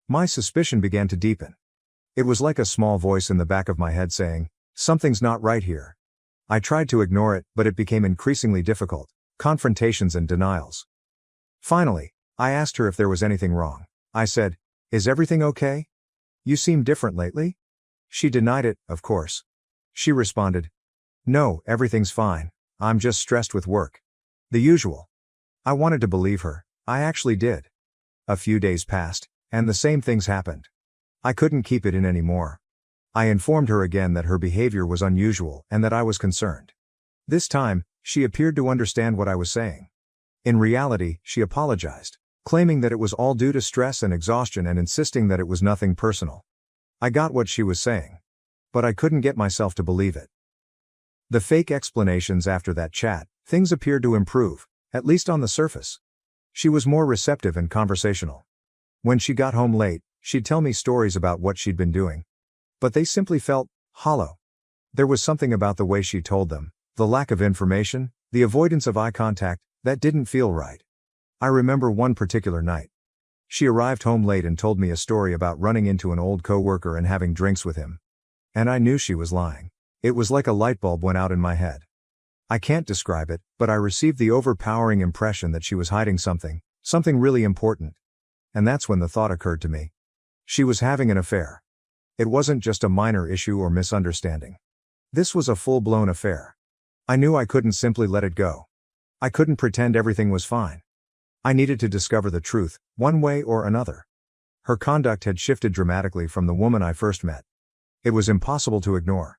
My suspicion began to deepen. It was like a small voice in the back of my head saying, something's not right here. I tried to ignore it, but it became increasingly difficult, confrontations and denials. Finally, I asked her if there was anything wrong. I said, is everything okay? You seem different lately? She denied it, of course. She responded, no, everything's fine, I'm just stressed with work. The usual. I wanted to believe her, I actually did. A few days passed, and the same things happened. I couldn't keep it in anymore. I informed her again that her behavior was unusual and that I was concerned. This time, she appeared to understand what I was saying. In reality, she apologized, claiming that it was all due to stress and exhaustion and insisting that it was nothing personal. I got what she was saying. But I couldn't get myself to believe it. The fake explanations after that chat, things appeared to improve, at least on the surface. She was more receptive and conversational. When she got home late, she'd tell me stories about what she'd been doing. But they simply felt hollow. There was something about the way she told them, the lack of information, the avoidance of eye contact, that didn't feel right. I remember one particular night. She arrived home late and told me a story about running into an old coworker and having drinks with him. And I knew she was lying. It was like a light bulb went out in my head. I can't describe it, but I received the overpowering impression that she was hiding something really important. And that's when the thought occurred to me. She was having an affair. It wasn't just a minor issue or misunderstanding. This was a full-blown affair. I knew I couldn't simply let it go. I couldn't pretend everything was fine. I needed to discover the truth, one way or another. Her conduct had shifted dramatically from the woman I first met. It was impossible to ignore.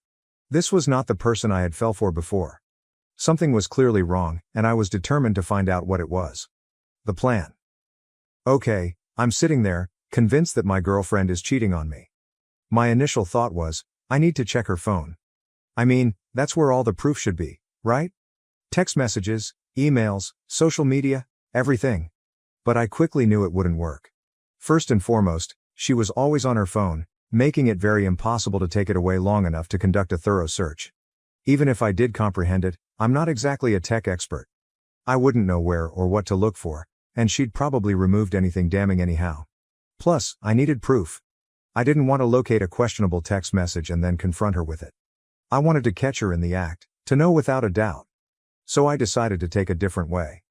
This was not the person I had fell for before. Something was clearly wrong, and I was determined to find out what it was. The plan. Okay, I'm sitting there, convinced that my girlfriend is cheating on me. My initial thought was, I need to check her phone. I mean, that's where all the proof should be, right? Text messages, emails, social media, everything. But I quickly knew it wouldn't work. First and foremost, she was always on her phone, making it very impossible to take it away long enough to conduct a thorough search. Even if I did comprehend it, I'm not exactly a tech expert. I wouldn't know where or what to look for, and she'd probably removed anything damning anyhow. Plus, I needed proof. I didn't want to locate a questionable text message and then confront her with it. I wanted to catch her in the act, to know without a doubt. So I decided to take a different way.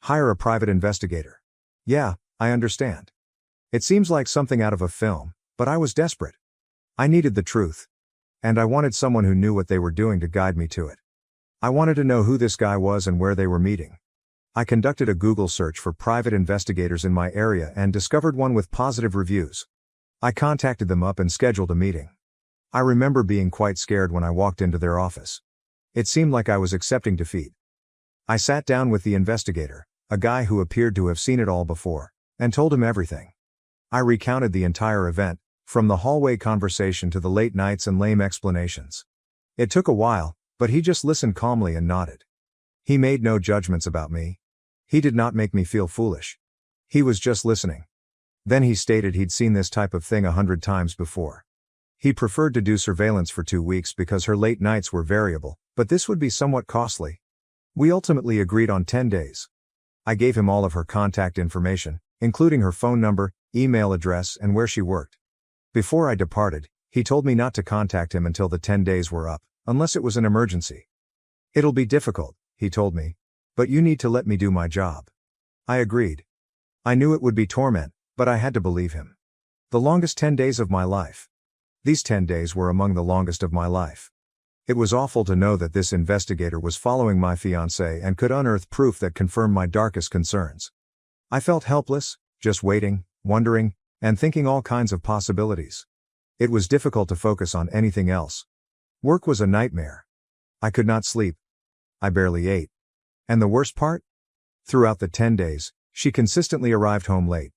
Hire a private investigator. Yeah, I understand. It seems like something out of a film, but I was desperate. I needed the truth. And I wanted someone who knew what they were doing to guide me to it. I wanted to know who this guy was and where they were meeting. I conducted a Google search for private investigators in my area and discovered one with positive reviews. I contacted them up and scheduled a meeting. I remember being quite scared when I walked into their office. It seemed like I was accepting defeat. I sat down with the investigator, a guy who appeared to have seen it all before, and told him everything. I recounted the entire event, from the hallway conversation to the late nights and lame explanations. It took a while, but he just listened calmly and nodded. He made no judgments about me. He did not make me feel foolish. He was just listening. Then he stated he'd seen this type of thing 100 times before. He preferred to do surveillance for 2 weeks because her late nights were variable, but this would be somewhat costly. We ultimately agreed on 10 days. I gave him all of her contact information, including her phone number, email address, and where she worked. Before I departed, he told me not to contact him until the 10 days were up, unless it was an emergency. It'll be difficult, he told me, but you need to let me do my job. I agreed. I knew it would be torment, but I had to believe him. The longest 10 days of my life. These 10 days were among the longest of my life. It was awful to know that this investigator was following my fiancée and could unearth proof that confirmed my darkest concerns. I felt helpless, just waiting, wondering, and thinking all kinds of possibilities. It was difficult to focus on anything else. Work was a nightmare. I could not sleep. I barely ate. And the worst part? Throughout the 10 days, she consistently arrived home late.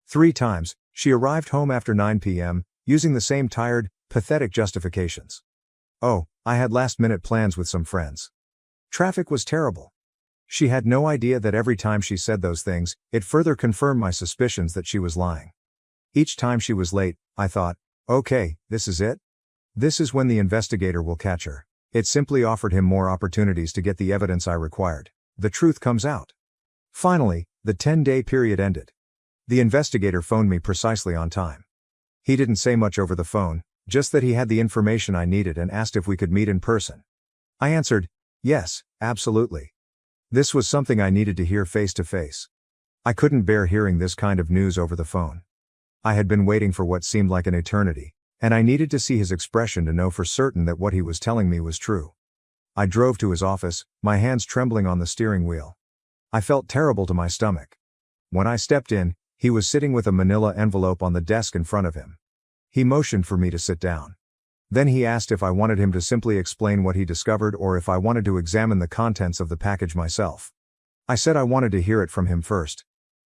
3 times, she arrived home after 9 p.m., using the same tired, pathetic justifications. Oh, I had last-minute plans with some friends. Traffic was terrible. She had no idea that every time she said those things, it further confirmed my suspicions that she was lying. Each time she was late, I thought, okay, this is it? This is when the investigator will catch her. It simply offered him more opportunities to get the evidence I required. The truth comes out. Finally, the 10-day period ended. The investigator phoned me precisely on time. He didn't say much over the phone, just that he had the information I needed and asked if we could meet in person. I answered, yes, absolutely. This was something I needed to hear face to face. I couldn't bear hearing this kind of news over the phone. I had been waiting for what seemed like an eternity, and I needed to see his expression to know for certain that what he was telling me was true. I drove to his office, my hands trembling on the steering wheel. I felt terrible to my stomach. When I stepped in, he was sitting with a manila envelope on the desk in front of him. He motioned for me to sit down. Then he asked if I wanted him to simply explain what he discovered or if I wanted to examine the contents of the package myself. I said I wanted to hear it from him first.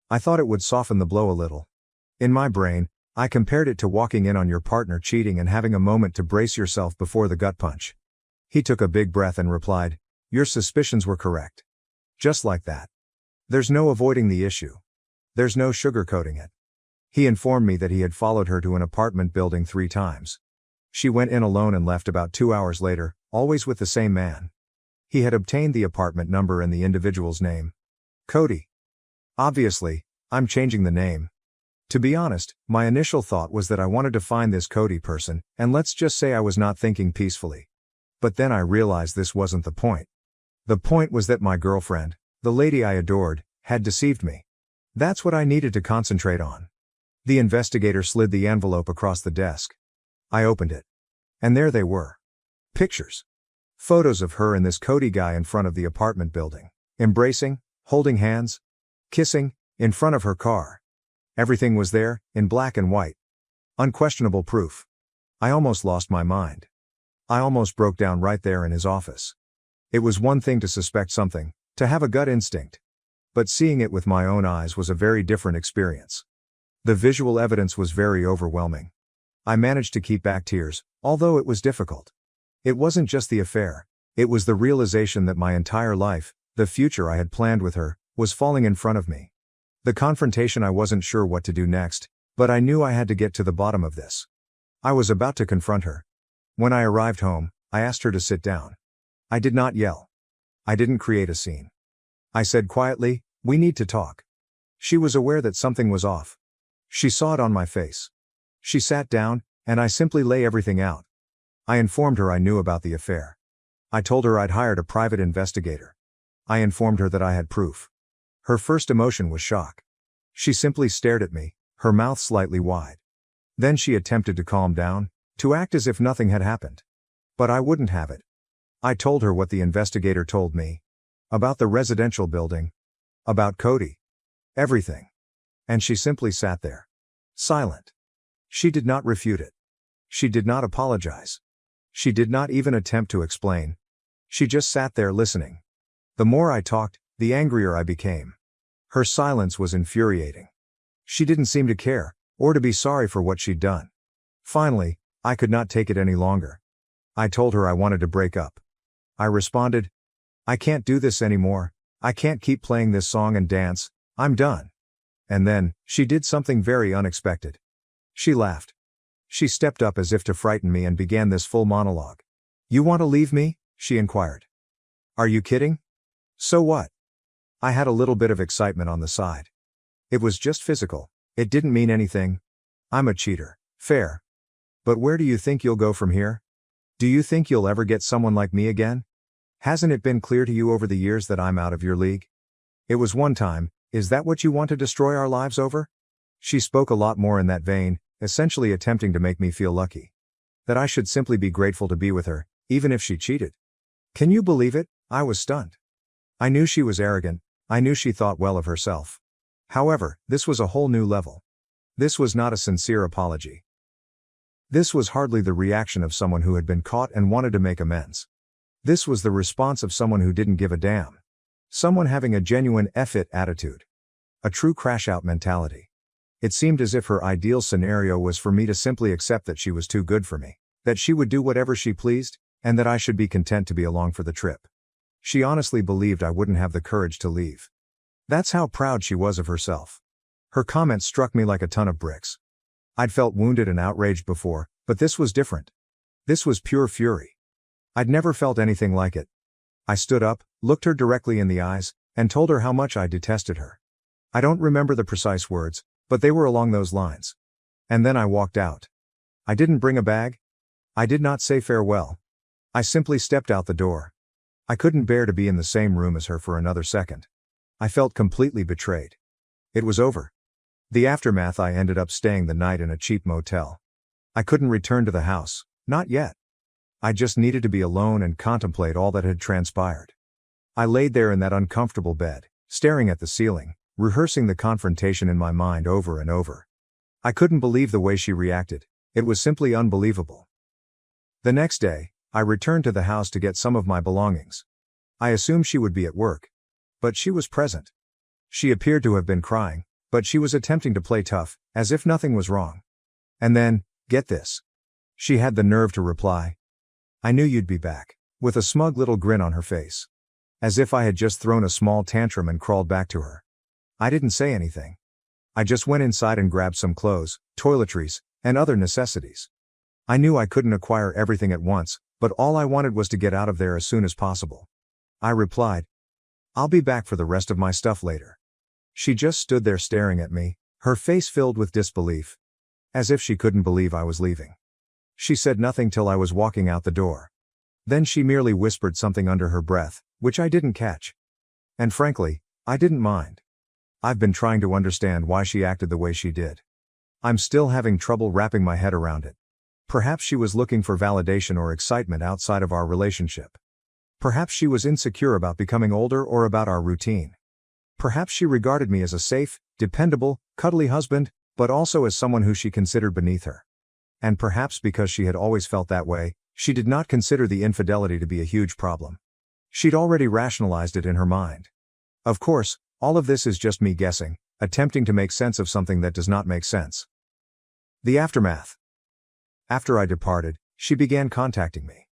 I thought it would soften the blow a little. In my brain, I compared it to walking in on your partner cheating and having a moment to brace yourself before the gut punch. He took a big breath and replied, "Your suspicions were correct." Just like that. There's no avoiding the issue. There's no sugarcoating it. He informed me that he had followed her to an apartment building 3 times. She went in alone and left about 2 hours later, always with the same man. He had obtained the apartment number and the individual's name. Cody. Obviously, I'm changing the name. To be honest, my initial thought was that I wanted to find this Cody person, and let's just say I was not thinking peacefully. But then I realized this wasn't the point. The point was that my girlfriend, the lady I adored, had deceived me. That's what I needed to concentrate on. The investigator slid the envelope across the desk. I opened it. And there they were. Pictures. Photos of her and this Cody guy in front of the apartment building. Embracing, holding hands, kissing, in front of her car. Everything was there, in black and white. Unquestionable proof. I almost lost my mind. I almost broke down right there in his office. It was one thing to suspect something, to have a gut instinct. But seeing it with my own eyes was a very different experience. The visual evidence was very overwhelming. I managed to keep back tears, although it was difficult. It wasn't just the affair, it was the realization that my entire life, the future I had planned with her, was falling in front of me. The confrontation, I wasn't sure what to do next, but I knew I had to get to the bottom of this. I was about to confront her. When I arrived home, I asked her to sit down. I did not yell. I didn't create a scene. I said quietly, "We need to talk." She was aware that something was off. She saw it on my face. She sat down, and I simply lay everything out. I informed her I knew about the affair. I told her I'd hired a private investigator. I informed her that I had proof. Her first emotion was shock. She simply stared at me, her mouth slightly wide. Then she attempted to calm down, to act as if nothing had happened. But I wouldn't have it. I told her what the investigator told me. About the residential building. About Cody. Everything. And she simply sat there. Silent. She did not refute it. She did not apologize. She did not even attempt to explain. She just sat there listening. The more I talked, the angrier I became. Her silence was infuriating. She didn't seem to care, or to be sorry for what she'd done. Finally, I could not take it any longer. I told her I wanted to break up. I responded, "I can't do this anymore, I can't keep playing this song and dance, I'm done." And then, she did something very unexpected. She laughed. She stepped up as if to frighten me and began this full monologue. "You want to leave me?" she inquired. "Are you kidding? So what?" I had a little bit of excitement on the side. It was just physical. It didn't mean anything. I'm a cheater. Fair. But where do you think you'll go from here? Do you think you'll ever get someone like me again? Hasn't it been clear to you over the years that I'm out of your league? It was one time, is that what you want to destroy our lives over? She spoke a lot more in that vein, essentially attempting to make me feel lucky. That I should simply be grateful to be with her, even if she cheated. Can you believe it? I was stunned. I knew she was arrogant, I knew she thought well of herself. However, this was a whole new level. This was not a sincere apology. This was hardly the reaction of someone who had been caught and wanted to make amends. This was the response of someone who didn't give a damn. Someone having a genuine F-it attitude. A true crash-out mentality. It seemed as if her ideal scenario was for me to simply accept that she was too good for me, that she would do whatever she pleased, and that I should be content to be along for the trip. She honestly believed I wouldn't have the courage to leave. That's how proud she was of herself. Her comment struck me like a ton of bricks. I'd felt wounded and outraged before, but this was different. This was pure fury. I'd never felt anything like it. I stood up, looked her directly in the eyes, and told her how much I detested her. I don't remember the precise words, but they were along those lines. And then I walked out. I didn't bring a bag. I did not say farewell. I simply stepped out the door. I couldn't bear to be in the same room as her for another second. I felt completely betrayed. It was over. The aftermath, I ended up staying the night in a cheap motel. I couldn't return to the house, not yet. I just needed to be alone and contemplate all that had transpired. I laid there in that uncomfortable bed, staring at the ceiling, rehearsing the confrontation in my mind over and over. I couldn't believe the way she reacted, It was simply unbelievable. The next day, I returned to the house to get some of my belongings. I assumed she would be at work. But she was present. She appeared to have been crying, but she was attempting to play tough, as if nothing was wrong. And then, get this. She had the nerve to reply, "I knew you'd be back," with a smug little grin on her face. As if I had just thrown a small tantrum and crawled back to her. I didn't say anything. I just went inside and grabbed some clothes, toiletries, and other necessities. I knew I couldn't acquire everything at once, but all I wanted was to get out of there as soon as possible. I replied, "I'll be back for the rest of my stuff later." She just stood there staring at me, her face filled with disbelief. As if she couldn't believe I was leaving. She said nothing till I was walking out the door. Then she merely whispered something under her breath, which I didn't catch. And frankly, I didn't mind. I've been trying to understand why she acted the way she did. I'm still having trouble wrapping my head around it. Perhaps she was looking for validation or excitement outside of our relationship. Perhaps she was insecure about becoming older or about our routine. Perhaps she regarded me as a safe, dependable, cuddly husband, but also as someone who she considered beneath her. And perhaps because she had always felt that way, she did not consider the infidelity to be a huge problem. She'd already rationalized it in her mind. Of course, all of this is just me guessing, attempting to make sense of something that does not make sense. The aftermath. After I departed, she began contacting me.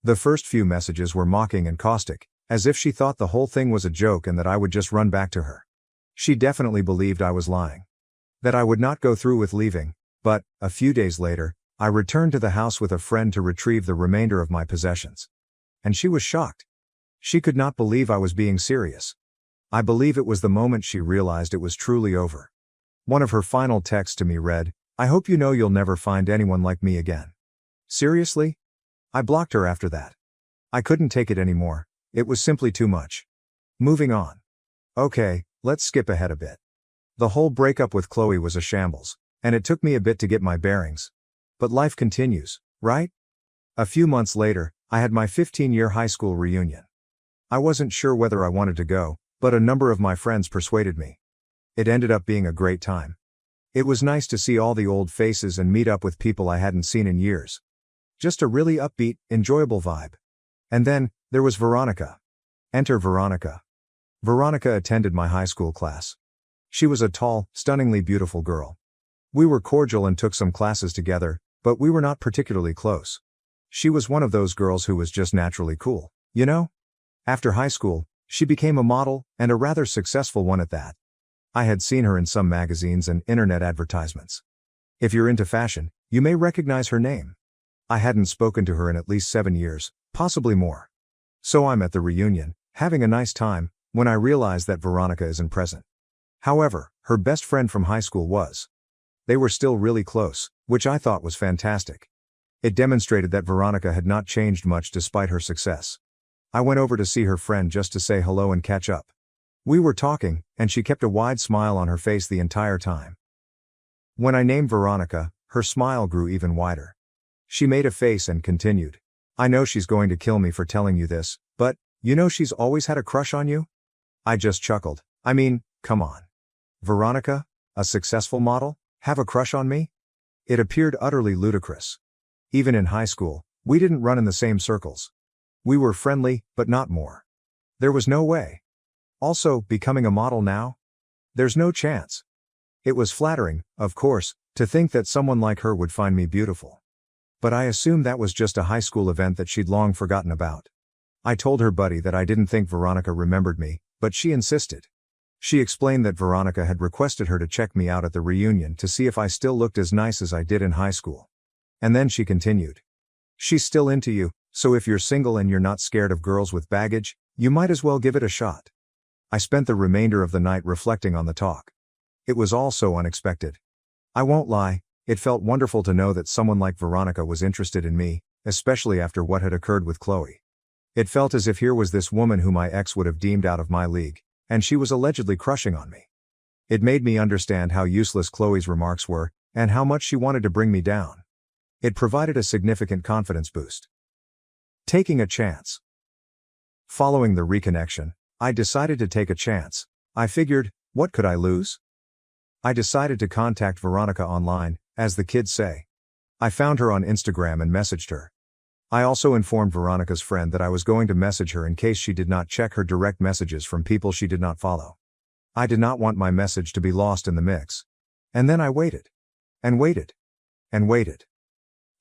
The first few messages were mocking and caustic, as if she thought the whole thing was a joke and that I would just run back to her. She definitely believed I was lying. That I would not go through with leaving, but, a few days later, I returned to the house with a friend to retrieve the remainder of my possessions. And she was shocked. She could not believe I was being serious. I believe it was the moment she realized it was truly over. One of her final texts to me read, "I hope you know you'll never find anyone like me again." Seriously? I blocked her after that. I couldn't take it anymore, it was simply too much. Moving on. Okay, let's skip ahead a bit. The whole breakup with Chloe was a shambles, and it took me a bit to get my bearings. But life continues, right? A few months later, I had my 15-year high school reunion. I wasn't sure whether I wanted to go, but a number of my friends persuaded me. It ended up being a great time. It was nice to see all the old faces and meet up with people I hadn't seen in years. Just a really upbeat, enjoyable vibe. And then, there was Veronica. Enter Veronica. Veronica attended my high school class. She was a tall, stunningly beautiful girl. We were cordial and took some classes together, but we were not particularly close. She was one of those girls who was just naturally cool, you know? After high school, she became a model, and a rather successful one at that. I had seen her in some magazines and internet advertisements. If you're into fashion, you may recognize her name. I hadn't spoken to her in at least 7 years, possibly more. So I'm at the reunion, having a nice time, when I realize that Veronica isn't present. However, her best friend from high school was. They were still really close, which I thought was fantastic. It demonstrated that Veronica had not changed much despite her success. I went over to see her friend just to say hello and catch up. We were talking, and she kept a wide smile on her face the entire time. When I named Veronica, her smile grew even wider. She made a face and continued. "I know she's going to kill me for telling you this, but, you know she's always had a crush on you?" I just chuckled. I mean, come on. Veronica, a successful model, have a crush on me? It appeared utterly ludicrous. Even in high school, we didn't run in the same circles. We were friendly, but not more. There was no way. Also, becoming a model now? There's no chance. It was flattering, of course, to think that someone like her would find me beautiful. But I assumed that was just a high school event that she'd long forgotten about. I told her buddy that I didn't think Veronica remembered me, but she insisted. She explained that Veronica had requested her to check me out at the reunion to see if I still looked as nice as I did in high school. And then she continued. "She's still into you, so if you're single and you're not scared of girls with baggage, you might as well give it a shot." I spent the remainder of the night reflecting on the talk. It was all so unexpected. I won't lie, it felt wonderful to know that someone like Veronica was interested in me, especially after what had occurred with Chloe. It felt as if here was this woman who my ex would have deemed out of my league, and she was allegedly crushing on me. It made me understand how useless Chloe's remarks were, and how much she wanted to bring me down. It provided a significant confidence boost. Taking a chance. Following the reconnection, I decided to take a chance. I figured, what could I lose? I decided to contact Veronica online, as the kids say. I found her on Instagram and messaged her. I also informed Veronica's friend that I was going to message her in case she did not check her direct messages from people she did not follow. I did not want my message to be lost in the mix. And then I waited. And waited. And waited.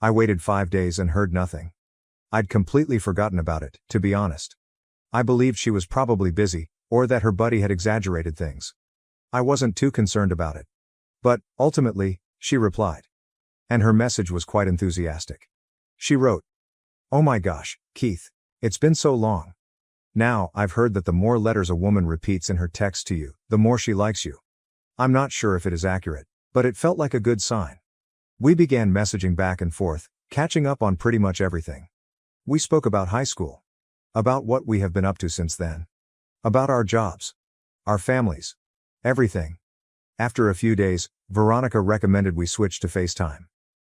I waited 5 days and heard nothing. I'd completely forgotten about it, to be honest. I believed she was probably busy, or that her buddy had exaggerated things. I wasn't too concerned about it. But, ultimately, she replied. And her message was quite enthusiastic. She wrote, "Oh my gosh, Keith. It's been so long. Now, I've heard that the more letters a woman repeats in her text to you, the more she likes you. I'm not sure if it is accurate, but it felt like a good sign." We began messaging back and forth, catching up on pretty much everything. We spoke about high school. About what we have been up to since then. About our jobs. Our families. Everything. After a few days, Veronica recommended we switch to FaceTime.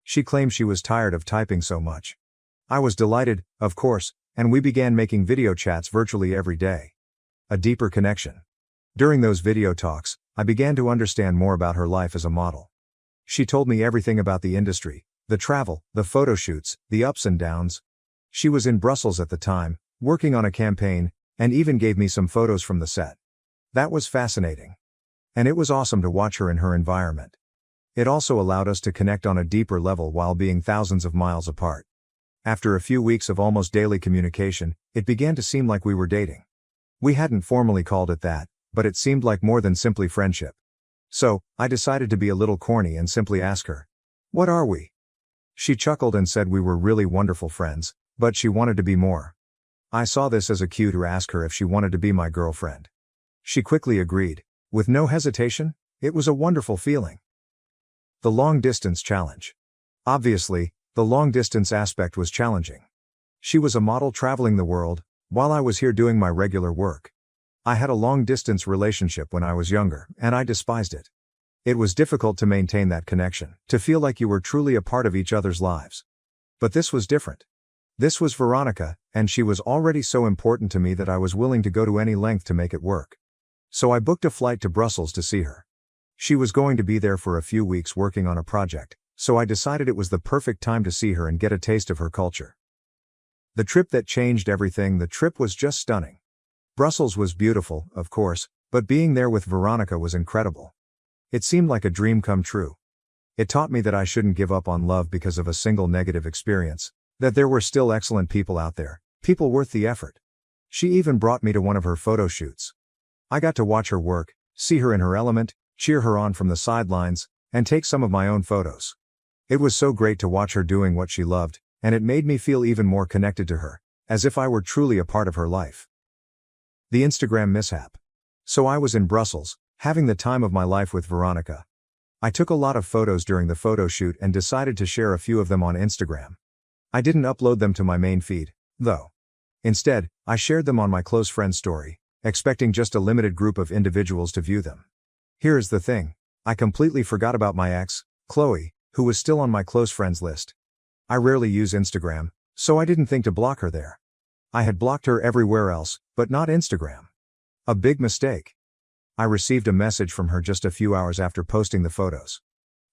She claimed she was tired of typing so much. I was delighted, of course, and we began making video chats virtually every day. A deeper connection. During those video talks, I began to understand more about her life as a model. She told me everything about the industry, the travel, the photo shoots, the ups and downs. She was in Brussels at the time, working on a campaign, and even gave me some photos from the set. That was fascinating. And it was awesome to watch her in her environment. It also allowed us to connect on a deeper level while being thousands of miles apart. After a few weeks of almost daily communication, it began to seem like we were dating. We hadn't formally called it that, but it seemed like more than simply friendship. So, I decided to be a little corny and simply ask her, "What are we?" She chuckled and said we were really wonderful friends, but she wanted to be more. I saw this as a cue to ask her if she wanted to be my girlfriend. She quickly agreed. With no hesitation. It was a wonderful feeling. The long-distance challenge. Obviously, the long-distance aspect was challenging. She was a model traveling the world, while I was here doing my regular work. I had a long-distance relationship when I was younger, and I despised it. It was difficult to maintain that connection, to feel like you were truly a part of each other's lives. But this was different. This was Veronica, and she was already so important to me that I was willing to go to any length to make it work. So I booked a flight to Brussels to see her. She was going to be there for a few weeks working on a project, so I decided it was the perfect time to see her and get a taste of her culture. The trip that changed everything. The trip was just stunning. Brussels was beautiful, of course, but being there with Veronica was incredible. It seemed like a dream come true. It taught me that I shouldn't give up on love because of a single negative experience, that there were still excellent people out there, people worth the effort. She even brought me to one of her photo shoots. I got to watch her work, see her in her element, cheer her on from the sidelines, and take some of my own photos. It was so great to watch her doing what she loved, and it made me feel even more connected to her, as if I were truly a part of her life. The Instagram mishap. So I was in Brussels, having the time of my life with Veronica. I took a lot of photos during the photo shoot and decided to share a few of them on Instagram. I didn't upload them to my main feed, though. Instead, I shared them on my close friend's story, expecting just a limited group of individuals to view them. Here is the thing. I completely forgot about my ex, Chloe, who was still on my close friends list. I rarely use Instagram, so I didn't think to block her there. I had blocked her everywhere else, but not Instagram. A big mistake. I received a message from her just a few hours after posting the photos.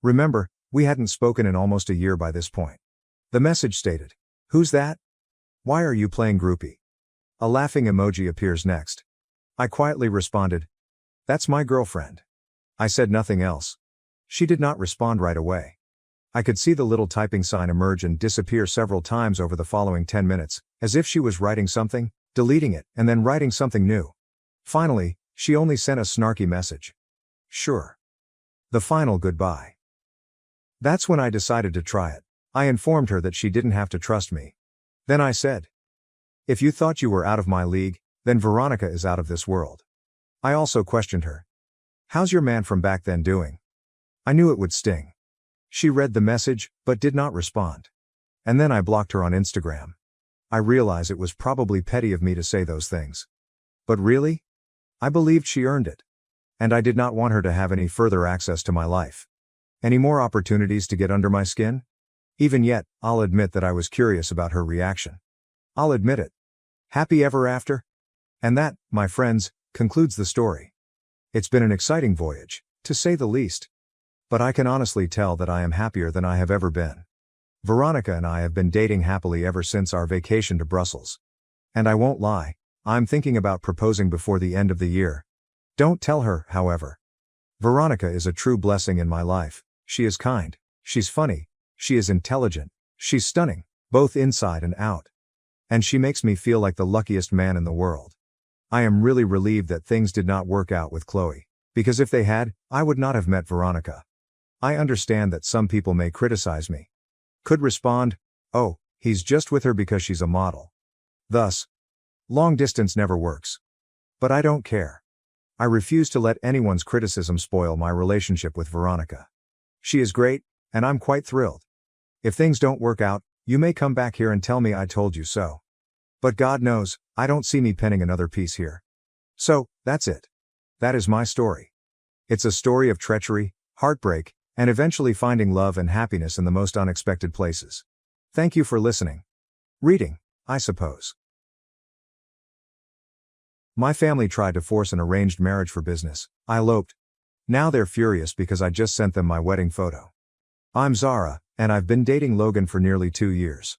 Remember, we hadn't spoken in almost a year by this point. The message stated, "Who's that? Why are you playing groupie?" A laughing emoji appears next. I quietly responded, "That's my girlfriend." I said nothing else. She did not respond right away. I could see the little typing sign emerge and disappear several times over the following 10 minutes, as if she was writing something, deleting it, and then writing something new. Finally, she only sent a snarky message. Sure. The final goodbye. That's when I decided to try it. I informed her that she didn't have to trust me. Then I said, "If you thought you were out of my league, then Veronica is out of this world." I also questioned her. "How's your man from back then doing?" I knew it would sting. She read the message, but did not respond. And then I blocked her on Instagram. I realize it was probably petty of me to say those things. But really? I believed she earned it. And I did not want her to have any further access to my life. Any more opportunities to get under my skin? Even yet, I'll admit that I was curious about her reaction. I'll admit it. Happy ever after? And that, my friends, concludes the story. It's been an exciting voyage, to say the least. But I can honestly tell that I am happier than I have ever been. Veronica and I have been dating happily ever since our vacation to Brussels. And I won't lie, I'm thinking about proposing before the end of the year. Don't tell her, however. Veronica is a true blessing in my life. She is kind, she's funny, she is intelligent, she's stunning, both inside and out. And she makes me feel like the luckiest man in the world. I am really relieved that things did not work out with Chloe, because if they had, I would not have met Veronica. I understand that some people may criticize me. Could respond, oh, he's just with her because she's a model. Thus, long distance never works. But I don't care. I refuse to let anyone's criticism spoil my relationship with Veronica. She is great, and I'm quite thrilled. If things don't work out, you may come back here and tell me I told you so. But God knows, I don't see me penning another piece here. So, that's it. That is my story. It's a story of treachery, heartbreak, and eventually finding love and happiness in the most unexpected places. Thank you for listening. Reading, I suppose. My family tried to force an arranged marriage for business. I eloped. Now they're furious because I just sent them my wedding photo. I'm Zara, and I've been dating Logan for nearly 2 years.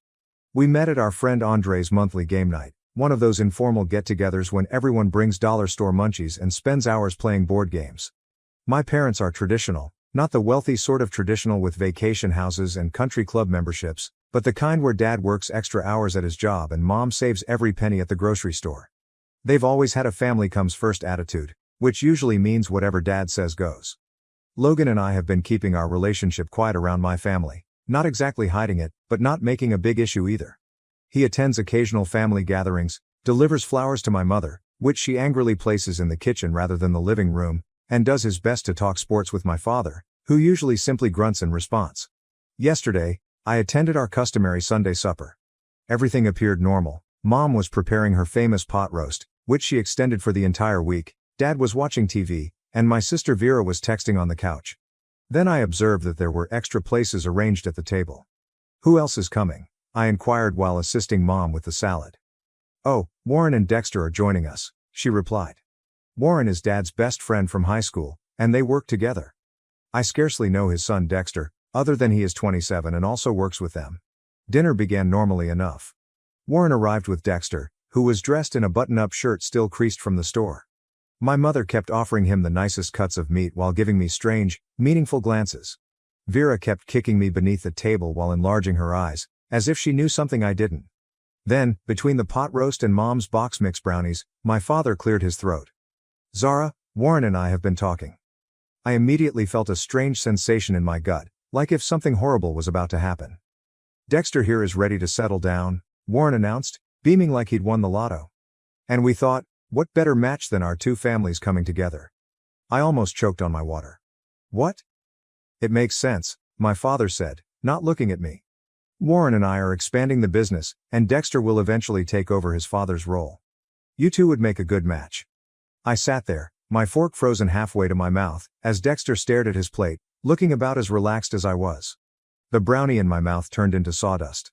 We met at our friend Andre's monthly game night, one of those informal get-togethers when everyone brings dollar store munchies and spends hours playing board games. My parents are traditional, not the wealthy sort of traditional with vacation houses and country club memberships, but the kind where dad works extra hours at his job and mom saves every penny at the grocery store. They've always had a family comes first attitude, which usually means whatever dad says goes. Logan and I have been keeping our relationship quiet around my family, not exactly hiding it, but not making a big issue either. He attends occasional family gatherings, delivers flowers to my mother, which she angrily places in the kitchen rather than the living room, and does his best to talk sports with my father, who usually simply grunts in response. Yesterday, I attended our customary Sunday supper. Everything appeared normal. Mom was preparing her famous pot roast, which she extended for the entire week. Dad was watching TV, and my sister Vera was texting on the couch. Then I observed that there were extra places arranged at the table. Who else is coming? I inquired while assisting Mom with the salad. Oh, Warren and Dexter are joining us, she replied. Warren is Dad's best friend from high school, and they work together. I scarcely know his son Dexter, other than he is 27 and also works with them. Dinner began normally enough. Warren arrived with Dexter, who was dressed in a button-up shirt still creased from the store. My mother kept offering him the nicest cuts of meat while giving me strange, meaningful glances. Vera kept kicking me beneath the table while enlarging her eyes, as if she knew something I didn't. Then, between the pot roast and Mom's box mix brownies, my father cleared his throat. Zara, Warren and I have been talking. I immediately felt a strange sensation in my gut, like if something horrible was about to happen. Dexter here is ready to settle down, Warren announced, beaming like he'd won the lotto. And we thought, what better match than our two families coming together? I almost choked on my water. What? It makes sense, my father said, not looking at me. Warren and I are expanding the business, and Dexter will eventually take over his father's role. You two would make a good match. I sat there, my fork frozen halfway to my mouth, as Dexter stared at his plate, looking about as relaxed as I was. The brownie in my mouth turned into sawdust.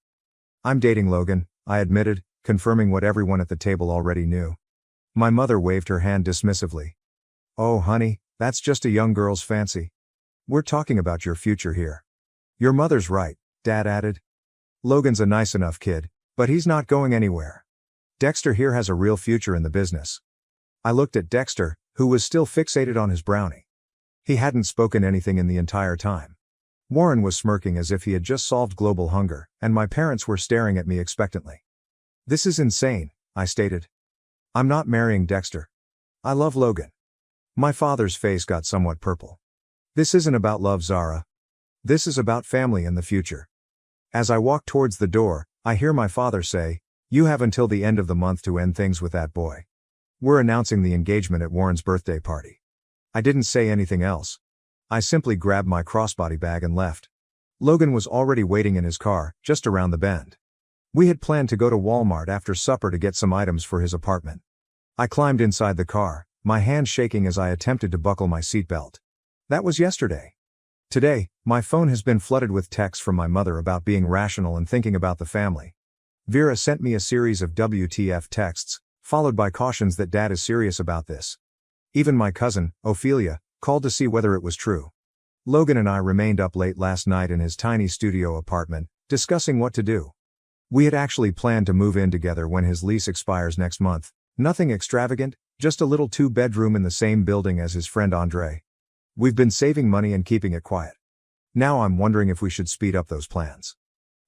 I'm dating Logan, I admitted, confirming what everyone at the table already knew. My mother waved her hand dismissively. Oh honey, that's just a young girl's fancy. We're talking about your future here. Your mother's right, Dad added. Logan's a nice enough kid, but he's not going anywhere. Dexter here has a real future in the business. I looked at Dexter, who was still fixated on his brownie. He hadn't spoken anything in the entire time. Warren was smirking as if he had just solved global hunger, and my parents were staring at me expectantly. This is insane, I stated. I'm not marrying Dexter. I love Logan. My father's face got somewhat purple. This isn't about love, Zara. This is about family and the future. As I walk towards the door, I hear my father say, you have until the end of the month to end things with that boy. We're announcing the engagement at Warren's birthday party. I didn't say anything else. I simply grabbed my crossbody bag and left. Logan was already waiting in his car, just around the bend. We had planned to go to Walmart after supper to get some items for his apartment. I climbed inside the car, my hand shaking as I attempted to buckle my seatbelt. That was yesterday. Today, my phone has been flooded with texts from my mother about being rational and thinking about the family. Vera sent me a series of WTF texts, followed by cautions that Dad is serious about this. Even my cousin, Ophelia, called to see whether it was true. Logan and I remained up late last night in his tiny studio apartment, discussing what to do. We had actually planned to move in together when his lease expires next month. Nothing extravagant, just a little 2-bedroom in the same building as his friend Andre. We've been saving money and keeping it quiet. Now I'm wondering if we should speed up those plans.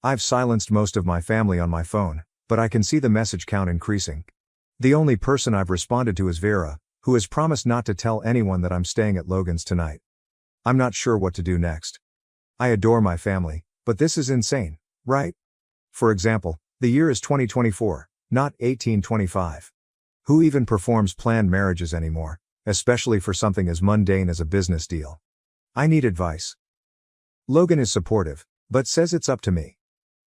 I've silenced most of my family on my phone, but I can see the message count increasing. The only person I've responded to is Vera, who has promised not to tell anyone that I'm staying at Logan's tonight. I'm not sure what to do next. I adore my family, but this is insane, right? For example, the year is 2024, not 1825. Who even performs planned marriages anymore, especially for something as mundane as a business deal? I need advice. Logan is supportive, but says it's up to me.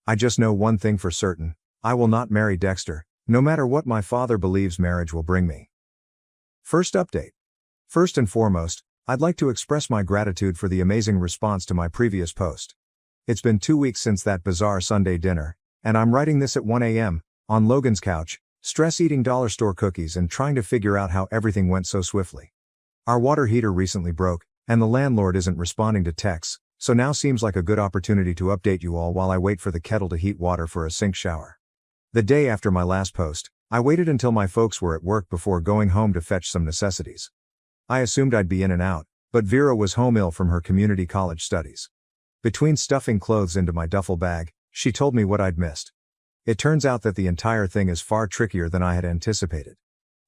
I just know one thing for certain: I will not marry Dexter, no matter what my father believes marriage will bring me. First update. First and foremost, I'd like to express my gratitude for the amazing response to my previous post. It's been 2 weeks since that bizarre Sunday dinner, and I'm writing this at 1 a.m., on Logan's couch, stress eating dollar store cookies and trying to figure out how everything went so swiftly. Our water heater recently broke, and the landlord isn't responding to texts, so now seems like a good opportunity to update you all while I wait for the kettle to heat water for a sink shower. The day after my last post, I waited until my folks were at work before going home to fetch some necessities. I assumed I'd be in and out, but Vera was home ill from her community college studies. Between stuffing clothes into my duffel bag, she told me what I'd missed. It turns out that the entire thing is far trickier than I had anticipated.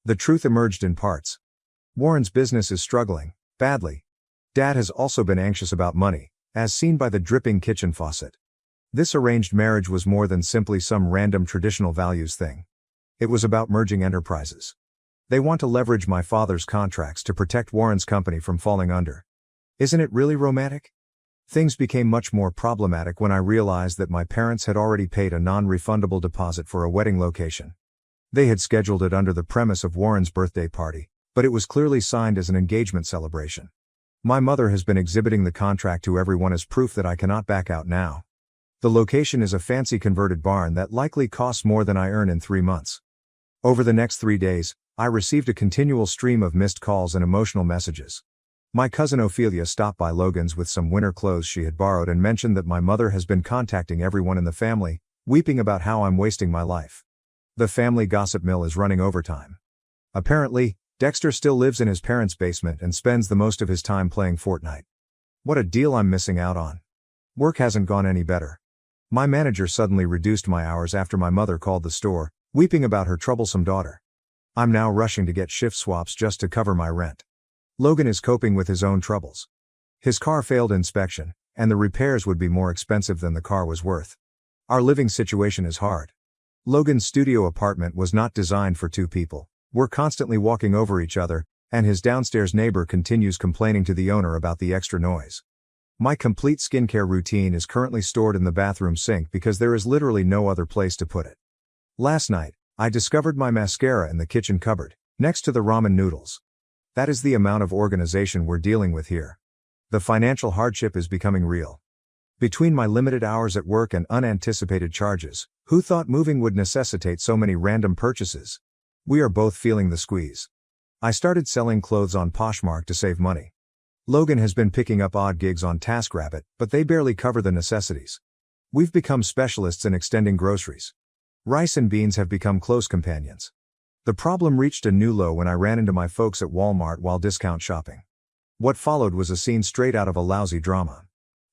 The truth emerged in parts. Warren's business is struggling, badly. Dad has also been anxious about money, as seen by the dripping kitchen faucet. This arranged marriage was more than simply some random traditional values thing. It was about merging enterprises. They want to leverage my father's contracts to protect Warren's company from falling under. Isn't it really romantic? Things became much more problematic when I realized that my parents had already paid a non-refundable deposit for a wedding location. They had scheduled it under the premise of Warren's birthday party, but it was clearly signed as an engagement celebration. My mother has been exhibiting the contract to everyone as proof that I cannot back out now. The location is a fancy converted barn that likely costs more than I earn in 3 months. Over the next 3 days, I received a continual stream of missed calls and emotional messages. My cousin Ophelia stopped by Logan's with some winter clothes she had borrowed and mentioned that my mother has been contacting everyone in the family, weeping about how I'm wasting my life. The family gossip mill is running overtime. Apparently, Dexter still lives in his parents' basement and spends the most of his time playing Fortnite. What a deal I'm missing out on. Work hasn't gone any better. My manager suddenly reduced my hours after my mother called the store, weeping about her troublesome daughter. I'm now rushing to get shift swaps just to cover my rent. Logan is coping with his own troubles. His car failed inspection, and the repairs would be more expensive than the car was worth. Our living situation is hard. Logan's studio apartment was not designed for 2 people. We're constantly walking over each other, and his downstairs neighbor continues complaining to the owner about the extra noise. My complete skincare routine is currently stored in the bathroom sink because there is literally no other place to put it. Last night, I discovered my mascara in the kitchen cupboard, next to the ramen noodles. That is the amount of organization we're dealing with here. The financial hardship is becoming real. Between my limited hours at work and unanticipated charges, who thought moving would necessitate so many random purchases? We are both feeling the squeeze. I started selling clothes on Poshmark to save money. Logan has been picking up odd gigs on TaskRabbit, but they barely cover the necessities. We've become specialists in extending groceries. Rice and beans have become close companions. The problem reached a new low when I ran into my folks at Walmart while discount shopping. What followed was a scene straight out of a lousy drama.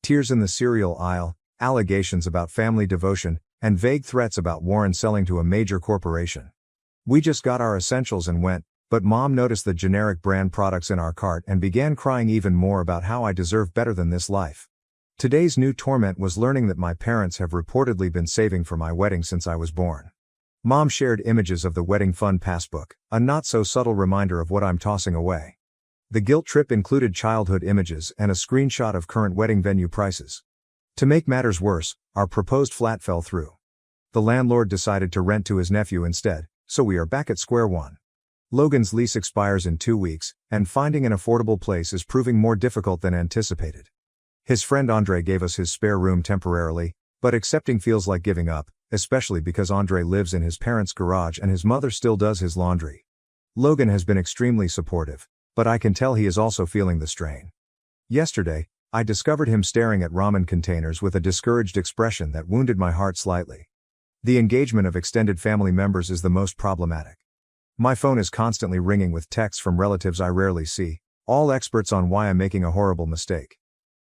Tears in the cereal aisle, allegations about family devotion, and vague threats about Warren selling to a major corporation. We just got our essentials and went, but Mom noticed the generic brand products in our cart and began crying even more about how I deserve better than this life. Today's new torment was learning that my parents have reportedly been saving for my wedding since I was born. Mom shared images of the wedding fund passbook, a not-so-subtle reminder of what I'm tossing away. The guilt trip included childhood images and a screenshot of current wedding venue prices. To make matters worse, our proposed flat fell through. The landlord decided to rent to his nephew instead, so we are back at square one. Logan's lease expires in 2 weeks, and finding an affordable place is proving more difficult than anticipated. His friend Andre gave us his spare room temporarily, but accepting feels like giving up, especially because Andre lives in his parents' garage and his mother still does his laundry. Logan has been extremely supportive, but I can tell he is also feeling the strain. Yesterday, I discovered him staring at ramen containers with a discouraged expression that wounded my heart slightly. The engagement of extended family members is the most problematic. My phone is constantly ringing with texts from relatives I rarely see, all experts on why I'm making a horrible mistake.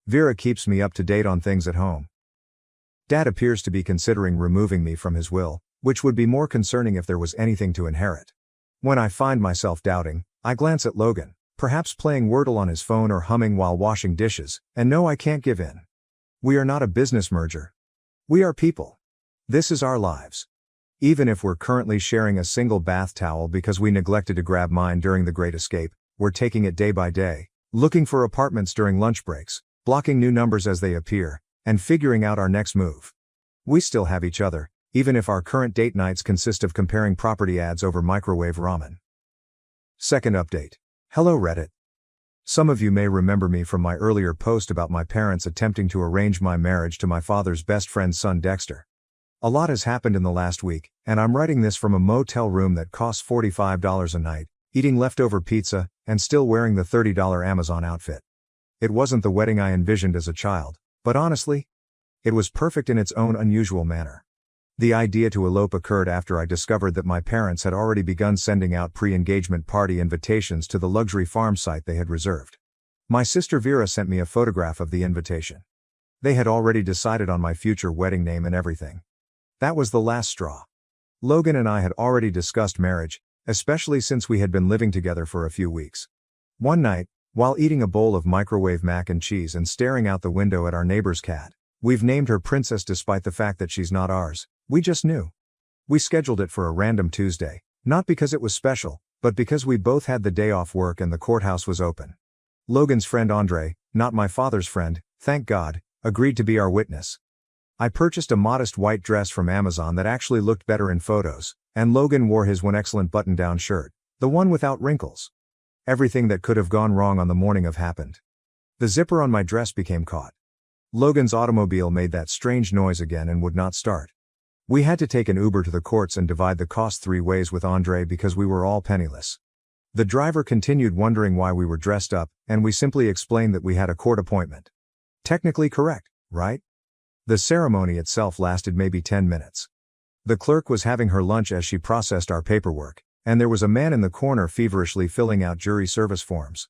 Vera keeps me up to date on things at home. Dad appears to be considering removing me from his will, which would be more concerning if there was anything to inherit. When I find myself doubting, I glance at Logan, perhaps playing Wordle on his phone or humming while washing dishes, and no, I can't give in. We are not a business merger. We are people. This is our lives. Even if we're currently sharing a single bath towel because we neglected to grab mine during the Great Escape, we're taking it day by day, looking for apartments during lunch breaks, blocking new numbers as they appear, and figuring out our next move. We still have each other, even if our current date nights consist of comparing property ads over microwave ramen. Second update. Hello Reddit. Some of you may remember me from my earlier post about my parents attempting to arrange my marriage to my father's best friend's son Dexter. A lot has happened in the last week, and I'm writing this from a motel room that costs $45 a night, eating leftover pizza, and still wearing the $30 Amazon outfit. It wasn't the wedding I envisioned as a child, but honestly, it was perfect in its own unusual manner. The idea to elope occurred after I discovered that my parents had already begun sending out pre-engagement party invitations to the luxury farm site they had reserved. My sister Vera sent me a photograph of the invitation. They had already decided on my future wedding name and everything. That was the last straw. Logan and I had already discussed marriage, especially since we had been living together for a few weeks. One night, while eating a bowl of microwave mac and cheese and staring out the window at our neighbor's cat, we've named her Princess despite the fact that she's not ours, we just knew. We scheduled it for a random Tuesday, not because it was special, but because we both had the day off work and the courthouse was open. Logan's friend Andre, not my father's friend, thank God, agreed to be our witness. I purchased a modest white dress from Amazon that actually looked better in photos, and Logan wore his one excellent button-down shirt, the one without wrinkles. Everything that could have gone wrong on the morning of happened. The zipper on my dress became caught. Logan's automobile made that strange noise again and would not start. We had to take an Uber to the courts and divide the cost 3 ways with Andre because we were all penniless. The driver continued wondering why we were dressed up, and we simply explained that we had a court appointment. Technically correct, right? The ceremony itself lasted maybe 10 minutes. The clerk was having her lunch as she processed our paperwork, and there was a man in the corner feverishly filling out jury service forms.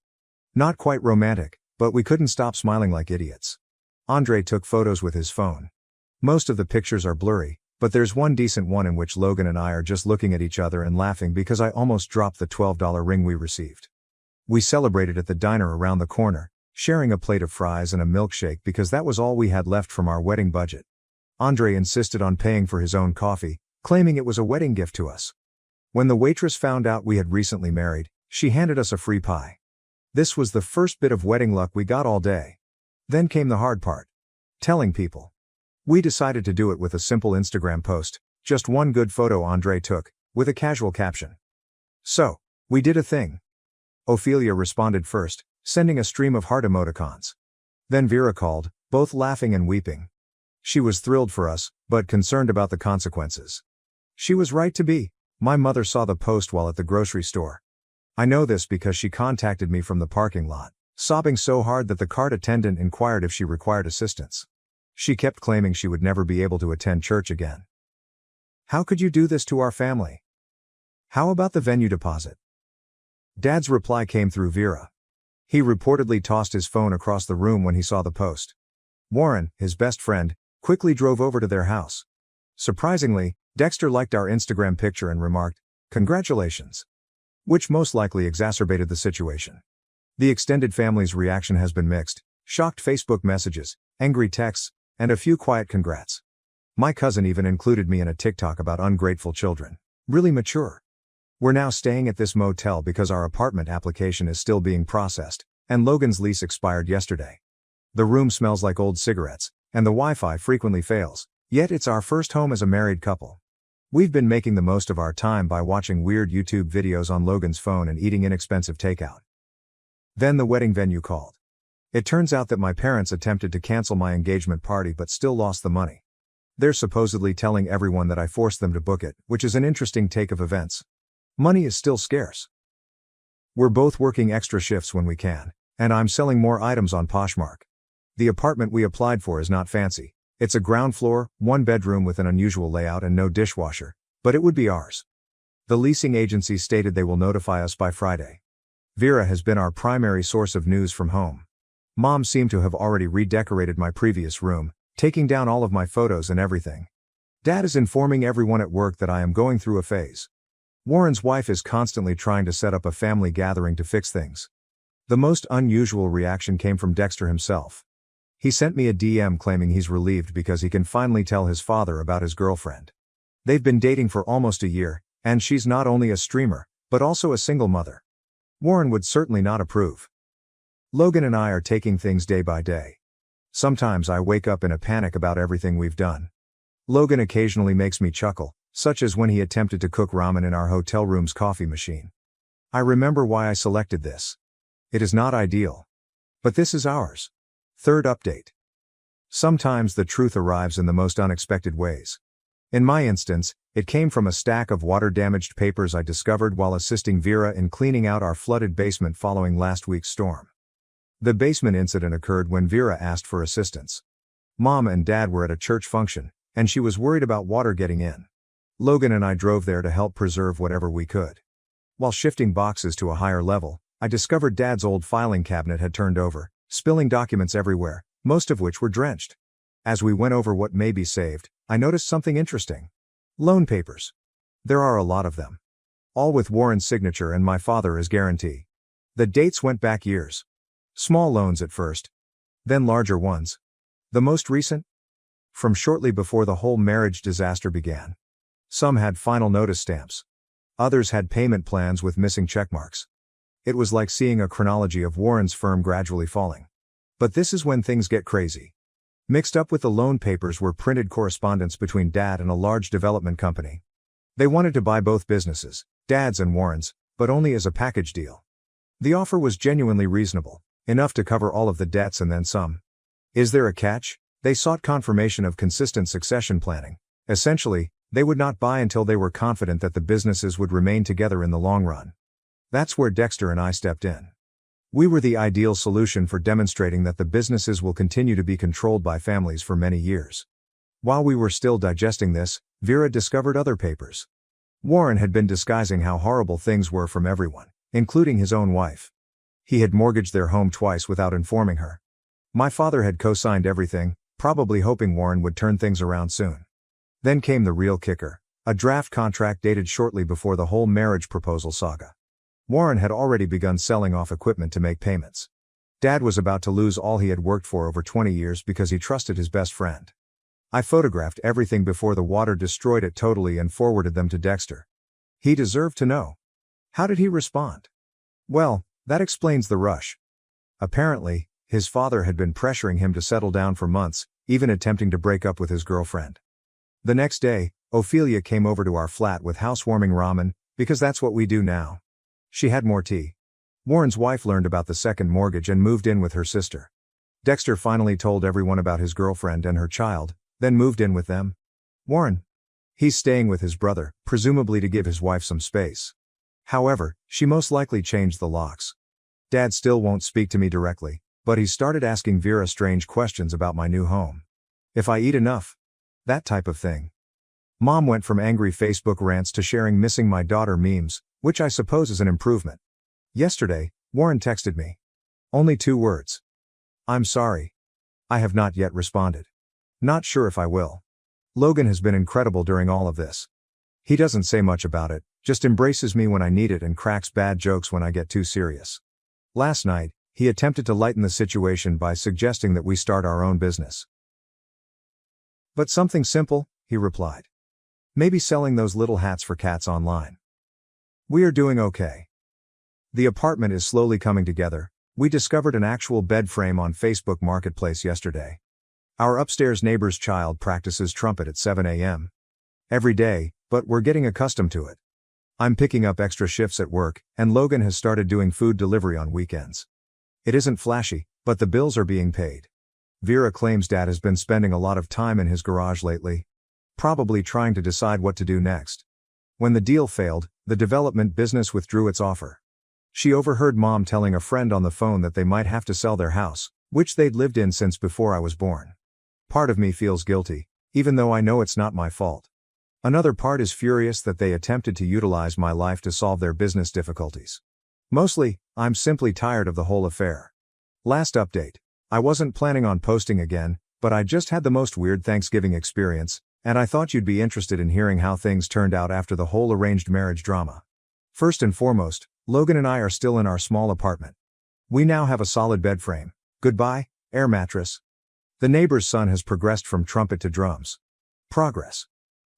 Not quite romantic, but we couldn't stop smiling like idiots. Andre took photos with his phone. Most of the pictures are blurry, but there's one decent one in which Logan and I are just looking at each other and laughing because I almost dropped the $12 ring we received. We celebrated at the diner around the corner, sharing a plate of fries and a milkshake because that was all we had left from our wedding budget. Andre insisted on paying for his own coffee, claiming it was a wedding gift to us. When the waitress found out we had recently married, she handed us a free pie. This was the first bit of wedding luck we got all day. Then came the hard part. Telling people. We decided to do it with a simple Instagram post, just one good photo Andre took, with a casual caption. So, we did a thing. Ophelia responded first, sending a stream of heart emoticons. Then Vera called, both laughing and weeping. She was thrilled for us, but concerned about the consequences. She was right to be. My mother saw the post while at the grocery store. I know this because she contacted me from the parking lot, sobbing so hard that the cart attendant inquired if she required assistance. She kept claiming she would never be able to attend church again. How could you do this to our family? How about the venue deposit? Dad's reply came through Vera. He reportedly tossed his phone across the room when he saw the post. Warren, his best friend, quickly drove over to their house. Surprisingly, Dexter liked our Instagram picture and remarked, "Congratulations," which most likely exacerbated the situation. The extended family's reaction has been mixed, shocked Facebook messages, angry texts, and a few quiet congrats. My cousin even included me in a TikTok about ungrateful children. Really mature. We're now staying at this motel because our apartment application is still being processed, and Logan's lease expired yesterday. The room smells like old cigarettes, and the Wi-Fi frequently fails, yet it's our first home as a married couple. We've been making the most of our time by watching weird YouTube videos on Logan's phone and eating inexpensive takeout. Then the wedding venue called. It turns out that my parents attempted to cancel my engagement party but still lost the money. They're supposedly telling everyone that I forced them to book it, which is an interesting take of events. Money is still scarce. We're both working extra shifts when we can, and I'm selling more items on Poshmark. The apartment we applied for is not fancy. It's a ground floor, one bedroom with an unusual layout and no dishwasher, but it would be ours. The leasing agency stated they will notify us by Friday. Vera has been our primary source of news from home. Mom seemed to have already redecorated my previous room, taking down all of my photos and everything. Dad is informing everyone at work that I am going through a phase. Warren's wife is constantly trying to set up a family gathering to fix things. The most unusual reaction came from Dexter himself. He sent me a DM claiming he's relieved because he can finally tell his father about his girlfriend. They've been dating for almost a year, and she's not only a streamer, but also a single mother. Warren would certainly not approve. Logan and I are taking things day by day. Sometimes I wake up in a panic about everything we've done. Logan occasionally makes me chuckle, such as when he attempted to cook ramen in our hotel room's coffee machine. I remember why I selected this. It is not ideal. But this is ours. Third update. Sometimes the truth arrives in the most unexpected ways. In my instance, it came from a stack of water-damaged papers I discovered while assisting Vera in cleaning out our flooded basement following last week's storm. The basement incident occurred when Vera asked for assistance. Mom and Dad were at a church function, and she was worried about water getting in. Logan and I drove there to help preserve whatever we could. While shifting boxes to a higher level, I discovered Dad's old filing cabinet had turned over, spilling documents everywhere, most of which were drenched. As we went over what may be saved, I noticed something interesting. Loan papers. There are a lot of them. All with Warren's signature and my father as guarantee. The dates went back years. Small loans at first. Then larger ones. The most recent? From shortly before the whole marriage disaster began. Some had final notice stamps. Others had payment plans with missing checkmarks. It was like seeing a chronology of Warren's firm gradually falling. But this is when things get crazy. Mixed up with the loan papers were printed correspondence between Dad and a large development company. They wanted to buy both businesses, Dad's and Warren's, but only as a package deal. The offer was genuinely reasonable, enough to cover all of the debts and then some. Is there a catch? They sought confirmation of consistent succession planning. Essentially, they would not buy until they were confident that the businesses would remain together in the long run. That's where Dexter and I stepped in. We were the ideal solution for demonstrating that the businesses will continue to be controlled by families for many years. While we were still digesting this, Vera discovered other papers. Warren had been disguising how horrible things were from everyone, including his own wife. He had mortgaged their home twice without informing her. My father had co-signed everything, probably hoping Warren would turn things around soon. Then came the real kicker, a draft contract dated shortly before the whole marriage proposal saga. Warren had already begun selling off equipment to make payments. Dad was about to lose all he had worked for over 20 years because he trusted his best friend. I photographed everything before the water destroyed it totally and forwarded them to Dexter. He deserved to know. How did he respond? Well, that explains the rush. Apparently, his father had been pressuring him to settle down for months, even attempting to break up with his girlfriend. The next day, Ophelia came over to our flat with housewarming ramen, because that's what we do now. She had more tea. Warren's wife learned about the second mortgage and moved in with her sister. Dexter finally told everyone about his girlfriend and her child, then moved in with them. Warren. He's staying with his brother, presumably to give his wife some space. However, she most likely changed the locks. Dad still won't speak to me directly, but he started asking Vera strange questions about my new home. If I eat enough? That type of thing. Mom went from angry Facebook rants to sharing missing my daughter memes, which I suppose is an improvement. Yesterday, Warren texted me. Only 2 words. I'm sorry. I have not yet responded. Not sure if I will. Logan has been incredible during all of this. He doesn't say much about it, just embraces me when I need it and cracks bad jokes when I get too serious. Last night, he attempted to lighten the situation by suggesting that we start our own business. But something simple, he replied. Maybe selling those little hats for cats online. We are doing okay. The apartment is slowly coming together. We discovered an actual bed frame on Facebook Marketplace yesterday. Our upstairs neighbor's child practices trumpet at 7 a.m. every day, but we're getting accustomed to it. I'm picking up extra shifts at work, and Logan has started doing food delivery on weekends. It isn't flashy, but the bills are being paid. Vera claims Dad has been spending a lot of time in his garage lately, probably trying to decide what to do next. When the deal failed, the development business withdrew its offer. She overheard Mom telling a friend on the phone that they might have to sell their house, which they'd lived in since before I was born. Part of me feels guilty, even though I know it's not my fault. Another part is furious that they attempted to utilize my life to solve their business difficulties. Mostly, I'm simply tired of the whole affair. Last update. I wasn't planning on posting again, but I just had the most weird Thanksgiving experience, and I thought you'd be interested in hearing how things turned out after the whole arranged marriage drama. First and foremost, Logan and I are still in our small apartment. We now have a solid bed frame. Goodbye, air mattress. The neighbor's son has progressed from trumpet to drums. Progress.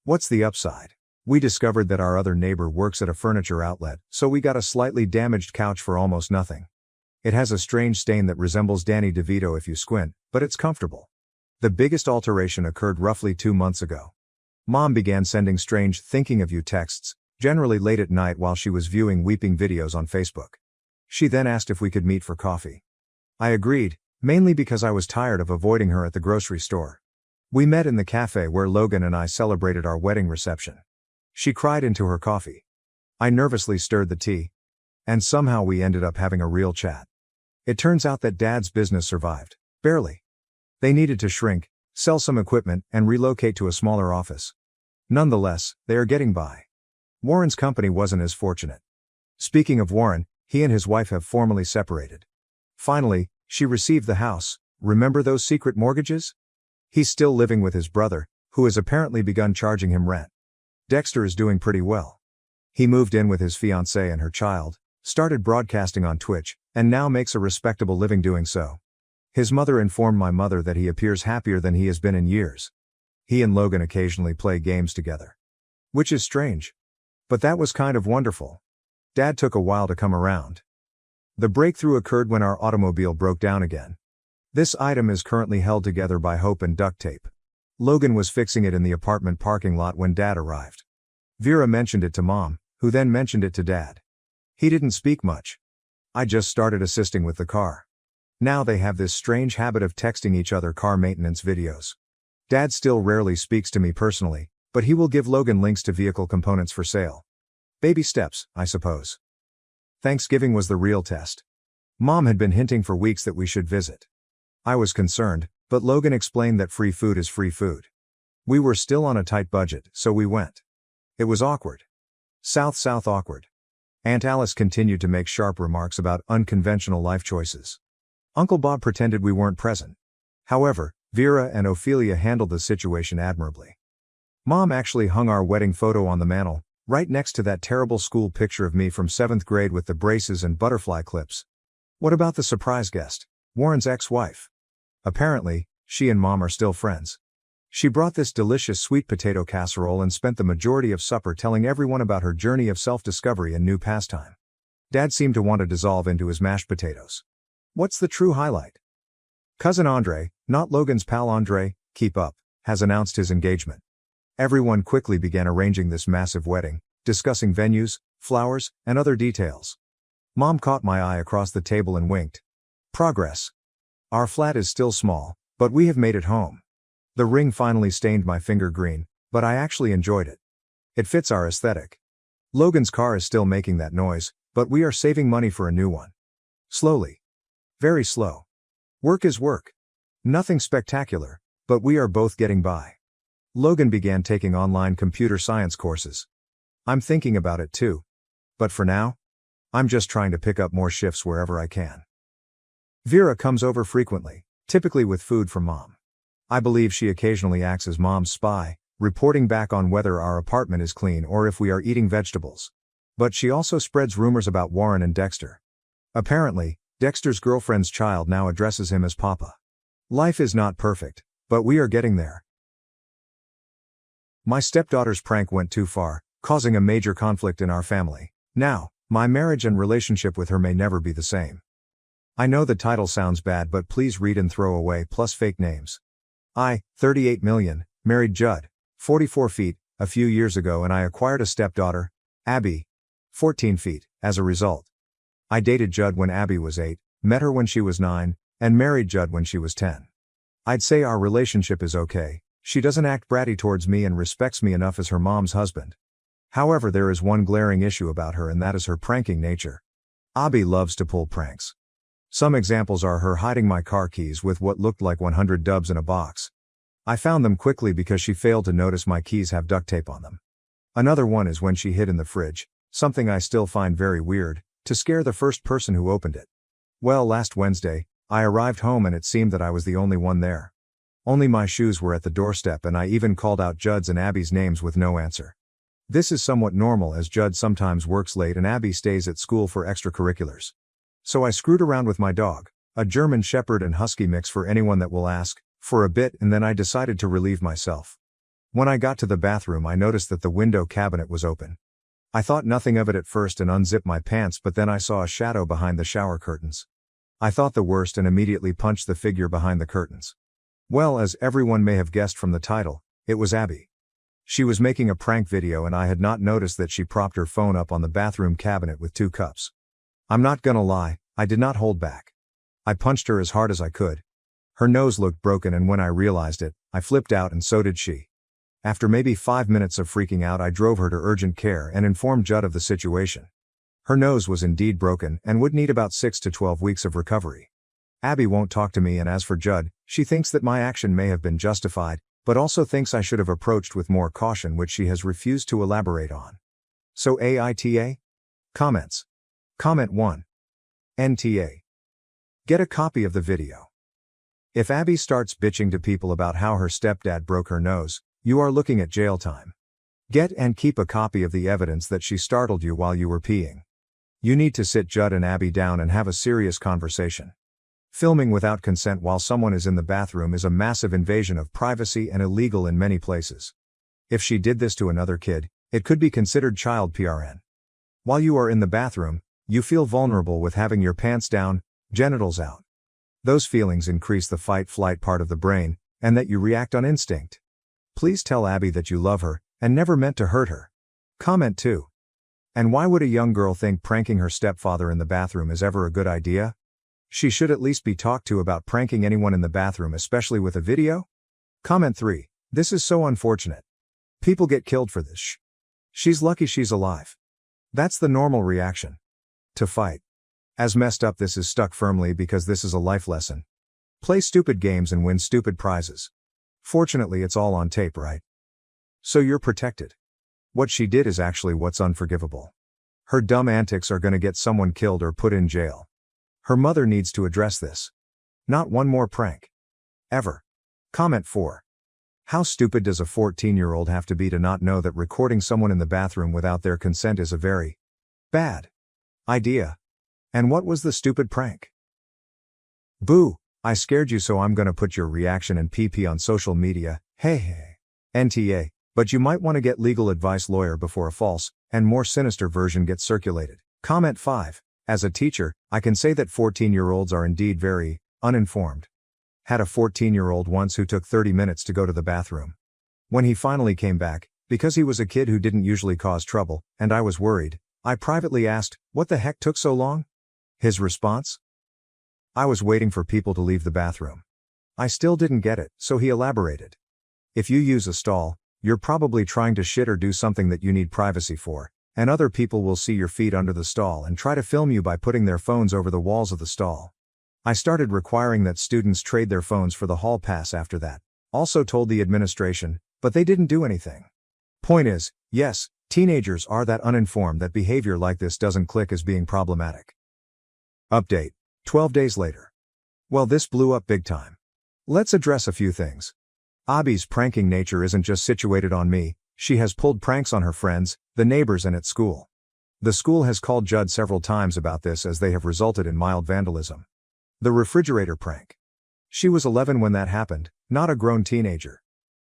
What's the upside? We discovered that our other neighbor works at a furniture outlet, so we got a slightly damaged couch for almost nothing. It has a strange stain that resembles Danny DeVito if you squint, but it's comfortable. The biggest alteration occurred roughly 2 months ago. Mom began sending strange thinking of you texts, generally late at night while she was viewing weeping videos on Facebook. She then asked if we could meet for coffee. I agreed, mainly because I was tired of avoiding her at the grocery store. We met in the cafe where Logan and I celebrated our wedding reception. She cried into her coffee. I nervously stirred the tea. And somehow we ended up having a real chat. It turns out that Dad's business survived. Barely. They needed to shrink, sell some equipment, and relocate to a smaller office. Nonetheless, they are getting by. Warren's company wasn't as fortunate. Speaking of Warren, he and his wife have formally separated. Finally, she received the house. Remember those secret mortgages? He's still living with his brother, who has apparently begun charging him rent. Dexter is doing pretty well. He moved in with his fiancée and her child, started broadcasting on Twitch, and now makes a respectable living doing so. His mother informed my mother that he appears happier than he has been in years. He and Logan occasionally play games together. Which is strange. But that was kind of wonderful. Dad took a while to come around. The breakthrough occurred when our automobile broke down again. This item is currently held together by hope and duct tape. Logan was fixing it in the apartment parking lot when Dad arrived. Vera mentioned it to Mom, who then mentioned it to Dad. He didn't speak much. I just started assisting with the car. Now they have this strange habit of texting each other car maintenance videos. Dad still rarely speaks to me personally, but he will give Logan links to vehicle components for sale. Baby steps, I suppose. Thanksgiving was the real test. Mom had been hinting for weeks that we should visit. I was concerned, but Logan explained that free food is free food. We were still on a tight budget, so we went. It was awkward. South awkward. Aunt Alice continued to make sharp remarks about unconventional life choices. Uncle Bob pretended we weren't present. However, Vera and Ophelia handled the situation admirably. Mom actually hung our wedding photo on the mantel, right next to that terrible school picture of me from 7th grade with the braces and butterfly clips. What about the surprise guest? Warren's ex-wife. Apparently, she and Mom are still friends. She brought this delicious sweet potato casserole and spent the majority of supper telling everyone about her journey of self-discovery and new pastime. Dad seemed to want to dissolve into his mashed potatoes. What's the true highlight? Cousin Andre, not Logan's pal Andre, keep up, has announced his engagement. Everyone quickly began arranging this massive wedding, discussing venues, flowers, and other details. Mom caught my eye across the table and winked. Progress. Our flat is still small, but we have made it home. The ring finally stained my finger green, but I actually enjoyed it. It fits our aesthetic. Logan's car is still making that noise, but we are saving money for a new one. Slowly. Very slow. Work is work. Nothing spectacular, but we are both getting by. Logan began taking online computer science courses. I'm thinking about it too. But for now, I'm just trying to pick up more shifts wherever I can. Vera comes over frequently, typically with food from Mom. I believe she occasionally acts as Mom's spy, reporting back on whether our apartment is clean or if we are eating vegetables. But she also spreads rumors about Warren and Dexter. Apparently, Dexter's girlfriend's child now addresses him as Papa. Life is not perfect, but we are getting there. My stepdaughter's prank went too far, causing a major conflict in our family. Now, my marriage and relationship with her may never be the same. I know the title sounds bad, but please read and throw away plus fake names. I, 38 million, married Judd, 44 feet, a few years ago, and I acquired a stepdaughter, Abby, 14 feet, as a result. I dated Judd when Abby was 8, met her when she was 9, and married Judd when she was 10. I'd say our relationship is okay. She doesn't act bratty towards me and respects me enough as her mom's husband. However, there is one glaring issue about her, and that is her pranking nature. Abby loves to pull pranks. Some examples are her hiding my car keys with what looked like 100 dubs in a box. I found them quickly because she failed to notice my keys have duct tape on them. Another one is when she hid in the fridge, something I still find very weird, to scare the first person who opened it. Well, last Wednesday, I arrived home and it seemed that I was the only one there. Only my shoes were at the doorstep and I even called out Judd's and Abby's names with no answer. This is somewhat normal as Judd sometimes works late and Abby stays at school for extracurriculars. So I screwed around with my dog, a German Shepherd and Husky mix for anyone that will ask, for a bit, and then I decided to relieve myself. When I got to the bathroom I noticed that the window cabinet was open. I thought nothing of it at first and unzipped my pants, but then I saw a shadow behind the shower curtains. I thought the worst and immediately punched the figure behind the curtains. Well, as everyone may have guessed from the title, it was Abby. She was making a prank video and I had not noticed that she propped her phone up on the bathroom cabinet with 2 cups. I'm not gonna lie, I did not hold back. I punched her as hard as I could. Her nose looked broken and when I realized it, I flipped out and so did she. After maybe 5 minutes of freaking out I drove her to urgent care and informed Judd of the situation. Her nose was indeed broken and would need about 6 to 12 weeks of recovery. Abby won't talk to me, and as for Judd, she thinks that my action may have been justified, but also thinks I should have approached with more caution, which she has refused to elaborate on. So AITA? Comments. Comment 1. NTA. Get a copy of the video. If Abby starts bitching to people about how her stepdad broke her nose, you are looking at jail time. Get and keep a copy of the evidence that she startled you while you were peeing. You need to sit Judd and Abby down and have a serious conversation. Filming without consent while someone is in the bathroom is a massive invasion of privacy and illegal in many places. If she did this to another kid, it could be considered child PRN. While you are in the bathroom, you feel vulnerable with having your pants down, genitals out. Those feelings increase the fight-flight part of the brain, and that you react on instinct. Please tell Abby that you love her, and never meant to hurt her. Comment 2. And why would a young girl think pranking her stepfather in the bathroom is ever a good idea? She should at least be talked to about pranking anyone in the bathroom, especially with a video? Comment 3. This is so unfortunate. People get killed for this. She's lucky she's alive. That's the normal reaction. To fight. As messed up this is stuck firmly because this is a life lesson. Play stupid games and win stupid prizes. Fortunately it's all on tape, right? So you're protected. What she did is actually what's unforgivable. Her dumb antics are gonna get someone killed or put in jail. Her mother needs to address this. Not one more prank. Ever. Comment 4. How stupid does a 14-year-old have to be to not know that recording someone in the bathroom without their consent is a very bad idea? And what was the stupid prank? Boo, I scared you, so I'm gonna put your reaction and PP on social media. Hey. NTA, but you might want to get legal advice lawyer before a false, and more sinister version gets circulated. Comment 5. As a teacher, I can say that 14-year-olds are indeed very uninformed. Had a 14-year-old once who took 30 minutes to go to the bathroom. When he finally came back, because he was a kid who didn't usually cause trouble, and I was worried, I privately asked, "What the heck took so long?" His response? "I was waiting for people to leave the bathroom." I still didn't get it, so he elaborated. If you use a stall, you're probably trying to shit or do something that you need privacy for, and other people will see your feet under the stall and try to film you by putting their phones over the walls of the stall. I started requiring that students trade their phones for the hall pass after that. Also told the administration, but they didn't do anything. Point is, yes, teenagers are that uninformed that behavior like this doesn't click as being problematic. Update. 12 days later. Well, this blew up big time. Let's address a few things. Abby's pranking nature isn't just situated on me, she has pulled pranks on her friends, the neighbors, and at school. The school has called Judd several times about this as they have resulted in mild vandalism. The refrigerator prank. She was 11 when that happened, not a grown teenager.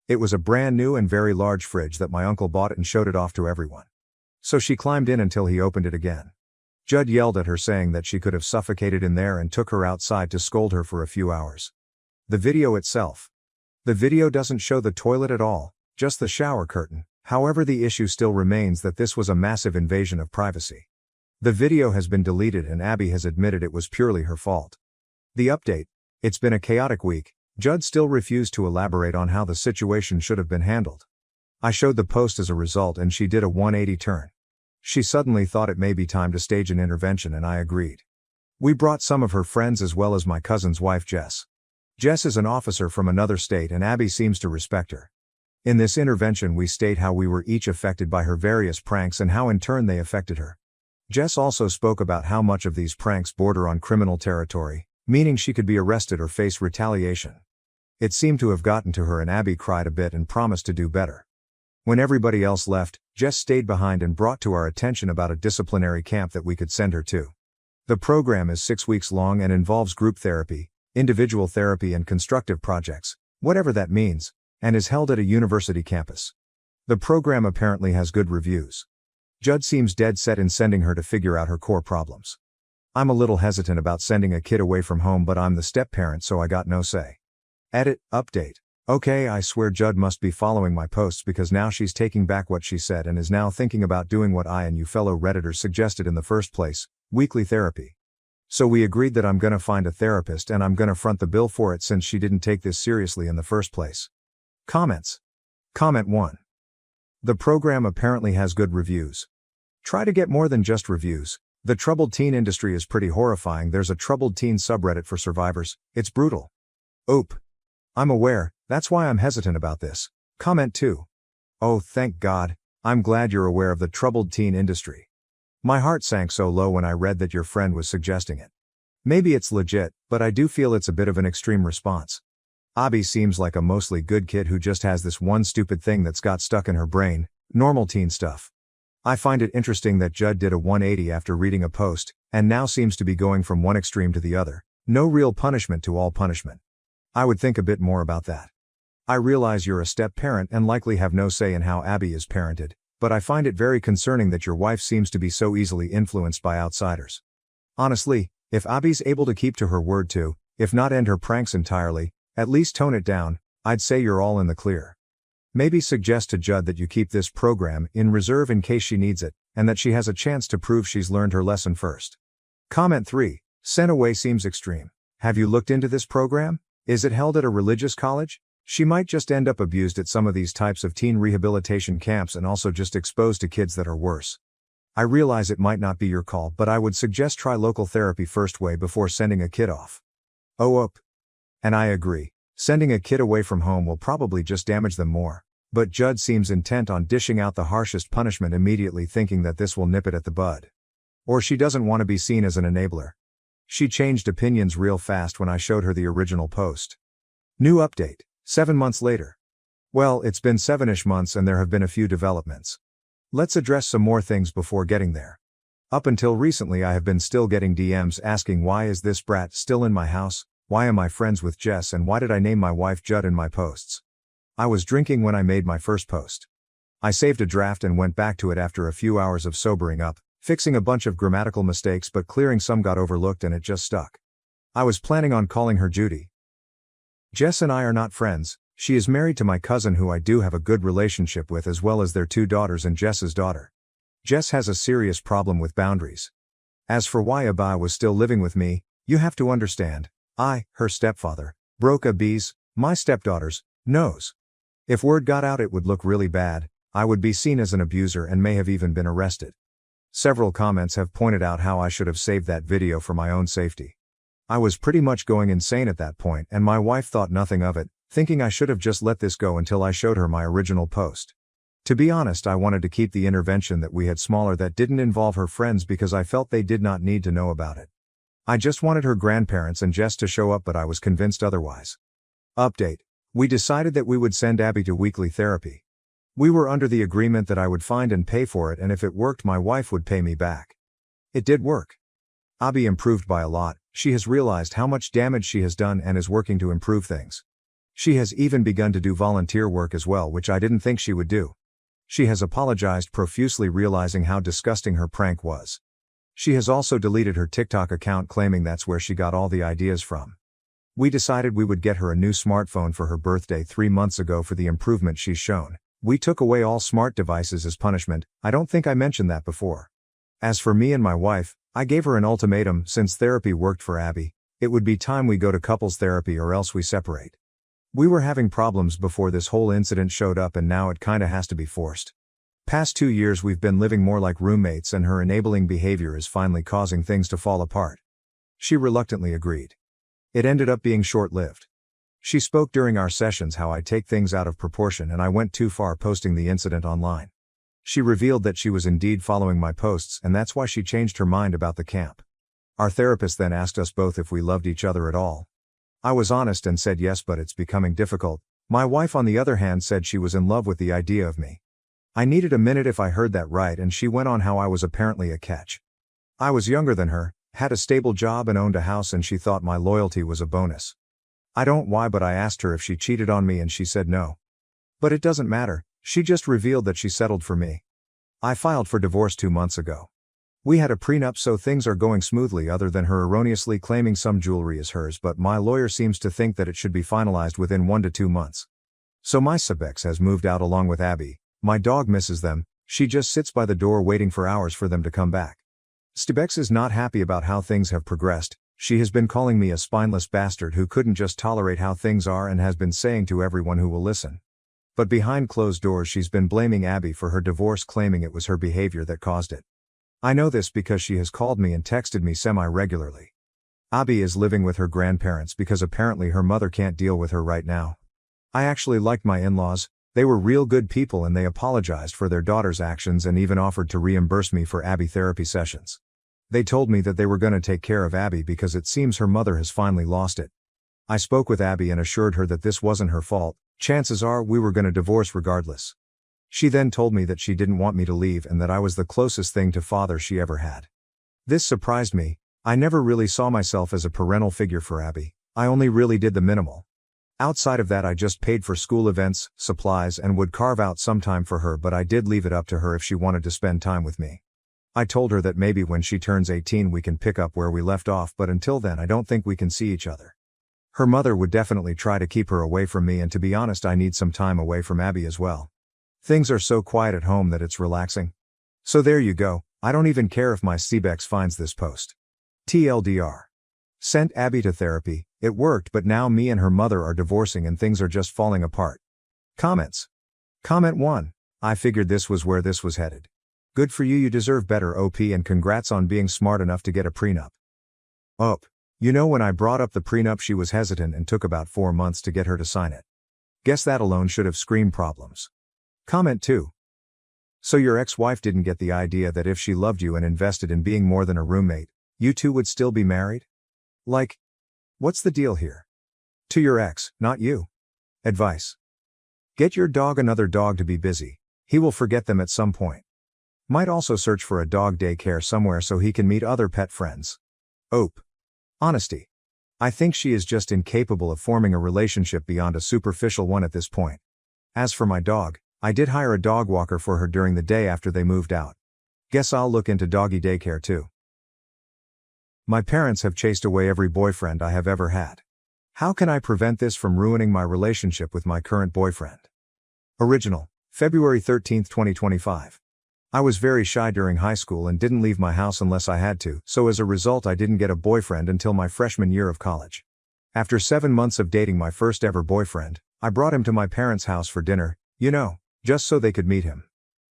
It was a brand new and very large fridge that my uncle bought and showed it off to everyone. So she climbed in until he opened it again. Judd yelled at her saying that she could have suffocated in there and took her outside to scold her for a few hours. The video itself. The video doesn't show the toilet at all, just the shower curtain. However, the issue still remains that this was a massive invasion of privacy. The video has been deleted and Abby has admitted it was purely her fault. The update. It's been a chaotic week. Judd still refused to elaborate on how the situation should have been handled. I showed the post as a result and she did a 180 turn. She suddenly thought it may be time to stage an intervention and I agreed. We brought some of her friends as well as my cousin's wife Jess. Jess is an officer from another state and Abby seems to respect her. In this intervention we state how we were each affected by her various pranks and how in turn they affected her. Jess also spoke about how much of these pranks border on criminal territory, meaning she could be arrested or face retaliation. It seemed to have gotten to her and Abby cried a bit and promised to do better. When everybody else left, Jess stayed behind and brought to our attention about a disciplinary camp that we could send her to. The program is 6 weeks long and involves group therapy, individual therapy and constructive projects, whatever that means, and is held at a university campus. The program apparently has good reviews. Judd seems dead set in sending her to figure out her core problems. I'm a little hesitant about sending a kid away from home, but I'm the step-parent so I got no say. Edit, update. Okay, I swear Judd must be following my posts because now she's taking back what she said and is now thinking about doing what I and you fellow Redditors suggested in the first place, weekly therapy. So we agreed that I'm gonna find a therapist and I'm gonna front the bill for it since she didn't take this seriously in the first place. Comments. Comment 1. The program apparently has good reviews. Try to get more than just reviews. The troubled teen industry is pretty horrifying. There's a troubled teen subreddit for survivors. It's brutal. Oop. I'm aware, that's why I'm hesitant about this. Comment 2. Oh, thank God, I'm glad you're aware of the troubled teen industry. My heart sank so low when I read that your friend was suggesting it. Maybe it's legit, but I do feel it's a bit of an extreme response. Abby seems like a mostly good kid who just has this one stupid thing that's got stuck in her brain, normal teen stuff. I find it interesting that Judd did a 180 after reading a post, and now seems to be going from one extreme to the other, no real punishment to all punishment. I would think a bit more about that. I realize you're a step-parent and likely have no say in how Abby is parented, but I find it very concerning that your wife seems to be so easily influenced by outsiders. Honestly, if Abby's able to keep to her word to, if not end her pranks entirely, at least tone it down, I'd say you're all in the clear. Maybe suggest to Judd that you keep this program in reserve in case she needs it, and that she has a chance to prove she's learned her lesson first. Comment 3. Sent away seems extreme. Have you looked into this program? Is it held at a religious college? She might just end up abused at some of these types of teen rehabilitation camps and also just exposed to kids that are worse. I realize it might not be your call, but I would suggest try local therapy first way before sending a kid off. Oh, and I agree. Sending a kid away from home will probably just damage them more. But Judd seems intent on dishing out the harshest punishment immediately, thinking that this will nip it at the bud. Or she doesn't want to be seen as an enabler. She changed opinions real fast when I showed her the original post. New update. 7 months later. Well, it's been 7-ish months and there have been a few developments. Let's address some more things before getting there. Up until recently I have been still getting DMs asking why is this brat still in my house, why am I friends with Jess, and why did I name my wife Judd in my posts. I was drinking when I made my first post. I saved a draft and went back to it after a few hours of sobering up, fixing a bunch of grammatical mistakes but clearing some got overlooked and it just stuck. I was planning on calling her Judy. Jess and I are not friends. She is married to my cousin who I do have a good relationship with, as well as their 2 daughters and Jess's daughter. Jess has a serious problem with boundaries. As for why Abba was still living with me, you have to understand, I, her stepfather, broke Abby's, my stepdaughter's, nose. If word got out it would look really bad, I would be seen as an abuser and may have even been arrested. Several comments have pointed out how I should have saved that video for my own safety. I was pretty much going insane at that point and my wife thought nothing of it, thinking I should have just let this go until I showed her my original post. To be honest, I wanted to keep the intervention that we had smaller that didn't involve her friends because I felt they did not need to know about it. I just wanted her grandparents and Jess to show up, but I was convinced otherwise. Update. We decided that we would send Abby to weekly therapy. We were under the agreement that I would find and pay for it, and if it worked my wife would pay me back. It did work. Abby improved by a lot. She has realized how much damage she has done and is working to improve things. She has even begun to do volunteer work as well, which I didn't think she would do. She has apologized profusely, realizing how disgusting her prank was. She has also deleted her TikTok account, claiming that's where she got all the ideas from. We decided we would get her a new smartphone for her birthday 3 months ago for the improvement she's shown. We took away all smart devices as punishment. I don't think I mentioned that before. As for me and my wife, I gave her an ultimatum. Since therapy worked for Abby, it would be time we go to couples therapy or else we separate. We were having problems before this whole incident showed up, and now it kinda has to be forced. Past 2 years we've been living more like roommates and her enabling behavior is finally causing things to fall apart. She reluctantly agreed. It ended up being short-lived. She spoke during our sessions how I take things out of proportion and I went too far posting the incident online. She revealed that she was indeed following my posts and that's why she changed her mind about the camp. Our therapist then asked us both if we loved each other at all. I was honest and said yes, but it's becoming difficult. My wife on the other hand said she was in love with the idea of me. I needed a minute if I heard that right, and she went on how I was apparently a catch. I was younger than her, had a stable job and owned a house, and she thought my loyalty was a bonus. I don't why, but I asked her if she cheated on me and she said no. But it doesn't matter, she just revealed that she settled for me. I filed for divorce 2 months ago. We had a prenup, so things are going smoothly other than her erroneously claiming some jewelry is hers, but my lawyer seems to think that it should be finalized within 1 to 2 months. So my Sibex has moved out along with Abby. My dog misses them, she just sits by the door waiting for hours for them to come back. Stibex is not happy about how things have progressed. She has been calling me a spineless bastard who couldn't just tolerate how things are and has been saying to everyone who will listen. But behind closed doors she's been blaming Abby for her divorce, claiming it was her behavior that caused it. I know this because she has called me and texted me semi-regularly. Abby is living with her grandparents because apparently her mother can't deal with her right now. I actually liked my in-laws. They were real good people and they apologized for their daughter's actions and even offered to reimburse me for Abby therapy sessions. They told me that they were going to take care of Abby because it seems her mother has finally lost it. I spoke with Abby and assured her that this wasn't her fault. Chances are we were going to divorce regardless. She then told me that she didn't want me to leave and that I was the closest thing to father she ever had. This surprised me. I never really saw myself as a parental figure for Abby. I only really did the minimal. Outside of that, I just paid for school events, supplies, and would carve out some time for her, but I did leave it up to her if she wanted to spend time with me. I told her that maybe when she turns 18 we can pick up where we left off, but until then I don't think we can see each other. Her mother would definitely try to keep her away from me, and to be honest I need some time away from Abby as well. Things are so quiet at home that it's relaxing. So there you go, I don't even care if my Cbex finds this post. TLDR. Sent Abby to therapy, it worked, but now me and her mother are divorcing and things are just falling apart. Comments. Comment 1. I figured this was where this was headed. Good for you, you deserve better OP, and congrats on being smart enough to get a prenup. OP. You know, when I brought up the prenup she was hesitant and took about 4 months to get her to sign it. Guess that alone should have screamed problems. Comment 2. So your ex-wife didn't get the idea that if she loved you and invested in being more than a roommate, you two would still be married? Like, what's the deal here? To your ex, not you. Advice. Get your dog another dog to be busy. He will forget them at some point. Might also search for a dog daycare somewhere so he can meet other pet friends. OP. Honesty. I think she is just incapable of forming a relationship beyond a superficial one at this point. As for my dog, I did hire a dog walker for her during the day after they moved out. Guess I'll look into doggy daycare too. My parents have chased away every boyfriend I have ever had. How can I prevent this from ruining my relationship with my current boyfriend? Original, February 13, 2025. I was very shy during high school and didn't leave my house unless I had to, so as a result I didn't get a boyfriend until my freshman year of college. After 7 months of dating my first ever boyfriend, I brought him to my parents' house for dinner, just so they could meet him.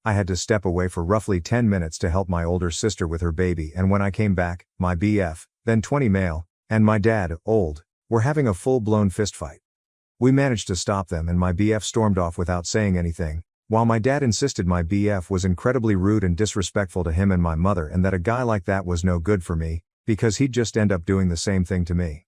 I had to step away for roughly 10 minutes to help my older sister with her baby, and when I came back, my BF, then 20 male, and my dad, old, were having a full-blown fistfight. We managed to stop them and my BF stormed off without saying anything, while my dad insisted my BF was incredibly rude and disrespectful to him and my mother, and that a guy like that was no good for me, because he'd just end up doing the same thing to me.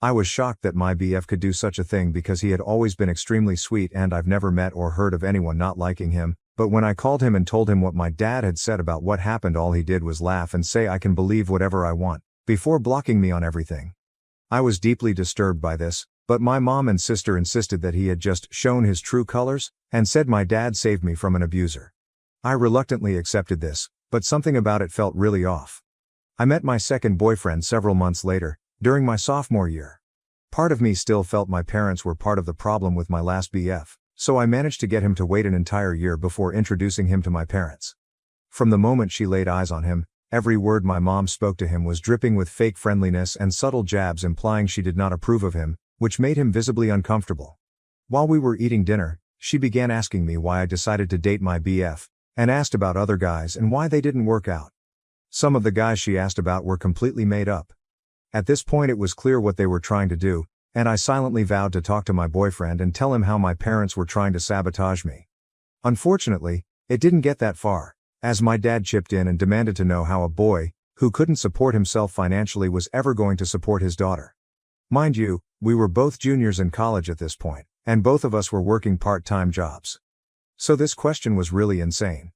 I was shocked that my BF could do such a thing because he had always been extremely sweet and I've never met or heard of anyone not liking him, but when I called him and told him what my dad had said about what happened, all he did was laugh and say I can believe whatever I want, before blocking me on everything. I was deeply disturbed by this, but my mom and sister insisted that he had just shown his true colors, and said my dad saved me from an abuser. I reluctantly accepted this, but something about it felt really off. I met my second boyfriend several months later, during my sophomore year. Part of me still felt my parents were part of the problem with my last BF, so I managed to get him to wait an entire year before introducing him to my parents. From the moment she laid eyes on him, every word my mom spoke to him was dripping with fake friendliness and subtle jabs implying she did not approve of him, which made him visibly uncomfortable. While we were eating dinner, she began asking me why I decided to date my BF, and asked about other guys and why they didn't work out. Some of the guys she asked about were completely made up. At this point it was clear what they were trying to do, and I silently vowed to talk to my boyfriend and tell him how my parents were trying to sabotage me. Unfortunately, it didn't get that far, as my dad chipped in and demanded to know how a boy, who couldn't support himself financially, was ever going to support his daughter. Mind you, we were both juniors in college at this point, and both of us were working part-time jobs. So this question was really insane.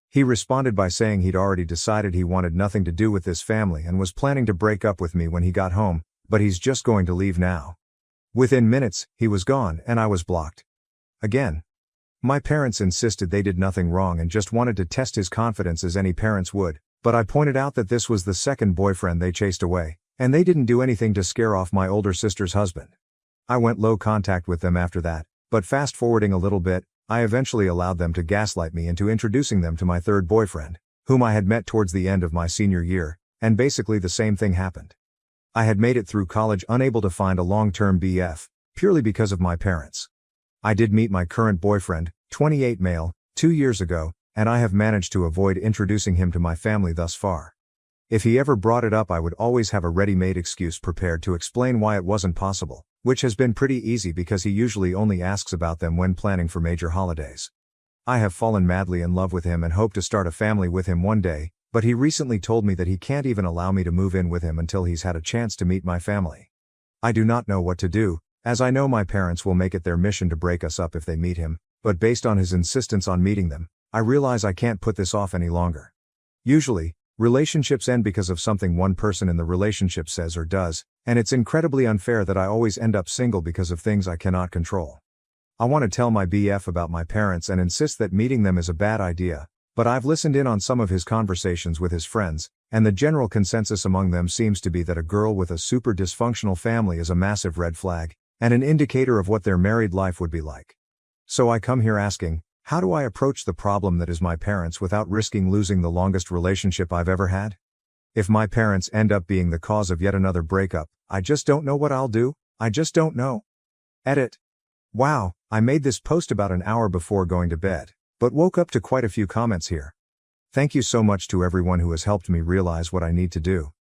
He responded by saying he'd already decided he wanted nothing to do with this family and was planning to break up with me when he got home, but he's just going to leave now. Within minutes, he was gone and I was blocked. Again. My parents insisted they did nothing wrong and just wanted to test his confidence as any parents would, but I pointed out that this was the second boyfriend they chased away, and they didn't do anything to scare off my older sister's husband. I went low contact with them after that, but fast forwarding a little bit, I eventually allowed them to gaslight me into introducing them to my third boyfriend, whom I had met towards the end of my senior year, and basically the same thing happened. I had made it through college unable to find a long-term BF, purely because of my parents. I did meet my current boyfriend, 28 male, 2 years ago, and I have managed to avoid introducing him to my family thus far. If he ever brought it up, I would always have a ready-made excuse prepared to explain why it wasn't possible, which has been pretty easy because he usually only asks about them when planning for major holidays. I have fallen madly in love with him and hope to start a family with him one day, but he recently told me that he can't even allow me to move in with him until he's had a chance to meet my family. I do not know what to do, as I know my parents will make it their mission to break us up if they meet him, but based on his insistence on meeting them, I realize I can't put this off any longer. Usually, relationships end because of something one person in the relationship says or does, and it's incredibly unfair that I always end up single because of things I cannot control. I want to tell my BF about my parents and insist that meeting them is a bad idea, but I've listened in on some of his conversations with his friends, and the general consensus among them seems to be that a girl with a super dysfunctional family is a massive red flag, and an indicator of what their married life would be like. So I come here asking, how do I approach the problem that is my parents without risking losing the longest relationship I've ever had? If my parents end up being the cause of yet another breakup, I just don't know what I'll do. I just don't know. Edit. Wow, I made this post about an hour before going to bed, but woke up to quite a few comments here. Thank you so much to everyone who has helped me realize what I need to do.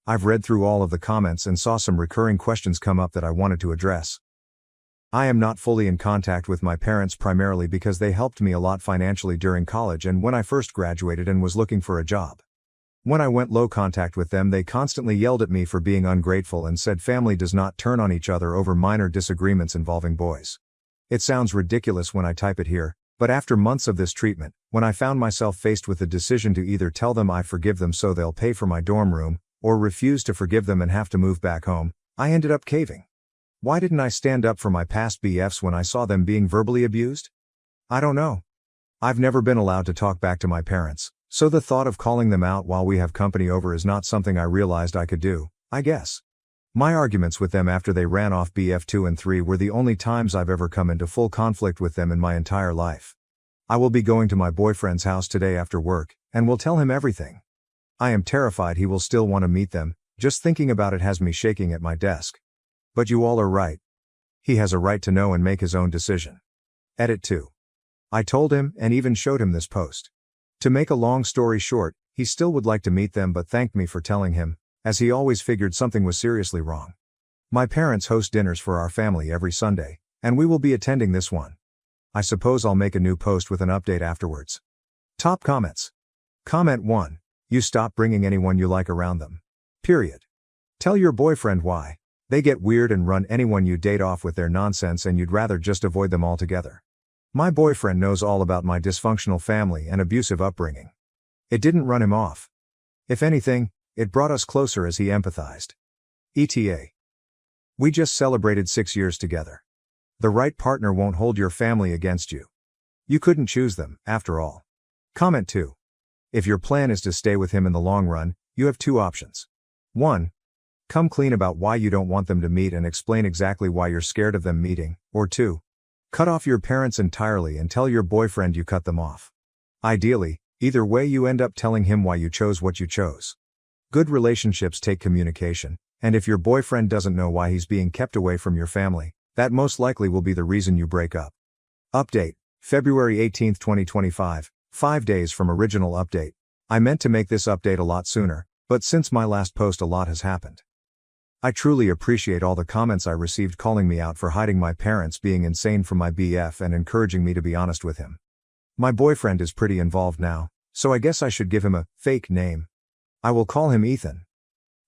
I've read through all of the comments and saw some recurring questions come up that I wanted to address. I am not fully in contact with my parents primarily because they helped me a lot financially during college and when I first graduated and was looking for a job. When I went low contact with them, they constantly yelled at me for being ungrateful and said family does not turn on each other over minor disagreements involving boys. It sounds ridiculous when I type it here, but after months of this treatment, when I found myself faced with the decision to either tell them I forgive them so they'll pay for my dorm room, or refuse to forgive them and have to move back home, I ended up caving. Why didn't I stand up for my past BFs when I saw them being verbally abused? I don't know. I've never been allowed to talk back to my parents, so the thought of calling them out while we have company over is not something I realized I could do, I guess. My arguments with them after they ran off BF 2 and 3 were the only times I've ever come into full conflict with them in my entire life. I will be going to my boyfriend's house today after work, and will tell him everything. I am terrified he will still want to meet them, just thinking about it has me shaking at my desk. But you all are right. He has a right to know and make his own decision. Edit 2. I told him and even showed him this post. To make a long story short, he still would like to meet them but thanked me for telling him, as he always figured something was seriously wrong. My parents host dinners for our family every Sunday, and we will be attending this one. I suppose I'll make a new post with an update afterwards. Top comments. Comment 1. You stop bringing anyone you like around them. Period. Tell your boyfriend why. They get weird and run anyone you date off with their nonsense and you'd rather just avoid them altogether. My boyfriend knows all about my dysfunctional family and abusive upbringing. It didn't run him off. If anything, it brought us closer as he empathized. ETA. We just celebrated 6 years together. The right partner won't hold your family against you. You couldn't choose them, after all. Comment 2. If your plan is to stay with him in the long run, you have 2 options. 1. Come clean about why you don't want them to meet and explain exactly why you're scared of them meeting, or 2. Cut off your parents entirely and tell your boyfriend you cut them off. Ideally, either way you end up telling him why you chose what you chose. Good relationships take communication, and if your boyfriend doesn't know why he's being kept away from your family, that most likely will be the reason you break up. Update, February 18, 2025, 5 days from original update. I meant to make this update a lot sooner, but since my last post a lot has happened. I truly appreciate all the comments I received calling me out for hiding my parents being insane from my BF and encouraging me to be honest with him. My boyfriend is pretty involved now, so I guess I should give him a fake name. I will call him Ethan.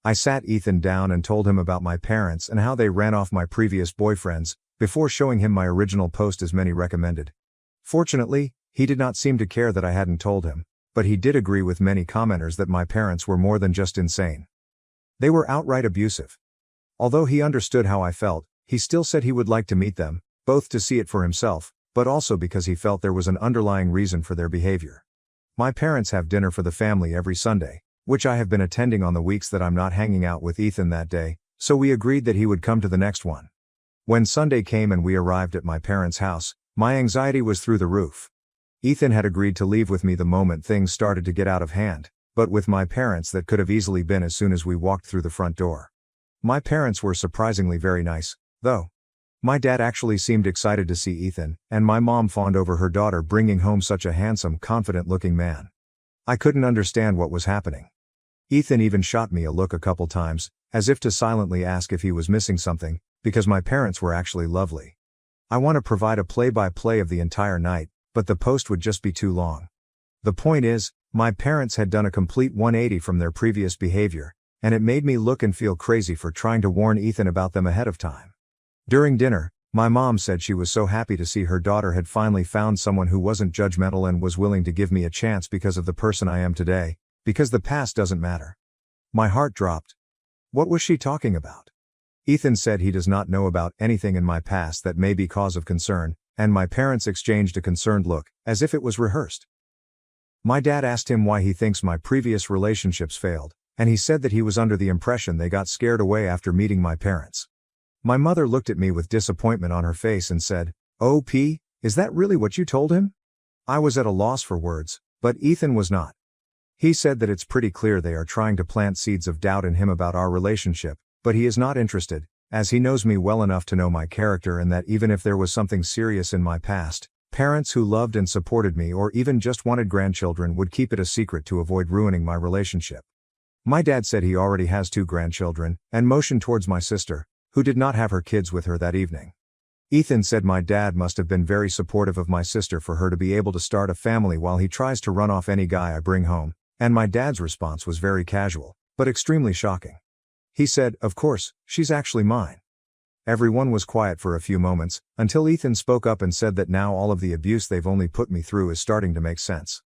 I sat Ethan down and told him about my parents and how they ran off my previous boyfriends, before showing him my original post as many recommended. Fortunately, he did not seem to care that I hadn't told him, but he did agree with many commenters that my parents were more than just insane. They were outright abusive. Although he understood how I felt, he still said he would like to meet them, both to see it for himself, but also because he felt there was an underlying reason for their behavior. My parents have dinner for the family every Sunday, which I have been attending on the weeks that I'm not hanging out with Ethan that day, so we agreed that he would come to the next one. When Sunday came and we arrived at my parents' house, my anxiety was through the roof. Ethan had agreed to leave with me the moment things started to get out of hand, but with my parents that could have easily been as soon as we walked through the front door. My parents were surprisingly very nice, though. My dad actually seemed excited to see Ethan, and my mom fawned over her daughter bringing home such a handsome, confident-looking man. I couldn't understand what was happening. Ethan even shot me a look a couple times, as if to silently ask if he was missing something, because my parents were actually lovely. I want to provide a play-by-play of the entire night, but the post would just be too long. The point is, my parents had done a complete 180 from their previous behavior, and it made me look and feel crazy for trying to warn Ethan about them ahead of time. During dinner, my mom said she was so happy to see her daughter had finally found someone who wasn't judgmental and was willing to give me a chance because of the person I am today, because the past doesn't matter. My heart dropped. What was she talking about? Ethan said he does not know about anything in my past that may be cause of concern, and my parents exchanged a concerned look, as if it was rehearsed. My dad asked him why he thinks my previous relationships failed, and he said that he was under the impression they got scared away after meeting my parents. My mother looked at me with disappointment on her face and said, "Oh P, is that really what you told him?" I was at a loss for words, but Ethan was not. He said that it's pretty clear they are trying to plant seeds of doubt in him about our relationship, but he is not interested, as he knows me well enough to know my character and that even if there was something serious in my past, parents who loved and supported me or even just wanted grandchildren would keep it a secret to avoid ruining my relationship. My dad said he already has 2 grandchildren, and motioned towards my sister, who did not have her kids with her that evening. Ethan said my dad must have been very supportive of my sister for her to be able to start a family while he tries to run off any guy I bring home, and my dad's response was very casual, but extremely shocking. He said, "Of course, she's actually mine." Everyone was quiet for a few moments, until Ethan spoke up and said that now all of the abuse they've only put me through is starting to make sense.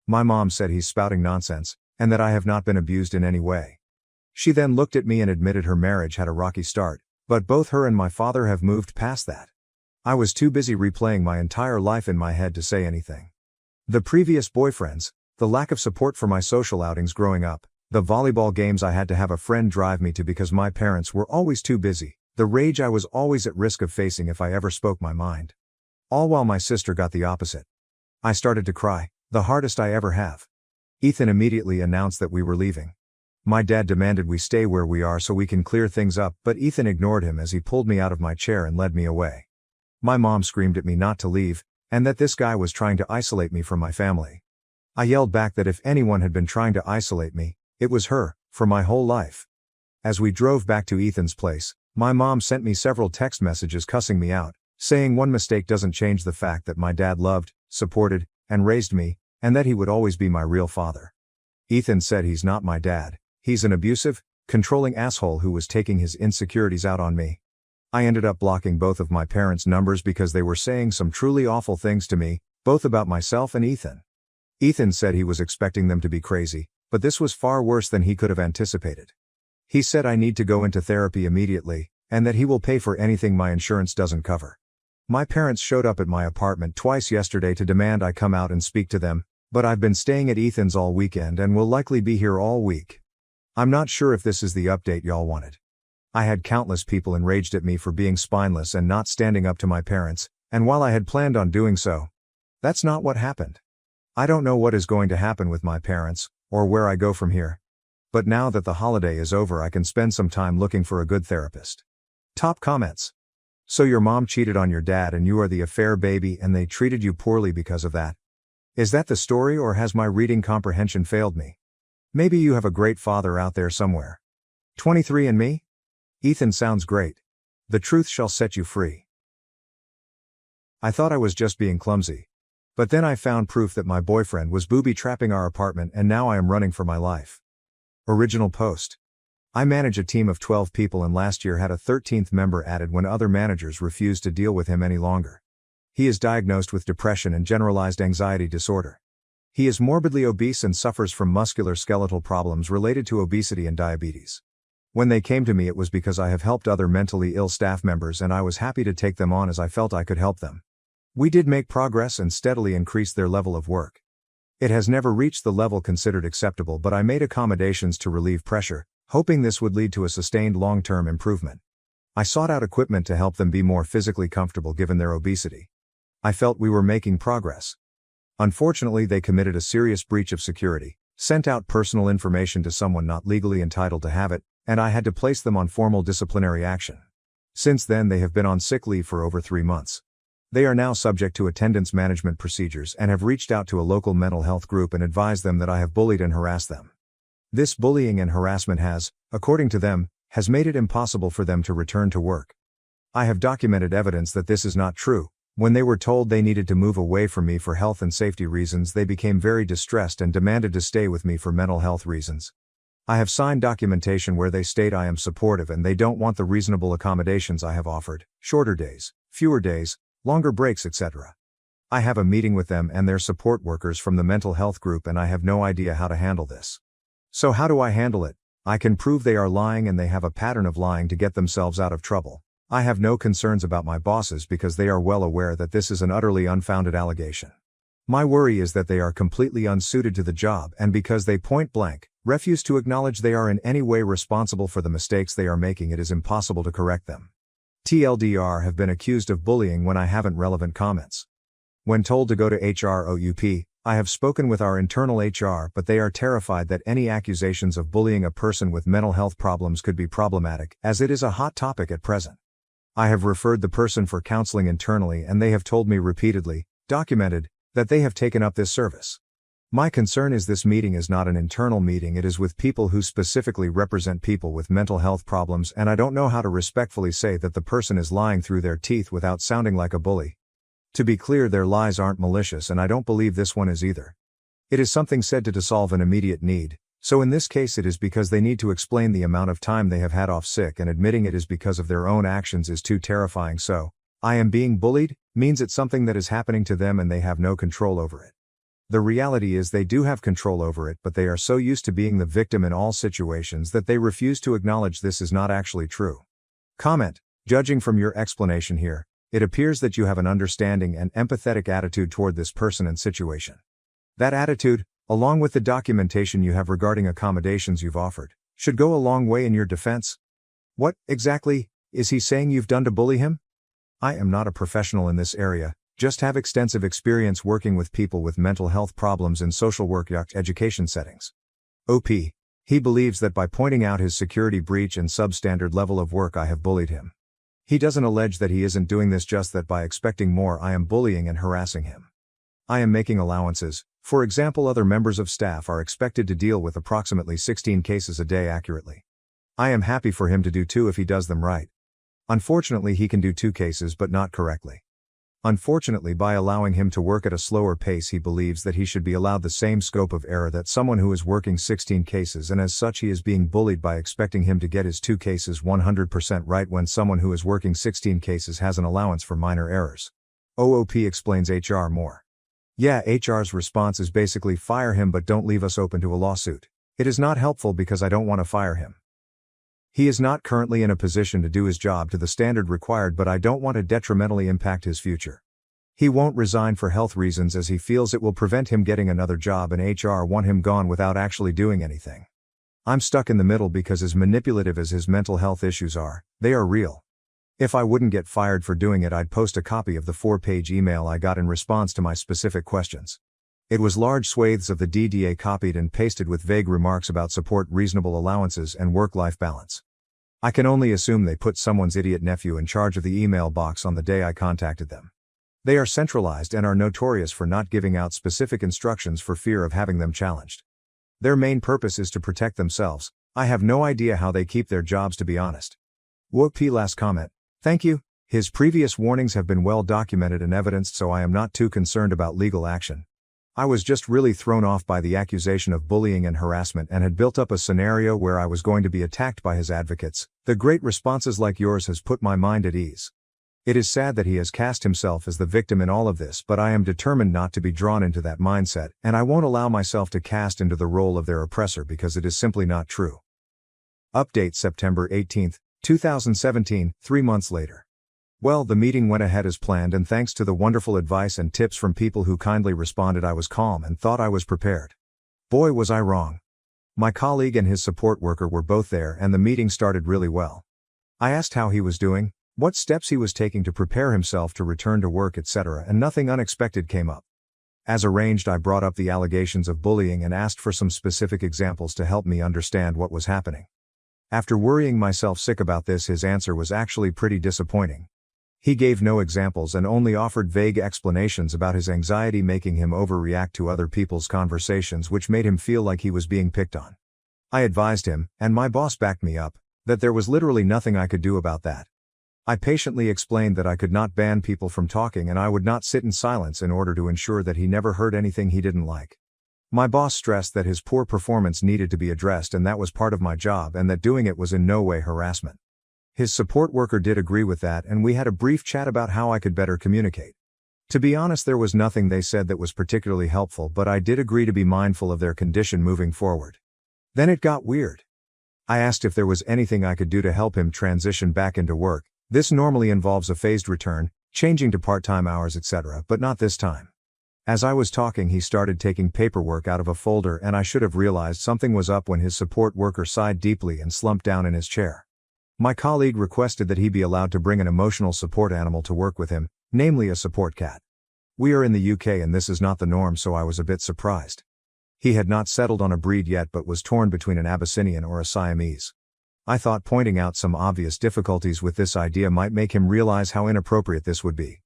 My mom said he's spouting nonsense, and that I have not been abused in any way. She then looked at me and admitted her marriage had a rocky start, but both her and my father have moved past that. I was too busy replaying my entire life in my head to say anything. The previous boyfriends, the lack of support for my social outings growing up, the volleyball games I had to have a friend drive me to because my parents were always too busy, the rage I was always at risk of facing if I ever spoke my mind. All while my sister got the opposite. I started to cry, the hardest I ever have. Ethan immediately announced that we were leaving. My dad demanded we stay where we are so we can clear things up, but Ethan ignored him as he pulled me out of my chair and led me away. My mom screamed at me not to leave, and that this guy was trying to isolate me from my family. I yelled back that if anyone had been trying to isolate me, it was her, for my whole life. As we drove back to Ethan's place, my mom sent me several text messages cussing me out, saying one mistake doesn't change the fact that my dad loved, supported, and raised me, and that he would always be my real father. Ethan said he's not my dad, he's an abusive, controlling asshole who was taking his insecurities out on me. I ended up blocking both of my parents' numbers because they were saying some truly awful things to me, both about myself and Ethan. Ethan said he was expecting them to be crazy, but this was far worse than he could have anticipated. He said I need to go into therapy immediately, and that he will pay for anything my insurance doesn't cover. My parents showed up at my apartment twice yesterday to demand I come out and speak to them, but I've been staying at Ethan's all weekend and will likely be here all week. I'm not sure if this is the update y'all wanted. I had countless people enraged at me for being spineless and not standing up to my parents, and while I had planned on doing so, that's not what happened. I don't know what is going to happen with my parents, or where I go from here. But now that the holiday is over I can spend some time looking for a good therapist. Top comments. So your mom cheated on your dad and you are the affair baby and they treated you poorly because of that. Is that the story or has my reading comprehension failed me? Maybe you have a great father out there somewhere. 23andMe? Ethan sounds great. The truth shall set you free. I thought I was just being clumsy. But then I found proof that my boyfriend was booby-trapping our apartment and now I am running for my life. Original post. I manage a team of 12 people and last year had a 13th member added when other managers refused to deal with him any longer. He is diagnosed with depression and generalized anxiety disorder. He is morbidly obese and suffers from musculoskeletal problems related to obesity and diabetes. When they came to me it was because I have helped other mentally ill staff members and I was happy to take them on as I felt I could help them. We did make progress and steadily increased their level of work. It has never reached the level considered acceptable, but I made accommodations to relieve pressure, hoping this would lead to a sustained long-term improvement. I sought out equipment to help them be more physically comfortable given their obesity. I felt we were making progress. Unfortunately, they committed a serious breach of security, sent out personal information to someone not legally entitled to have it, and I had to place them on formal disciplinary action. Since then they have been on sick leave for over 3 months. They are now subject to attendance management procedures and have reached out to a local mental health group and advised them that I have bullied and harassed them. This bullying and harassment has, according to them, has made it impossible for them to return to work. I have documented evidence that this is not true. When they were told they needed to move away from me for health and safety reasons, they became very distressed and demanded to stay with me for mental health reasons. I have signed documentation where they state I am supportive and they don't want the reasonable accommodations I have offered, shorter days, fewer days, longer breaks, etc. I have a meeting with them and their support workers from the mental health group and I have no idea how to handle this. So how do I handle it? I can prove they are lying and they have a pattern of lying to get themselves out of trouble. I have no concerns about my bosses because they are well aware that this is an utterly unfounded allegation. My worry is that they are completely unsuited to the job and because they point blank refuse to acknowledge they are in any way responsible for the mistakes they are making, it is impossible to correct them. TLDR have been accused of bullying when I haven't relevant comments. When told to go to HROUP, I have spoken with our internal HR, but they are terrified that any accusations of bullying a person with mental health problems could be problematic, as it is a hot topic at present. I have referred the person for counseling internally and they have told me repeatedly, documented, that they have taken up this service. My concern is this meeting is not an internal meeting, it is with people who specifically represent people with mental health problems, and I don't know how to respectfully say that the person is lying through their teeth without sounding like a bully. To be clear, their lies aren't malicious and I don't believe this one is either. It is something said to solve an immediate need, so in this case it is because they need to explain the amount of time they have had off sick, and admitting it is because of their own actions is too terrifying. So, I am being bullied, means it's something that is happening to them and they have no control over it. The reality is they do have control over it, but they are so used to being the victim in all situations that they refuse to acknowledge this is not actually true. Comment: judging from your explanation here, it appears that you have an understanding and empathetic attitude toward this person and situation. That attitude, along with the documentation you have regarding accommodations you've offered, should go a long way in your defense. What, exactly, is he saying you've done to bully him? I am not a professional in this area, just have extensive experience working with people with mental health problems in social work education settings. OP. He believes that by pointing out his security breach and substandard level of work I have bullied him. He doesn't allege that he isn't doing this, just that by expecting more I am bullying and harassing him. I am making allowances. For example, other members of staff are expected to deal with approximately 16 cases a day accurately. I am happy for him to do 2 if he does them right. Unfortunately, he can do 2 cases but not correctly. Unfortunately, by allowing him to work at a slower pace, he believes that he should be allowed the same scope of error that someone who is working 16 cases, and as such he is being bullied by expecting him to get his 2 cases 100% right when someone who is working 16 cases has an allowance for minor errors. OOP explains HR more. Yeah, HR's response is basically fire him but don't leave us open to a lawsuit. It is not helpful because I don't want to fire him. He is not currently in a position to do his job to the standard required, but I don't want to detrimentally impact his future. He won't resign for health reasons as he feels it will prevent him getting another job, and HR want him gone without actually doing anything. I'm stuck in the middle because as manipulative as his mental health issues are, they are real. If I wouldn't get fired for doing it, I'd post a copy of the 4-page email I got in response to my specific questions. It was large swathes of the DDA copied and pasted with vague remarks about support, reasonable allowances, and work-life balance. I can only assume they put someone's idiot nephew in charge of the email box on the day I contacted them. They are centralized and are notorious for not giving out specific instructions for fear of having them challenged. Their main purpose is to protect themselves. I have no idea how they keep their jobs, to be honest. Whoopee last comment. Thank you. His previous warnings have been well documented and evidenced, so I am not too concerned about legal action. I was just really thrown off by the accusation of bullying and harassment and had built up a scenario where I was going to be attacked by his advocates. The great responses like yours has put my mind at ease. It is sad that he has cast himself as the victim in all of this, but I am determined not to be drawn into that mindset, and I won't allow myself to cast into the role of their oppressor because it is simply not true. Update September 18, 2017, 3 months later. Well, the meeting went ahead as planned, and thanks to the wonderful advice and tips from people who kindly responded, I was calm and thought I was prepared. Boy, was I wrong. My colleague and his support worker were both there, and the meeting started really well. I asked how he was doing, what steps he was taking to prepare himself to return to work, etc., and nothing unexpected came up. As arranged, I brought up the allegations of bullying and asked for some specific examples to help me understand what was happening. After worrying myself sick about this, his answer was actually pretty disappointing. He gave no examples and only offered vague explanations about his anxiety making him overreact to other people's conversations, which made him feel like he was being picked on. I advised him, and my boss backed me up, that there was literally nothing I could do about that. I patiently explained that I could not ban people from talking and I would not sit in silence in order to ensure that he never heard anything he didn't like. My boss stressed that his poor performance needed to be addressed and that was part of my job and that doing it was in no way harassment. His support worker did agree with that, and we had a brief chat about how I could better communicate. To be honest, there was nothing they said that was particularly helpful, but I did agree to be mindful of their condition moving forward. Then it got weird. I asked if there was anything I could do to help him transition back into work. This normally involves a phased return, changing to part-time hours, etc., but not this time. As I was talking, he started taking paperwork out of a folder, and I should have realized something was up when his support worker sighed deeply and slumped down in his chair. My colleague requested that he be allowed to bring an emotional support animal to work with him, namely a support cat. We are in the UK and this is not the norm, so I was a bit surprised. He had not settled on a breed yet but was torn between an Abyssinian or a Siamese. I thought pointing out some obvious difficulties with this idea might make him realize how inappropriate this would be.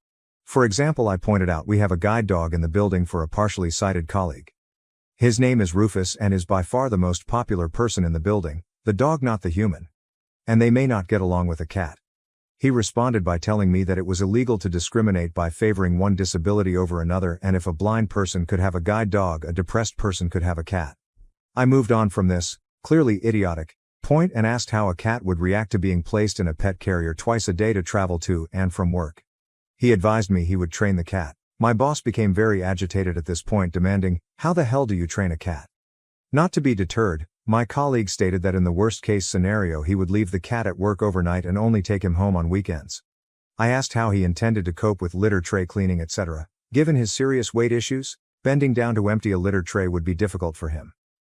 For example, I pointed out we have a guide dog in the building for a partially sighted colleague. His name is Rufus and is by far the most popular person in the building, the dog not the human. And they may not get along with a cat. He responded by telling me that it was illegal to discriminate by favoring one disability over another, and if a blind person could have a guide dog, a depressed person could have a cat. I moved on from this, clearly idiotic, point and asked how a cat would react to being placed in a pet carrier twice a day to travel to and from work. He advised me he would train the cat. My boss became very agitated at this point, demanding, "How the hell do you train a cat?" Not to be deterred, my colleague stated that in the worst-case scenario he would leave the cat at work overnight and only take him home on weekends. I asked how he intended to cope with litter tray cleaning, etc. Given his serious weight issues, bending down to empty a litter tray would be difficult for him.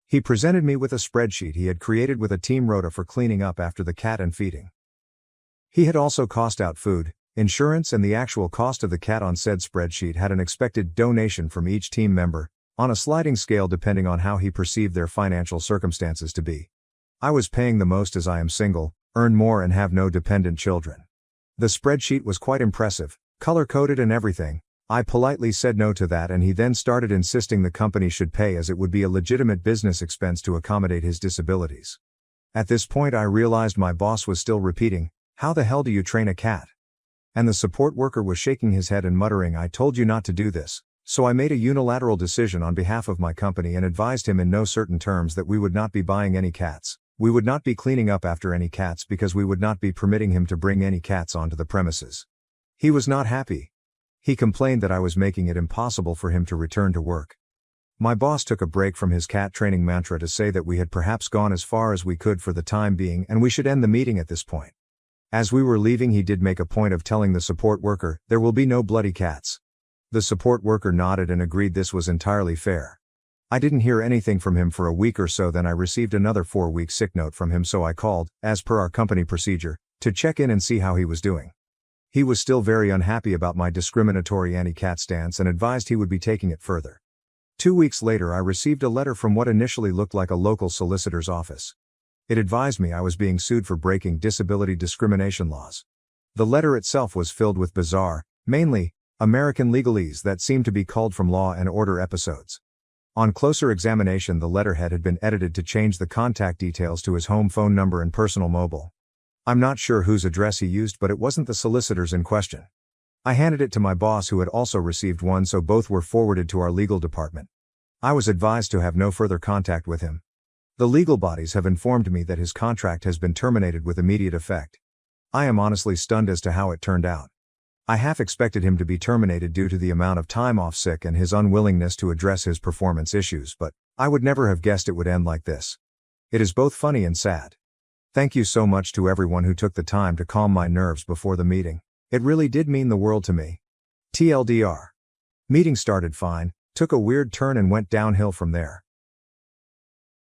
He presented me with a spreadsheet he had created with a team rota for cleaning up after the cat and feeding. He had also cost out food, insurance, and the actual cost of the cat on said spreadsheet had an expected donation from each team member, on a sliding scale depending on how he perceived their financial circumstances to be. I was paying the most as I am single, earn more and have no dependent children. The spreadsheet was quite impressive, color-coded and everything. I politely said no to that, and he then started insisting the company should pay as it would be a legitimate business expense to accommodate his disabilities. At this point I realized my boss was still repeating, "How the hell do you train a cat?" And the support worker was shaking his head and muttering, "I told you not to do this." So I made a unilateral decision on behalf of my company and advised him in no certain terms that we would not be buying any cats. We would not be cleaning up after any cats because we would not be permitting him to bring any cats onto the premises. He was not happy. He complained that I was making it impossible for him to return to work. My boss took a break from his cat training mantra to say that we had perhaps gone as far as we could for the time being and we should end the meeting at this point. As we were leaving, he did make a point of telling the support worker, "There will be no bloody cats." The support worker nodded and agreed this was entirely fair. I didn't hear anything from him for a week or so, then I received another 4-week sick note from him, so I called, as per our company procedure, to check in and see how he was doing. He was still very unhappy about my discriminatory anti-cat stance and advised he would be taking it further. 2 weeks later I received a letter from what initially looked like a local solicitor's office. It advised me I was being sued for breaking disability discrimination laws. The letter itself was filled with bizarre, mainly, American legalese that seemed to be culled from Law and Order episodes. On closer examination, the letterhead had been edited to change the contact details to his home phone number and personal mobile. I'm not sure whose address he used, but it wasn't the solicitors in question. I handed it to my boss, who had also received one, so both were forwarded to our legal department. I was advised to have no further contact with him. The legal bodies have informed me that his contract has been terminated with immediate effect. I am honestly stunned as to how it turned out. I half expected him to be terminated due to the amount of time off sick and his unwillingness to address his performance issues, but I would never have guessed it would end like this. It is both funny and sad. Thank you so much to everyone who took the time to calm my nerves before the meeting. It really did mean the world to me. TLDR. Meeting started fine, took a weird turn and went downhill from there.